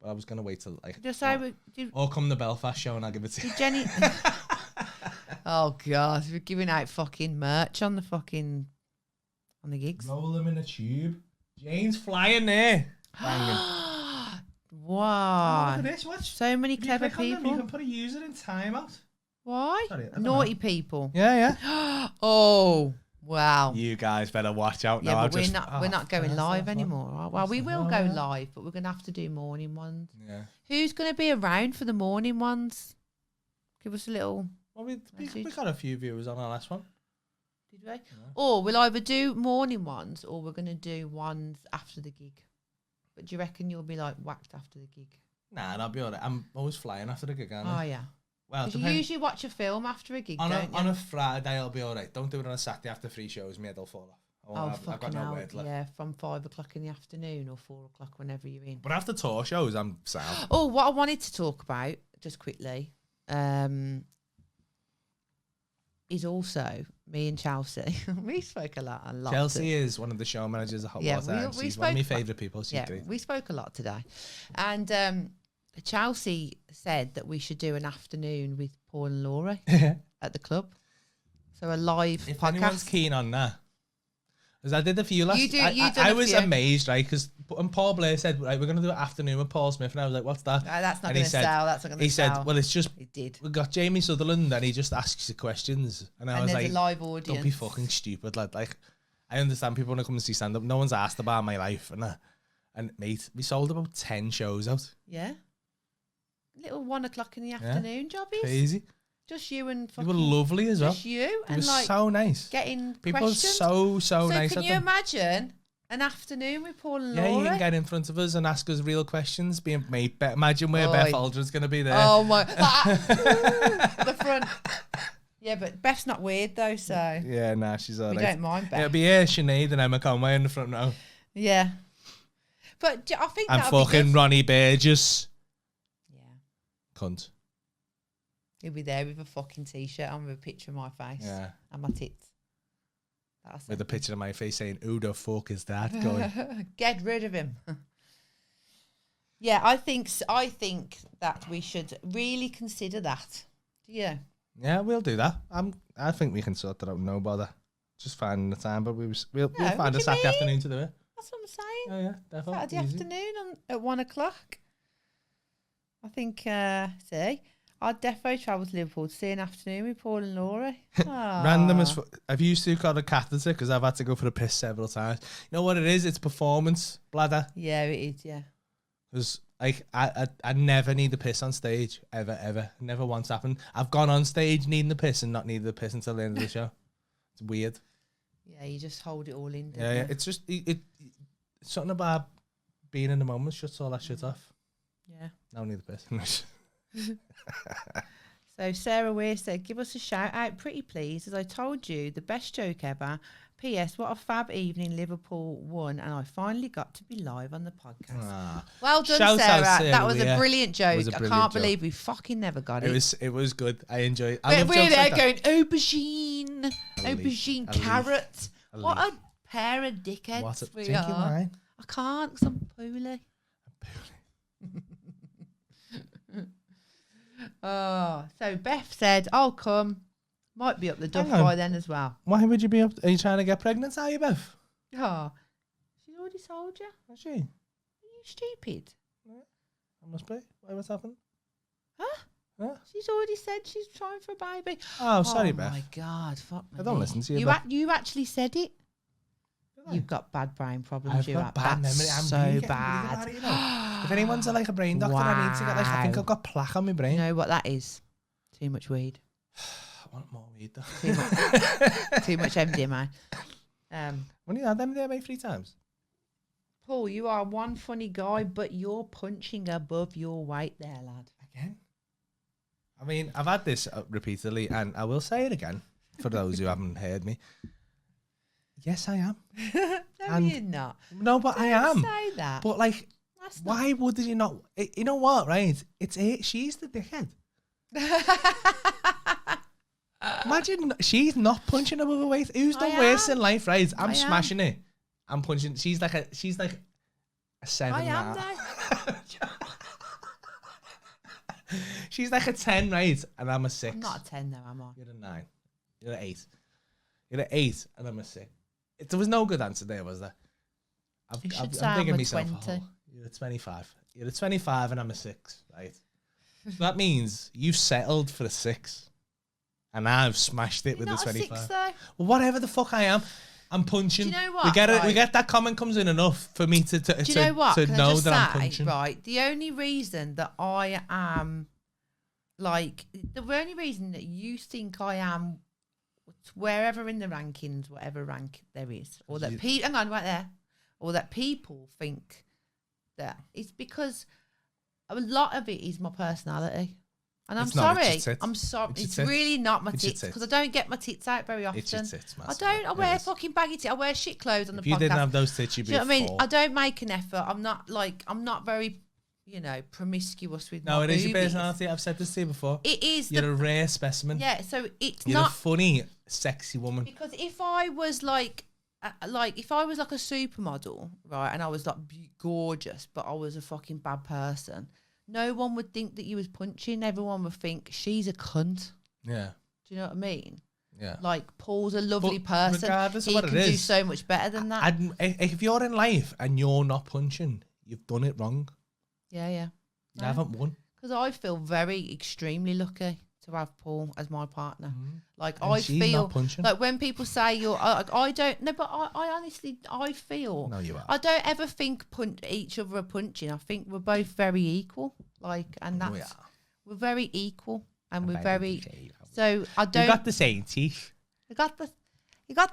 [SPEAKER 3] But I was gonna wait till or come the Belfast show and I'll give it to you.
[SPEAKER 2] Jenny. Oh god, we're giving out fucking merch on the gigs.
[SPEAKER 3] Roll them in a tube. Jane's flying there.
[SPEAKER 2] Wow.
[SPEAKER 3] Oh, look at this. Watch.
[SPEAKER 2] So many clever people.
[SPEAKER 3] You can put a user in timeout.
[SPEAKER 2] Why? Sorry, naughty people.
[SPEAKER 3] Yeah.
[SPEAKER 2] Oh, wow.
[SPEAKER 3] You guys better watch out now.
[SPEAKER 2] But we're not going live anymore. Well, we will go live, but we're going to have to do morning ones.
[SPEAKER 3] Yeah.
[SPEAKER 2] Who's going to be around for the morning ones? Give us a little.
[SPEAKER 3] Well, we got a few viewers on our last one.
[SPEAKER 2] Did we? Yeah. Or we'll either do morning ones or we're going to do ones after the gig. But do you reckon you'll be like whacked after the gig?
[SPEAKER 3] Nah, I'll be alright. I'm always flying after the gig, aren't I?
[SPEAKER 2] Oh, yeah.
[SPEAKER 3] Well,
[SPEAKER 2] you usually watch a film after a gig, don't you?
[SPEAKER 3] On a Friday, I'll be alright. Don't do it on a Saturday after 3 shows. My head will fall off.
[SPEAKER 2] I've got no word left. Yeah, from 5 o'clock in the afternoon or 4 o'clock, whenever you're in.
[SPEAKER 3] But after tour shows, I'm sound.
[SPEAKER 2] Oh, what I wanted to talk about, just quickly, is also me and Chelsea. We spoke a lot.
[SPEAKER 3] Chelsea is one of the show managers at Hot Water. She's one of my favourite people. She's great.
[SPEAKER 2] We spoke a lot today. And Chelsea said that we should do an afternoon with Paul and Laura at the club. So a live podcast.
[SPEAKER 3] If anyone's keen on that, Because I did a few last.
[SPEAKER 2] You done
[SPEAKER 3] I
[SPEAKER 2] a
[SPEAKER 3] was
[SPEAKER 2] few.
[SPEAKER 3] amazed, right? Because Paul Blair said, right, we're gonna do an afternoon with Paul Smith, and I was like, what's that?
[SPEAKER 2] No, that's not
[SPEAKER 3] And
[SPEAKER 2] going
[SPEAKER 3] he
[SPEAKER 2] to
[SPEAKER 3] said-
[SPEAKER 2] sell. That's not going to sell.
[SPEAKER 3] He said, well, it's just
[SPEAKER 2] It did.
[SPEAKER 3] we got Jamie Sutherland, and he just asks you questions, and I
[SPEAKER 2] And
[SPEAKER 3] was
[SPEAKER 2] there's
[SPEAKER 3] like,
[SPEAKER 2] a live audience.
[SPEAKER 3] don't be fucking stupid, lad. Like, I understand people want to come and see stand up. No one's asked about my life, and mate, we sold about 10 shows out.
[SPEAKER 2] Yeah. Little 1 o'clock in the afternoon jobbies.
[SPEAKER 3] Crazy.
[SPEAKER 2] Just you and
[SPEAKER 3] They
[SPEAKER 2] fucking.
[SPEAKER 3] were lovely as well.
[SPEAKER 2] Just you
[SPEAKER 3] It
[SPEAKER 2] and
[SPEAKER 3] was
[SPEAKER 2] like
[SPEAKER 3] so nice.
[SPEAKER 2] getting
[SPEAKER 3] People are
[SPEAKER 2] questions.
[SPEAKER 3] so nice
[SPEAKER 2] can
[SPEAKER 3] at
[SPEAKER 2] you
[SPEAKER 3] them.
[SPEAKER 2] imagine an afternoon with Paul and
[SPEAKER 3] Yeah,
[SPEAKER 2] Laura?
[SPEAKER 3] you can get in front of us and ask us real questions. Being mate, imagine where
[SPEAKER 2] Oi.
[SPEAKER 3] Beth Aldrin's going to be there.
[SPEAKER 2] Oh my! The front. Yeah, but Beth's not weird though, so
[SPEAKER 3] Yeah, nah, she's all
[SPEAKER 2] we
[SPEAKER 3] right.
[SPEAKER 2] don't mind Beth.
[SPEAKER 3] It'll be here, Sinead and Emma Conway in the front row.
[SPEAKER 2] Yeah, but I think
[SPEAKER 3] And
[SPEAKER 2] that'll be
[SPEAKER 3] fucking
[SPEAKER 2] good.
[SPEAKER 3] Ronnie Burgess.
[SPEAKER 2] Yeah,
[SPEAKER 3] Cunt.
[SPEAKER 2] he'll be there with a fucking t-shirt on with a picture of my face
[SPEAKER 3] Yeah.
[SPEAKER 2] and my tits. That's
[SPEAKER 3] With a
[SPEAKER 2] it.
[SPEAKER 3] picture of my face saying, who the fuck is that going?
[SPEAKER 2] Get rid of him. Yeah, I think that we should really consider that. Do you?
[SPEAKER 3] Yeah, we'll do that. I think we can sort that out, no bother. Just finding the time, but we'll
[SPEAKER 2] what
[SPEAKER 3] find
[SPEAKER 2] do
[SPEAKER 3] a
[SPEAKER 2] you
[SPEAKER 3] Saturday
[SPEAKER 2] mean?
[SPEAKER 3] afternoon to do it.
[SPEAKER 2] That's what I'm saying.
[SPEAKER 3] Oh yeah, definitely.
[SPEAKER 2] Saturday
[SPEAKER 3] Easy.
[SPEAKER 2] afternoon at 1 o'clock. I think, see, I'd defo travel to Liverpool to see an afternoon with Paul and Laura.
[SPEAKER 3] Random as fuck. Have you two got a catheter? Because I've had to go for a piss several times. You know what it is? It's performance bladder.
[SPEAKER 2] Yeah, it is, yeah.
[SPEAKER 3] Because like I never need the piss on stage ever. Never once happened. I've gone on stage needing the piss and not needing the piss until the end of the show. It's weird.
[SPEAKER 2] Yeah, you just hold it all in. don't
[SPEAKER 3] Yeah.
[SPEAKER 2] you?
[SPEAKER 3] It's just it's something about being in the moment shuts all that shit off.
[SPEAKER 2] Yeah.
[SPEAKER 3] I don't need the piss.
[SPEAKER 2] So Sarah Weir said, give us a shout out, pretty please. As I told you, the best joke ever. P.S. What a fab evening Liverpool won, and I finally got to be live on the podcast.
[SPEAKER 3] Ah.
[SPEAKER 2] Well done,
[SPEAKER 3] Shout out,
[SPEAKER 2] Sarah.
[SPEAKER 3] Sarah
[SPEAKER 2] That was
[SPEAKER 3] Weir.
[SPEAKER 2] a brilliant joke.
[SPEAKER 3] was a
[SPEAKER 2] I
[SPEAKER 3] brilliant
[SPEAKER 2] can't
[SPEAKER 3] joke.
[SPEAKER 2] believe we fucking never got it.
[SPEAKER 3] It was good. I enjoyed it. I
[SPEAKER 2] But
[SPEAKER 3] love
[SPEAKER 2] we're
[SPEAKER 3] jokes
[SPEAKER 2] there
[SPEAKER 3] like that.
[SPEAKER 2] going, aubergine, aubergine
[SPEAKER 3] A leaf.
[SPEAKER 2] carrot.
[SPEAKER 3] A
[SPEAKER 2] What
[SPEAKER 3] leaf.
[SPEAKER 2] a pair of dickheads
[SPEAKER 3] What a
[SPEAKER 2] we
[SPEAKER 3] drink your
[SPEAKER 2] are.
[SPEAKER 3] wine.
[SPEAKER 2] I can't because I'm poorly. Oh, so Beth said, I'll come. Might be up the duff
[SPEAKER 3] Hang on.
[SPEAKER 2] by then as well.
[SPEAKER 3] Why would you be up? Are you trying to get pregnant? Are you, Beth?
[SPEAKER 2] Oh, she's already told you. Are
[SPEAKER 3] Is she?
[SPEAKER 2] you stupid?
[SPEAKER 3] I must be. What's happened?
[SPEAKER 2] Huh?
[SPEAKER 3] Huh?
[SPEAKER 2] She's already said she's trying for a baby.
[SPEAKER 3] Oh, sorry,
[SPEAKER 2] oh
[SPEAKER 3] Beth.
[SPEAKER 2] my God, fuck me.
[SPEAKER 3] I don't listen to you, Beth.
[SPEAKER 2] You actually said it.
[SPEAKER 3] I?
[SPEAKER 2] You've got bad brain problems.
[SPEAKER 3] I've
[SPEAKER 2] you
[SPEAKER 3] got
[SPEAKER 2] have.
[SPEAKER 3] bad
[SPEAKER 2] That's
[SPEAKER 3] memory. I'm
[SPEAKER 2] so
[SPEAKER 3] really getting
[SPEAKER 2] bad.
[SPEAKER 3] really good at it, you know. If anyone's like a brain doctor, I need to get I think
[SPEAKER 2] Wow.
[SPEAKER 3] I've got plaque on my brain.
[SPEAKER 2] You know what that is? Too much weed.
[SPEAKER 3] I want more weed though.
[SPEAKER 2] Too much MDMA.
[SPEAKER 3] When you had them there, mate, 3 times.
[SPEAKER 2] Paul, you are one funny guy, but you're punching above your weight there, lad.
[SPEAKER 3] Again? I mean, I've had this repeatedly, and I will say it again for those who haven't heard me. Yes, I am.
[SPEAKER 2] No,
[SPEAKER 3] And-
[SPEAKER 2] you're not.
[SPEAKER 3] No, but I am.
[SPEAKER 2] Say that.
[SPEAKER 3] But like,
[SPEAKER 2] That's not-
[SPEAKER 3] why would you not? You know what, right? It's it. She's the dickhead. Imagine she's not punching above her weight. Who's the
[SPEAKER 2] I
[SPEAKER 3] worst
[SPEAKER 2] am.
[SPEAKER 3] in life, right? I'm
[SPEAKER 2] I am.
[SPEAKER 3] smashing it. I'm punching. She's like a 7.
[SPEAKER 2] I am
[SPEAKER 3] now.
[SPEAKER 2] though.
[SPEAKER 3] She's like a 10, right? And I'm a 6.
[SPEAKER 2] I'm not a 10 though, am I?
[SPEAKER 3] You're a 9. You're an 8. You're an 8, and I'm a 6. There was no good answer there, was there?
[SPEAKER 2] You should
[SPEAKER 3] I'm
[SPEAKER 2] say I'm
[SPEAKER 3] digging
[SPEAKER 2] a
[SPEAKER 3] myself
[SPEAKER 2] 20.
[SPEAKER 3] a hole. You're a 25. You're a 25, and I'm a 6, right? So that means you've settled for a 6, and I've smashed it
[SPEAKER 2] You're
[SPEAKER 3] with
[SPEAKER 2] not
[SPEAKER 3] the
[SPEAKER 2] a
[SPEAKER 3] 25.
[SPEAKER 2] 6 though.
[SPEAKER 3] Well, whatever the fuck I am, I'm punching.
[SPEAKER 2] Do you know what,
[SPEAKER 3] We get it. We
[SPEAKER 2] right?
[SPEAKER 3] get that comment comes in enough for me to
[SPEAKER 2] Do you know what?
[SPEAKER 3] to
[SPEAKER 2] Can I
[SPEAKER 3] know
[SPEAKER 2] just
[SPEAKER 3] that I'm
[SPEAKER 2] say,
[SPEAKER 3] punching.
[SPEAKER 2] right, the only reason that I am, like, the only reason that you think I am wherever in the rankings, whatever rank there is, or that people, hang on, right there, or that people think that it's because a lot of it is my personality. And I'm
[SPEAKER 3] It's not, it's
[SPEAKER 2] sorry.
[SPEAKER 3] your tits.
[SPEAKER 2] I'm sorry.
[SPEAKER 3] It's your
[SPEAKER 2] It's
[SPEAKER 3] tits.
[SPEAKER 2] really not my
[SPEAKER 3] It's your
[SPEAKER 2] tits
[SPEAKER 3] tits.
[SPEAKER 2] because I don't get my tits out very often.
[SPEAKER 3] It's your tits,
[SPEAKER 2] I
[SPEAKER 3] massively.
[SPEAKER 2] don't. I wear
[SPEAKER 3] It is.
[SPEAKER 2] fucking baggy tits. I wear shit clothes on the
[SPEAKER 3] If you
[SPEAKER 2] podcast.
[SPEAKER 3] didn't have those tits, you'd
[SPEAKER 2] Do
[SPEAKER 3] be
[SPEAKER 2] you know what I
[SPEAKER 3] a
[SPEAKER 2] mean?
[SPEAKER 3] 4.
[SPEAKER 2] I don't make an effort. I'm not very, promiscuous with
[SPEAKER 3] No,
[SPEAKER 2] my
[SPEAKER 3] it is your
[SPEAKER 2] boobies.
[SPEAKER 3] personality. I've said this to you before.
[SPEAKER 2] It is.
[SPEAKER 3] You're a rare specimen.
[SPEAKER 2] Yeah, so it's
[SPEAKER 3] You're a
[SPEAKER 2] not
[SPEAKER 3] funny, sexy woman.
[SPEAKER 2] because if I was like a supermodel, right, and I was like gorgeous, but I was a fucking bad person, no one would think that you was punching. Everyone would think she's a cunt.
[SPEAKER 3] Yeah.
[SPEAKER 2] Do you know what I mean?
[SPEAKER 3] Yeah.
[SPEAKER 2] Like, Paul's a lovely
[SPEAKER 3] But
[SPEAKER 2] person.
[SPEAKER 3] regardless of
[SPEAKER 2] He
[SPEAKER 3] what
[SPEAKER 2] can
[SPEAKER 3] it
[SPEAKER 2] do
[SPEAKER 3] is,
[SPEAKER 2] so much better than that.
[SPEAKER 3] If you're in life and you're not punching, you've done it wrong.
[SPEAKER 2] Yeah.
[SPEAKER 3] You haven't won.
[SPEAKER 2] Because I feel extremely lucky to have Paul as my partner. Like,
[SPEAKER 3] And
[SPEAKER 2] I
[SPEAKER 3] she's
[SPEAKER 2] feel
[SPEAKER 3] not punching.
[SPEAKER 2] like when people say I don't know, but I honestly, I feel.
[SPEAKER 3] No, you are.
[SPEAKER 2] I don't ever think each other are punching. I think we're both very equal. Like, and that's,
[SPEAKER 3] We are.
[SPEAKER 2] we're very equal, and we're
[SPEAKER 3] very
[SPEAKER 2] very, so I don't.
[SPEAKER 3] You got the same teeth.
[SPEAKER 2] You got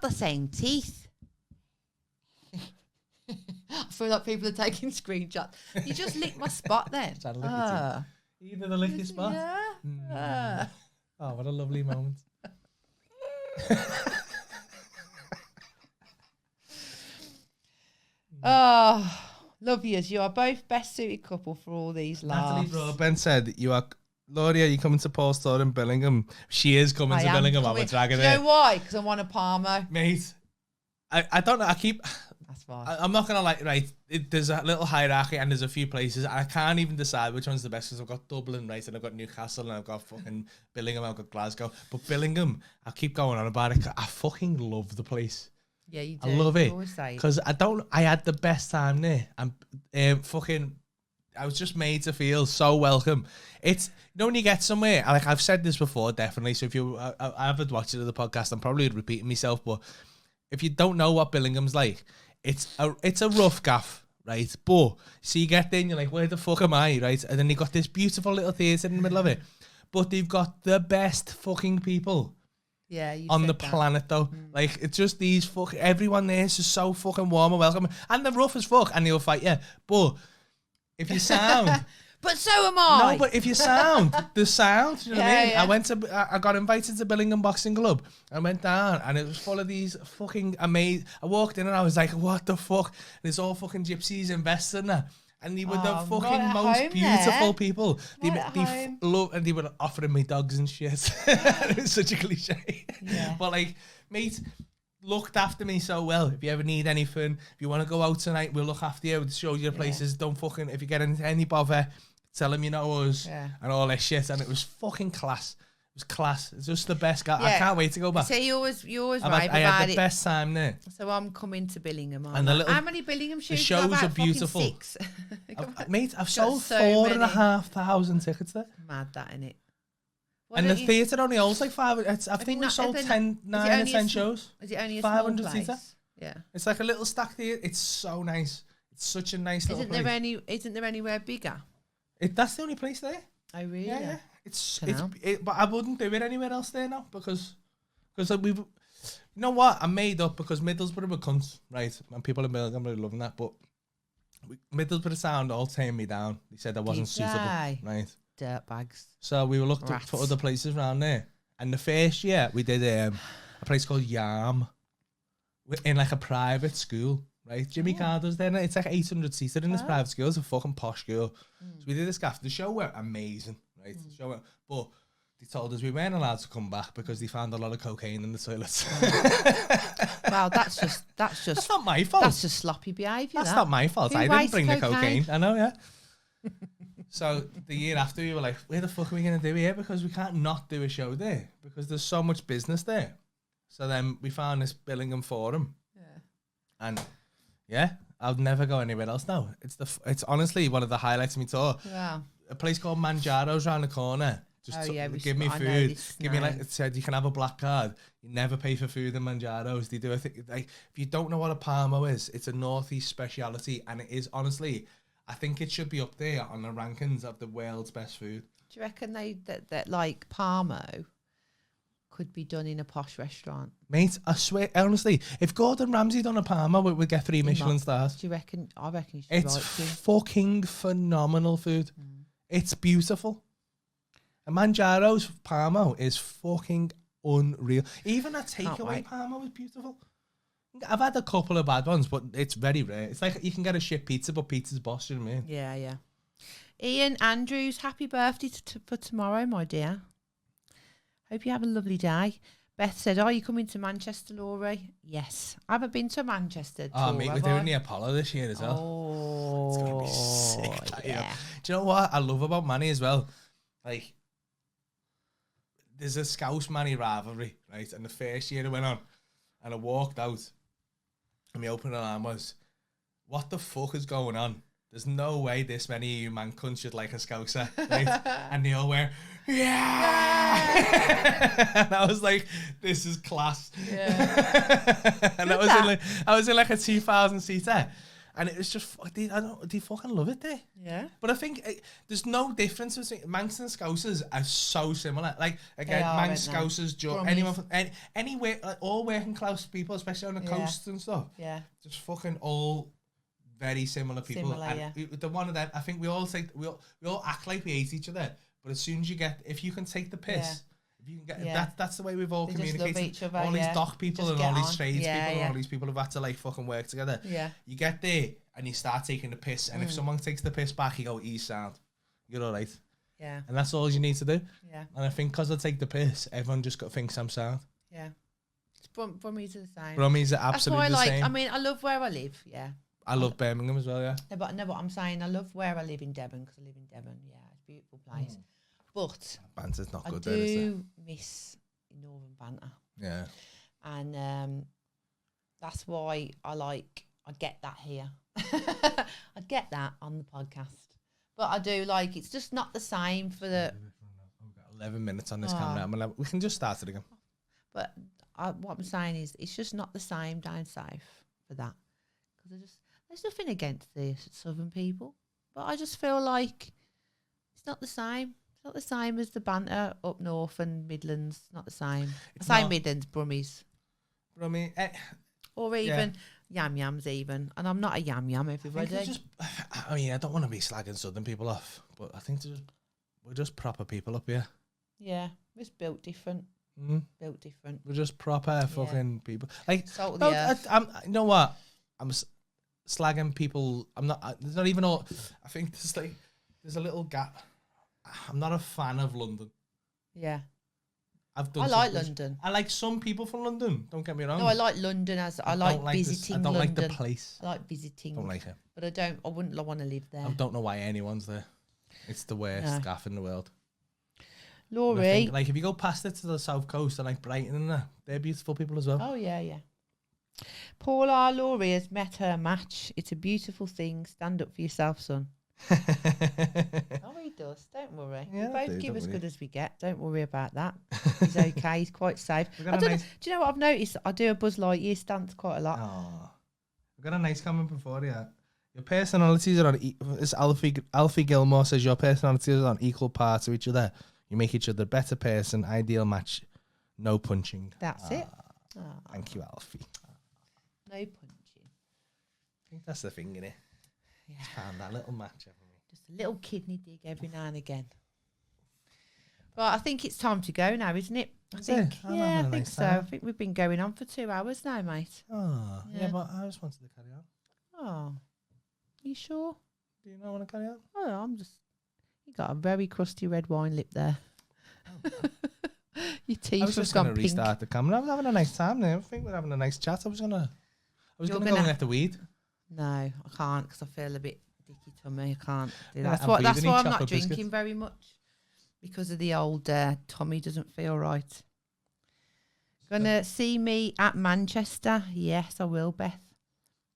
[SPEAKER 2] the same teeth. I feel like people are taking screenshots. You just licked my spot then.
[SPEAKER 3] Trying to lick your teeth. Either the licky spot.
[SPEAKER 2] Yeah.
[SPEAKER 3] Oh, what a lovely moment.
[SPEAKER 2] Oh, love yous. You are both best suited couple for all these
[SPEAKER 3] Natalie
[SPEAKER 2] laughs.
[SPEAKER 3] Broadbent said, Laurie, are you coming to Paul's store in Billingham? She is coming
[SPEAKER 2] I
[SPEAKER 3] to
[SPEAKER 2] am
[SPEAKER 3] Billingham. I'm
[SPEAKER 2] coming.
[SPEAKER 3] dragging
[SPEAKER 2] Do you
[SPEAKER 3] her.
[SPEAKER 2] know why? Because I want a Parmo.
[SPEAKER 3] Mate, I don't know.
[SPEAKER 2] That's why.
[SPEAKER 3] I'm not going to right. There's a little hierarchy and there's a few places. I can't even decide which one's the best because I've got Dublin, right? And I've got Newcastle and I've got fucking Billingham. I've got Glasgow. But Billingham, I keep going on about it. I fucking love the place.
[SPEAKER 2] Yeah, you do.
[SPEAKER 3] I love
[SPEAKER 2] You
[SPEAKER 3] it.
[SPEAKER 2] always say it.
[SPEAKER 3] Because I had the best time there. And I was just made to feel so welcome. It's, when you get somewhere, like I've said this before, definitely. So if I haven't watched it on the podcast, I'm probably repeating myself. But if you don't know what Billingham's like, it's a rough gaff, right? But so you get there and you're like, where the fuck am I, right? And then you got this beautiful little theatre in the middle of it. But they've got the best fucking people.
[SPEAKER 2] Yeah, you
[SPEAKER 3] on the
[SPEAKER 2] said that.
[SPEAKER 3] planet though. Like, it's just these everyone there is just so fucking warm and welcome, and they're rough as fuck and they'll fight you. But if you sound
[SPEAKER 2] But so am I.
[SPEAKER 3] no, but if you sound the sound, you know what I mean?
[SPEAKER 2] Yeah.
[SPEAKER 3] I got invited to Billingham Boxing Club. I went down and it was full of these fucking amazing. I walked in and I was like, what the fuck? And it's all fucking gypsies investing there. And they were the
[SPEAKER 2] right
[SPEAKER 3] fucking
[SPEAKER 2] at
[SPEAKER 3] most
[SPEAKER 2] home
[SPEAKER 3] beautiful
[SPEAKER 2] there.
[SPEAKER 3] people.
[SPEAKER 2] Right at home.
[SPEAKER 3] Love, and they were offering me dogs and shit. It's such a cliche.
[SPEAKER 2] Yeah.
[SPEAKER 3] But like, mate, looked after me so well. If you ever need anything, if you want to go out tonight, we'll look after you. We'll show you places. Don't fucking, if you get into any bother, tell them you know us and all that shit. And it was fucking class. It was class. It's just the best guy. I can't wait to go back.
[SPEAKER 2] So you always rave
[SPEAKER 3] I
[SPEAKER 2] about
[SPEAKER 3] had the
[SPEAKER 2] it.
[SPEAKER 3] best time there.
[SPEAKER 2] So I'm coming to Billingham.
[SPEAKER 3] And the little-
[SPEAKER 2] how many Billingham shows?
[SPEAKER 3] shows
[SPEAKER 2] have I
[SPEAKER 3] are
[SPEAKER 2] had? Fucking
[SPEAKER 3] beautiful.
[SPEAKER 2] 6.
[SPEAKER 3] Mate, I've sold
[SPEAKER 2] so
[SPEAKER 3] 4,500 tickets there.
[SPEAKER 2] Mad that, innit?
[SPEAKER 3] And the theatre only holds like 5. I think we sold 9 or 10 shows.
[SPEAKER 2] Is it only a
[SPEAKER 3] 500
[SPEAKER 2] small place?
[SPEAKER 3] seater.
[SPEAKER 2] Yeah.
[SPEAKER 3] It's like a little stack theatre. It's so nice. It's such a nice little place.
[SPEAKER 2] Isn't there anywhere bigger?
[SPEAKER 3] That's the only place there.
[SPEAKER 2] Oh really?
[SPEAKER 3] Yeah. It's
[SPEAKER 2] Dunno.
[SPEAKER 3] but I wouldn't do it anywhere else there now because we've. You know what? I made up because Middlesbrough were cunts, right? And people in Birmingham are really loving that, but Middlesbrough Sound all turned me down. They said I wasn't suitable, right?
[SPEAKER 2] Dirtbags.
[SPEAKER 3] So we were looked up for other places around there. And the first year we did a place called Yarm in like a private school, right? Jimmy Carter's there. It's like 800 seater in this private school. It's a fucking posh school. So we did this gaff. The show went amazing, right? The show went, but they told us we weren't allowed to come back because they found a lot of cocaine in the toilets.
[SPEAKER 2] Well, that's just
[SPEAKER 3] That's not my fault.
[SPEAKER 2] that's just sloppy behaviour.
[SPEAKER 3] That's not my fault.
[SPEAKER 2] Who
[SPEAKER 3] I didn't
[SPEAKER 2] wastes
[SPEAKER 3] bring the
[SPEAKER 2] cocaine?
[SPEAKER 3] cocaine. I know, yeah. So the year after, we were like, where the fuck are we going to do here? Because we can't not do a show there because there's so much business there. So then we found this Billingham Forum. Yeah. And yeah, I'll never go anywhere else now. It's honestly one of the highlights of my tour.
[SPEAKER 2] Wow.
[SPEAKER 3] A place called Manjaro's around the corner. Just give me food. Give me, like it said, you can have a black card. You never pay for food in Manjaro's. They do a thing like, if you don't know what a Parmo is, it's a northeast speciality, and it is honestly, I think it should be up there on the rankings of the world's best food.
[SPEAKER 2] Do you reckon that like Parmo could be done in a posh restaurant?
[SPEAKER 3] Mate, I swear, honestly, if Gordon Ramsay done a Parmo, we'd get 3 Michelin stars.
[SPEAKER 2] Do you reckon? I reckon you should.
[SPEAKER 3] It's fucking phenomenal food. It's beautiful. A Manjaro's Parmo is fucking unreal. Even a takeaway Parmo is beautiful. I've had a couple of bad ones, but it's very rare. It's like you can get a shit pizza, but pizza's boss, you know what I mean?
[SPEAKER 2] Yeah. Ian Andrews, happy birthday for tomorrow, my dear. Hope you have a lovely day. Beth said, are you coming to Manchester, Laurie? Yes. I haven't been to Manchester.
[SPEAKER 3] Oh, mate, we're doing the Apollo this year as well.
[SPEAKER 2] Oh,
[SPEAKER 3] it's going to be sick.
[SPEAKER 2] Yeah.
[SPEAKER 3] Do you know what I love about Manny as well? Like, there's a Scouse Manny rivalry, right? And the first year it went on, and I walked out, and my opening line was, "What the fuck is going on? There's no way this many of you man cunts should like a Scouser," right? And they all were, yeah! And I was like, this is class.
[SPEAKER 2] Yeah.
[SPEAKER 3] And I was in like a 2,000 seater. And it was just, they fucking love it there.
[SPEAKER 2] Yeah.
[SPEAKER 3] But I think there's no difference between Manx and Scousers are so similar. Like, again, Manx, Scousers, anyone from anywhere, like, all working class people, especially on the coast and stuff.
[SPEAKER 2] Yeah.
[SPEAKER 3] Just fucking all very similar people. The one of them, I think we all act like we hate each other. But as soon as if you can take the piss, if you can get that's the way we've all communicated.
[SPEAKER 2] Each other,
[SPEAKER 3] all these dock people and all these trades people and all these people who've had to like fucking work together.
[SPEAKER 2] Yeah.
[SPEAKER 3] You get there and you start taking the piss, and if someone takes the piss back, you go, "Ease sound, you're all right."
[SPEAKER 2] Yeah.
[SPEAKER 3] And that's all you need to do.
[SPEAKER 2] Yeah.
[SPEAKER 3] And I think because I take the piss, everyone just thinks I'm sound.
[SPEAKER 2] Yeah. Brummies are the same.
[SPEAKER 3] Brummies are absolutely the same.
[SPEAKER 2] I mean, I love where I live. Yeah.
[SPEAKER 3] I love Birmingham as well. Yeah.
[SPEAKER 2] No, but I'm saying I love where I live in Devon, because I live in Devon. Yeah, it's a beautiful place. But
[SPEAKER 3] Banter's not good
[SPEAKER 2] I
[SPEAKER 3] there, is there?
[SPEAKER 2] do miss northern banter.
[SPEAKER 3] Yeah.
[SPEAKER 2] And that's why I get that here. I get that on the podcast. But I do like, it's just not the same for the...
[SPEAKER 3] We've got 11 minutes on this camera. We can just start it again.
[SPEAKER 2] But what I'm saying is, it's just not the same down south for that. Because there's nothing against the southern people. But I just feel like it's not the same. It's not the same as the banter up north and Midlands. Not the same. I say Midlands, Brummies.
[SPEAKER 3] Brummie.
[SPEAKER 2] Or even yam yams even. And I'm not a yam yam, everybody.
[SPEAKER 3] I don't want to be slagging southern people off, but I think we're just proper people up here.
[SPEAKER 2] Yeah, we're just built different. Built different.
[SPEAKER 3] We're just proper fucking people. Like,
[SPEAKER 2] salt of the earth.
[SPEAKER 3] You know what? I'm slagging people. I'm not. There's not even all. I think there's a little gap. I'm not a fan of London.
[SPEAKER 2] Yeah.
[SPEAKER 3] I
[SPEAKER 2] like London.
[SPEAKER 3] I like some people from London. Don't get me wrong.
[SPEAKER 2] No, I like London I like visiting London.
[SPEAKER 3] I don't like the place.
[SPEAKER 2] I like visiting.
[SPEAKER 3] Don't like it.
[SPEAKER 2] But I wouldn't want to live there.
[SPEAKER 3] I don't know why anyone's there. It's the worst gaff in the world.
[SPEAKER 2] Laurie.
[SPEAKER 3] Like, if you go past it to the south coast and like Brighton and that, they're beautiful people as well.
[SPEAKER 2] Oh, yeah, yeah. Paula Laurie has met her match. It's a beautiful thing. Stand up for yourself, son. Oh, he does. Don't worry.
[SPEAKER 3] Yeah,
[SPEAKER 2] we both give as good as we get. Don't worry about that. He's okay. He's quite safe. Do you know what I've noticed? I do a Buzz Lightyear stance quite a lot.
[SPEAKER 3] Oh, I've got a nice comment before you. Your personalities are on. This Alfie Gilmore says your personalities are on equal parts of each other. You make each other a better person. Ideal match. No punching.
[SPEAKER 2] That's it.
[SPEAKER 3] Thank you, Alfie.
[SPEAKER 2] No punching.
[SPEAKER 3] I think that's the thing, innit?
[SPEAKER 2] Yeah.
[SPEAKER 3] Just found that little match, haven't we?
[SPEAKER 2] Just a little kidney dig every now and again. But I think it's time to go now, isn't it? I think so. I think we've been going on for 2 hours now, mate.
[SPEAKER 3] Oh, yeah, but I just wanted to carry on.
[SPEAKER 2] Oh, you sure?
[SPEAKER 3] Do you not want to carry on?
[SPEAKER 2] Oh, you got a very crusty red wine lip there.
[SPEAKER 3] Oh.
[SPEAKER 2] Your teeth
[SPEAKER 3] I was just
[SPEAKER 2] going
[SPEAKER 3] to restart the camera. I was having a nice time there. I think we're having a nice chat. I was gonna go and get the weed.
[SPEAKER 2] No, I can't because I feel a bit dicky tummy. I can't do that.
[SPEAKER 3] Yeah,
[SPEAKER 2] That's why I'm not
[SPEAKER 3] biscuits.
[SPEAKER 2] drinking very much, because of the old tummy doesn't feel right. Gonna see me at Manchester? Yes, I will, Beth.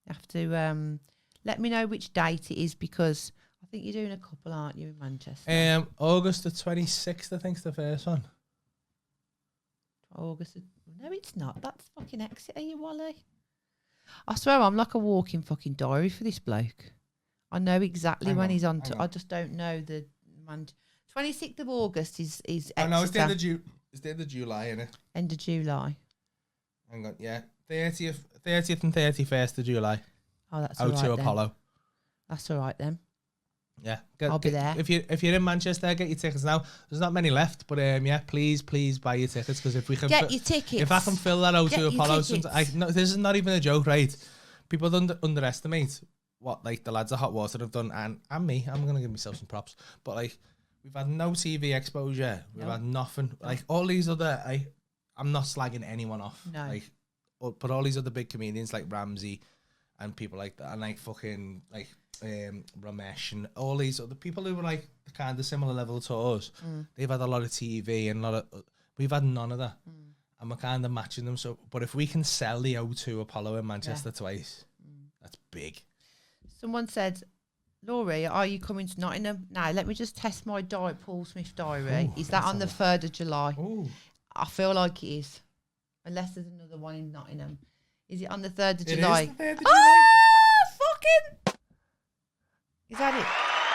[SPEAKER 2] You have to let me know which date it is, because I think you're doing a couple, aren't you, in Manchester?
[SPEAKER 3] August the 26th, I think, is the first one.
[SPEAKER 2] August. No, it's not. That's fucking Exeter, you Wally. I swear I'm like a walking fucking diary for this bloke. I know exactly when he's on. I just don't know the man. 26th of August is Exeter.
[SPEAKER 3] Oh no, it's the end of July, isn't it?
[SPEAKER 2] End of July.
[SPEAKER 3] Hang on, yeah. 30th and 31st of July.
[SPEAKER 2] Oh, that's all right
[SPEAKER 3] O2
[SPEAKER 2] then.
[SPEAKER 3] Apollo.
[SPEAKER 2] That's all right then.
[SPEAKER 3] Yeah,
[SPEAKER 2] I'll be there.
[SPEAKER 3] If you're in Manchester, get your tickets now. There's not many left, but please buy your tickets, because if we can
[SPEAKER 2] get your tickets,
[SPEAKER 3] if I can fill that O2 Apollo, this is not even a joke, right? People don't underestimate what like the lads at Hot Water have done, and me. I'm gonna give myself some props, but like we've had no TV exposure, we've had nothing. Like all these other, I'm not slagging anyone off.
[SPEAKER 2] No.
[SPEAKER 3] Like, but all these other big comedians like Ramsey and people like that, and like fucking like Ramesh and all these other people who were like the kind of similar level to us, they've had a lot of TV and a lot of We've had none of that. And we're kind of matching them. So, but if we can sell the O2 Apollo in Manchester twice, that's big.
[SPEAKER 2] Someone said, Laurie, are you coming to Nottingham? Now, let me just test my Paul Smith diary.
[SPEAKER 3] Ooh,
[SPEAKER 2] is that on the 3rd of July?
[SPEAKER 3] Ooh.
[SPEAKER 2] I feel like it is. Unless there's another one in Nottingham. Is it on the 3rd of July?
[SPEAKER 3] It is the 3rd of July.
[SPEAKER 2] Fucking! Is that it?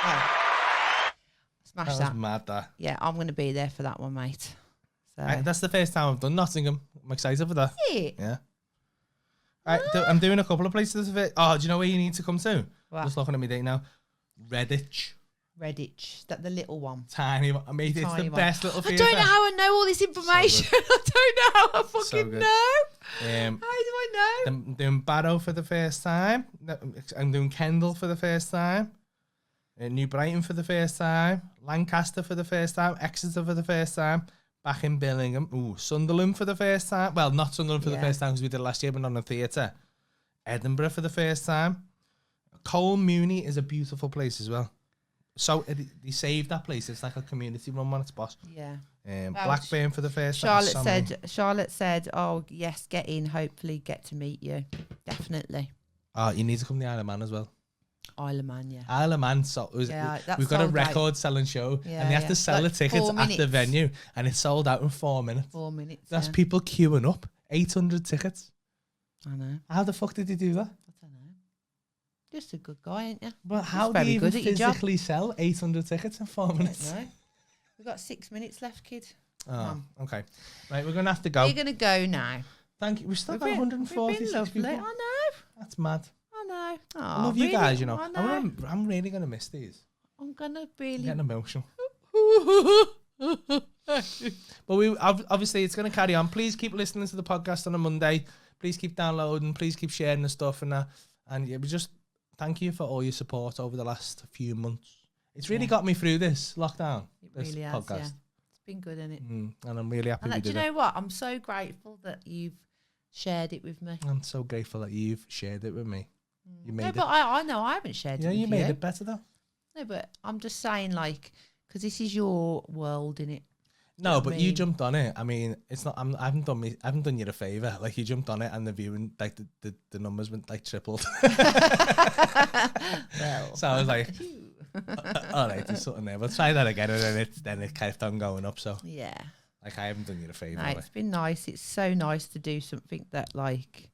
[SPEAKER 2] Oh. Smash
[SPEAKER 3] That
[SPEAKER 2] that.
[SPEAKER 3] was mad, that.
[SPEAKER 2] Yeah, I'm going to be there for that one, mate. So.
[SPEAKER 3] That's the first time I've done Nottingham. I'm excited for that.
[SPEAKER 2] Yeah.
[SPEAKER 3] Yeah. I'm doing a couple of places of it. Oh, do you know where you need to come to?
[SPEAKER 2] What?
[SPEAKER 3] Just looking at me date now. Redditch.
[SPEAKER 2] Is that the little one?
[SPEAKER 3] Tiny one. Mate, it's
[SPEAKER 2] Tiny
[SPEAKER 3] the
[SPEAKER 2] one.
[SPEAKER 3] best little
[SPEAKER 2] I
[SPEAKER 3] theatre.
[SPEAKER 2] don't know how I know all this information. I don't know how I fucking
[SPEAKER 3] good.
[SPEAKER 2] know.
[SPEAKER 3] How
[SPEAKER 2] do I know?
[SPEAKER 3] I'm doing Barrow for the first time. I'm doing Kendal for the first time. New Brighton for the first time. Lancaster for the first time. Exeter for the first time. Back in Birmingham. Ooh, Sunderland for the first time. Well, not Sunderland for the first time because we did it last year, but not in the theatre. Edinburgh for the first time. Cole Mooney is a beautiful place as well. So they saved that place. It's like a community run one. It's boss.
[SPEAKER 2] Yeah.
[SPEAKER 3] Blackburn for the first time.
[SPEAKER 2] Charlotte said, oh, yes, get in. Hopefully get to meet you. Definitely.
[SPEAKER 3] Oh, you need to come to the Isle of Man as well.
[SPEAKER 2] Isle of Man, yeah.
[SPEAKER 3] Isle of Man, we've got a record selling show, and they have to sell the tickets at the venue, and it's sold out in 4 minutes.
[SPEAKER 2] 4 minutes.
[SPEAKER 3] That's people queuing up. 800 tickets.
[SPEAKER 2] I know.
[SPEAKER 3] How the fuck did they do that?
[SPEAKER 2] I don't know. Just a good guy, ain't you?
[SPEAKER 3] But how do you even physically sell 800 tickets in 4 minutes?
[SPEAKER 2] No. We've got 6 minutes left, kid.
[SPEAKER 3] Oh, okay. Right, we're going to have to go.
[SPEAKER 2] We're going to go now.
[SPEAKER 3] Thank you. We've still got 146 people.
[SPEAKER 2] I know.
[SPEAKER 3] That's mad.
[SPEAKER 2] I know. Oh,
[SPEAKER 3] I love you guys, you know.
[SPEAKER 2] I know.
[SPEAKER 3] I'm really going to miss these.
[SPEAKER 2] I'm going to really...
[SPEAKER 3] I'm getting emotional. But we obviously, it's going to carry on. Please keep listening to the podcast on a Monday. Please keep downloading. Please keep sharing the stuff and that. And yeah, we just thank you for all your support over the last few months. It's really got me through this lockdown.
[SPEAKER 2] It really has, yeah. It's been good, isn't it?
[SPEAKER 3] And I'm really happy we did it.
[SPEAKER 2] Do you know what? I'm so grateful that you've shared it with me.
[SPEAKER 3] I'm so grateful that you've shared it with me. You made
[SPEAKER 2] but I know I haven't shared it with you.
[SPEAKER 3] Yeah, you made it better though.
[SPEAKER 2] No, but I'm just saying, like, because this is your world, innit?
[SPEAKER 3] No, but you jumped on it. I mean, it's not. I haven't done you a favor. Like you jumped on it, and the viewing, like the numbers went like tripled.
[SPEAKER 2] Well,
[SPEAKER 3] so I was like, all right, there's something there. We'll try that again, and then it kept on going up. So
[SPEAKER 2] yeah,
[SPEAKER 3] like I haven't done you a favor.
[SPEAKER 2] No, it's been nice. It's so nice to do something that like.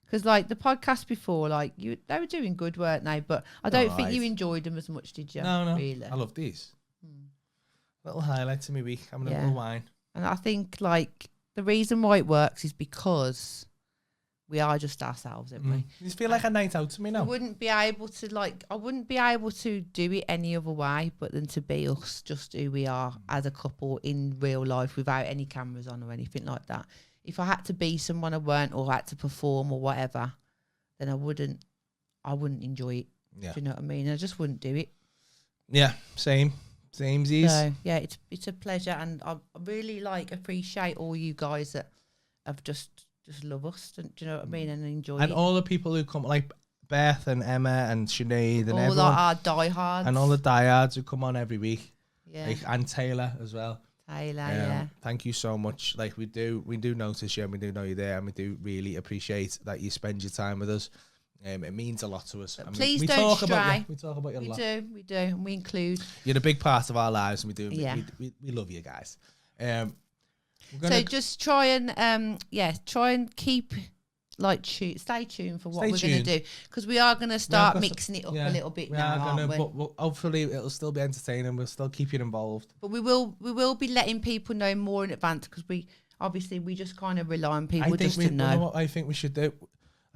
[SPEAKER 2] Because like the podcast before, like they were doing good, weren't they? But I don't think you enjoyed them as much, did you?
[SPEAKER 3] No.
[SPEAKER 2] Really?
[SPEAKER 3] I love these. Little highlights of my week. I'm having a little wine. And
[SPEAKER 2] I think like the reason why it works is because we are just ourselves, aren't we?
[SPEAKER 3] You just feel like a night out to me now. I wouldn't be able
[SPEAKER 2] to do it any other way but than to be us, just who we are as a couple in real life without any cameras on or anything like that. If I had to be someone I weren't or had to perform or whatever, then I wouldn't enjoy it.
[SPEAKER 3] Yeah.
[SPEAKER 2] Do you know what I mean? I just wouldn't do it.
[SPEAKER 3] Yeah, samesies.
[SPEAKER 2] So yeah, it's a pleasure, and I really like appreciate all you guys that have just love us. Do you know what I mean? And enjoy
[SPEAKER 3] and
[SPEAKER 2] it.
[SPEAKER 3] all the people who come, like Beth and Emma and Sinead and
[SPEAKER 2] all
[SPEAKER 3] everyone,
[SPEAKER 2] our diehards,
[SPEAKER 3] and all the diehards who come on every week.
[SPEAKER 2] Yeah,
[SPEAKER 3] like, and Taylor as well.
[SPEAKER 2] Yeah.
[SPEAKER 3] Thank you so much. Like we do notice you, and we do know you're there, and we do really appreciate that you spend your time with us. It means a lot to us.
[SPEAKER 2] Please
[SPEAKER 3] we
[SPEAKER 2] don't
[SPEAKER 3] talk
[SPEAKER 2] stray.
[SPEAKER 3] about you. We talk about you a lot.
[SPEAKER 2] We do, and we include.
[SPEAKER 3] You're a big part of our lives, and we do.
[SPEAKER 2] Yeah.
[SPEAKER 3] We love you guys.
[SPEAKER 2] So just try and keep stay tuned for what we're going to do, because we are going to start mixing it up a little bit now, aren't we?
[SPEAKER 3] But hopefully it'll still be entertaining. We'll still keep you involved.
[SPEAKER 2] But we will be letting people know more in advance, because we just kind of rely on people to know.
[SPEAKER 3] You know what I think we should do?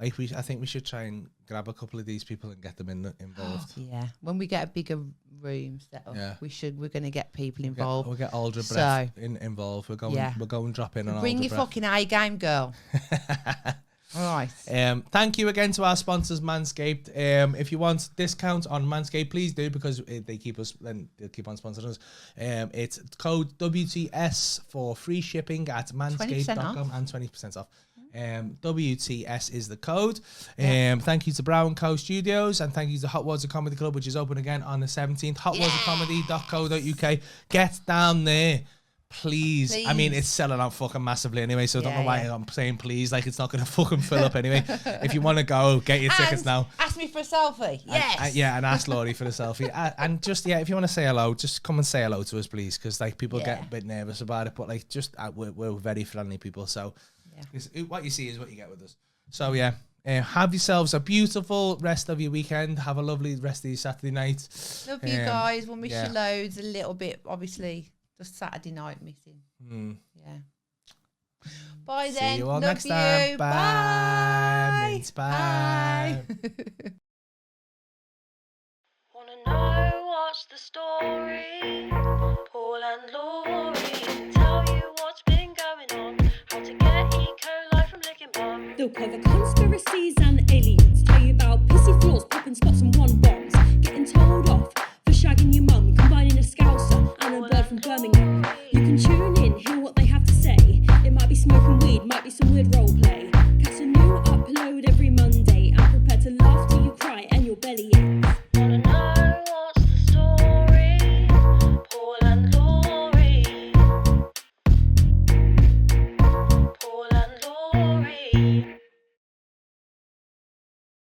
[SPEAKER 3] I think we should try and grab a couple of these people and get them involved.
[SPEAKER 2] Yeah, when we get a bigger room set up, we're going to get people involved.
[SPEAKER 3] We'll get Aldra Brett involved. We're going drop in on
[SPEAKER 2] bring your fucking A game, girl. All right.
[SPEAKER 3] Thank you again to our sponsors, Manscaped. If you want discounts on Manscaped, please do, because they keep us, and they'll keep on sponsoring us. It's code WTS for free shipping at manscaped.com and 20% off. WTS is the code. Thank you to Brown Co Studios, and thank you to Hot Water Comedy Club, which is open again on the 17th. hotwatercomedy.co.uk. Get down there. Please. I mean, it's selling out fucking massively anyway, so I don't know why I'm saying please. Like, it's not going to fucking fill up anyway. If you want to go, get your tickets now.
[SPEAKER 2] Ask me for a selfie. Yes.
[SPEAKER 3] And ask Laurie for the selfie. And just, if you want to say hello, just come and say hello to us, please, because, like, people get a bit nervous about it, but, like, just, we're very friendly people, so what you see is what you get with us. So, have yourselves a beautiful rest of your weekend. Have a lovely rest of your Saturday night.
[SPEAKER 2] Love you guys. We'll miss you loads. A little bit, obviously. Just Saturday night missing. Yeah. Bye then.
[SPEAKER 3] See you all
[SPEAKER 2] Love
[SPEAKER 3] next time.
[SPEAKER 2] you.
[SPEAKER 3] Bye. Mates. Bye.
[SPEAKER 1] Wanna know what's the story? Paul and Laurie tell you what's been going on. How to get E. coli from licking bum. They'll cover conspiracies and aliens. Tell you about pissy floors, popping spots and one bombs. Getting told off for shagging your mum. Combining a scouser and a bird from Birmingham.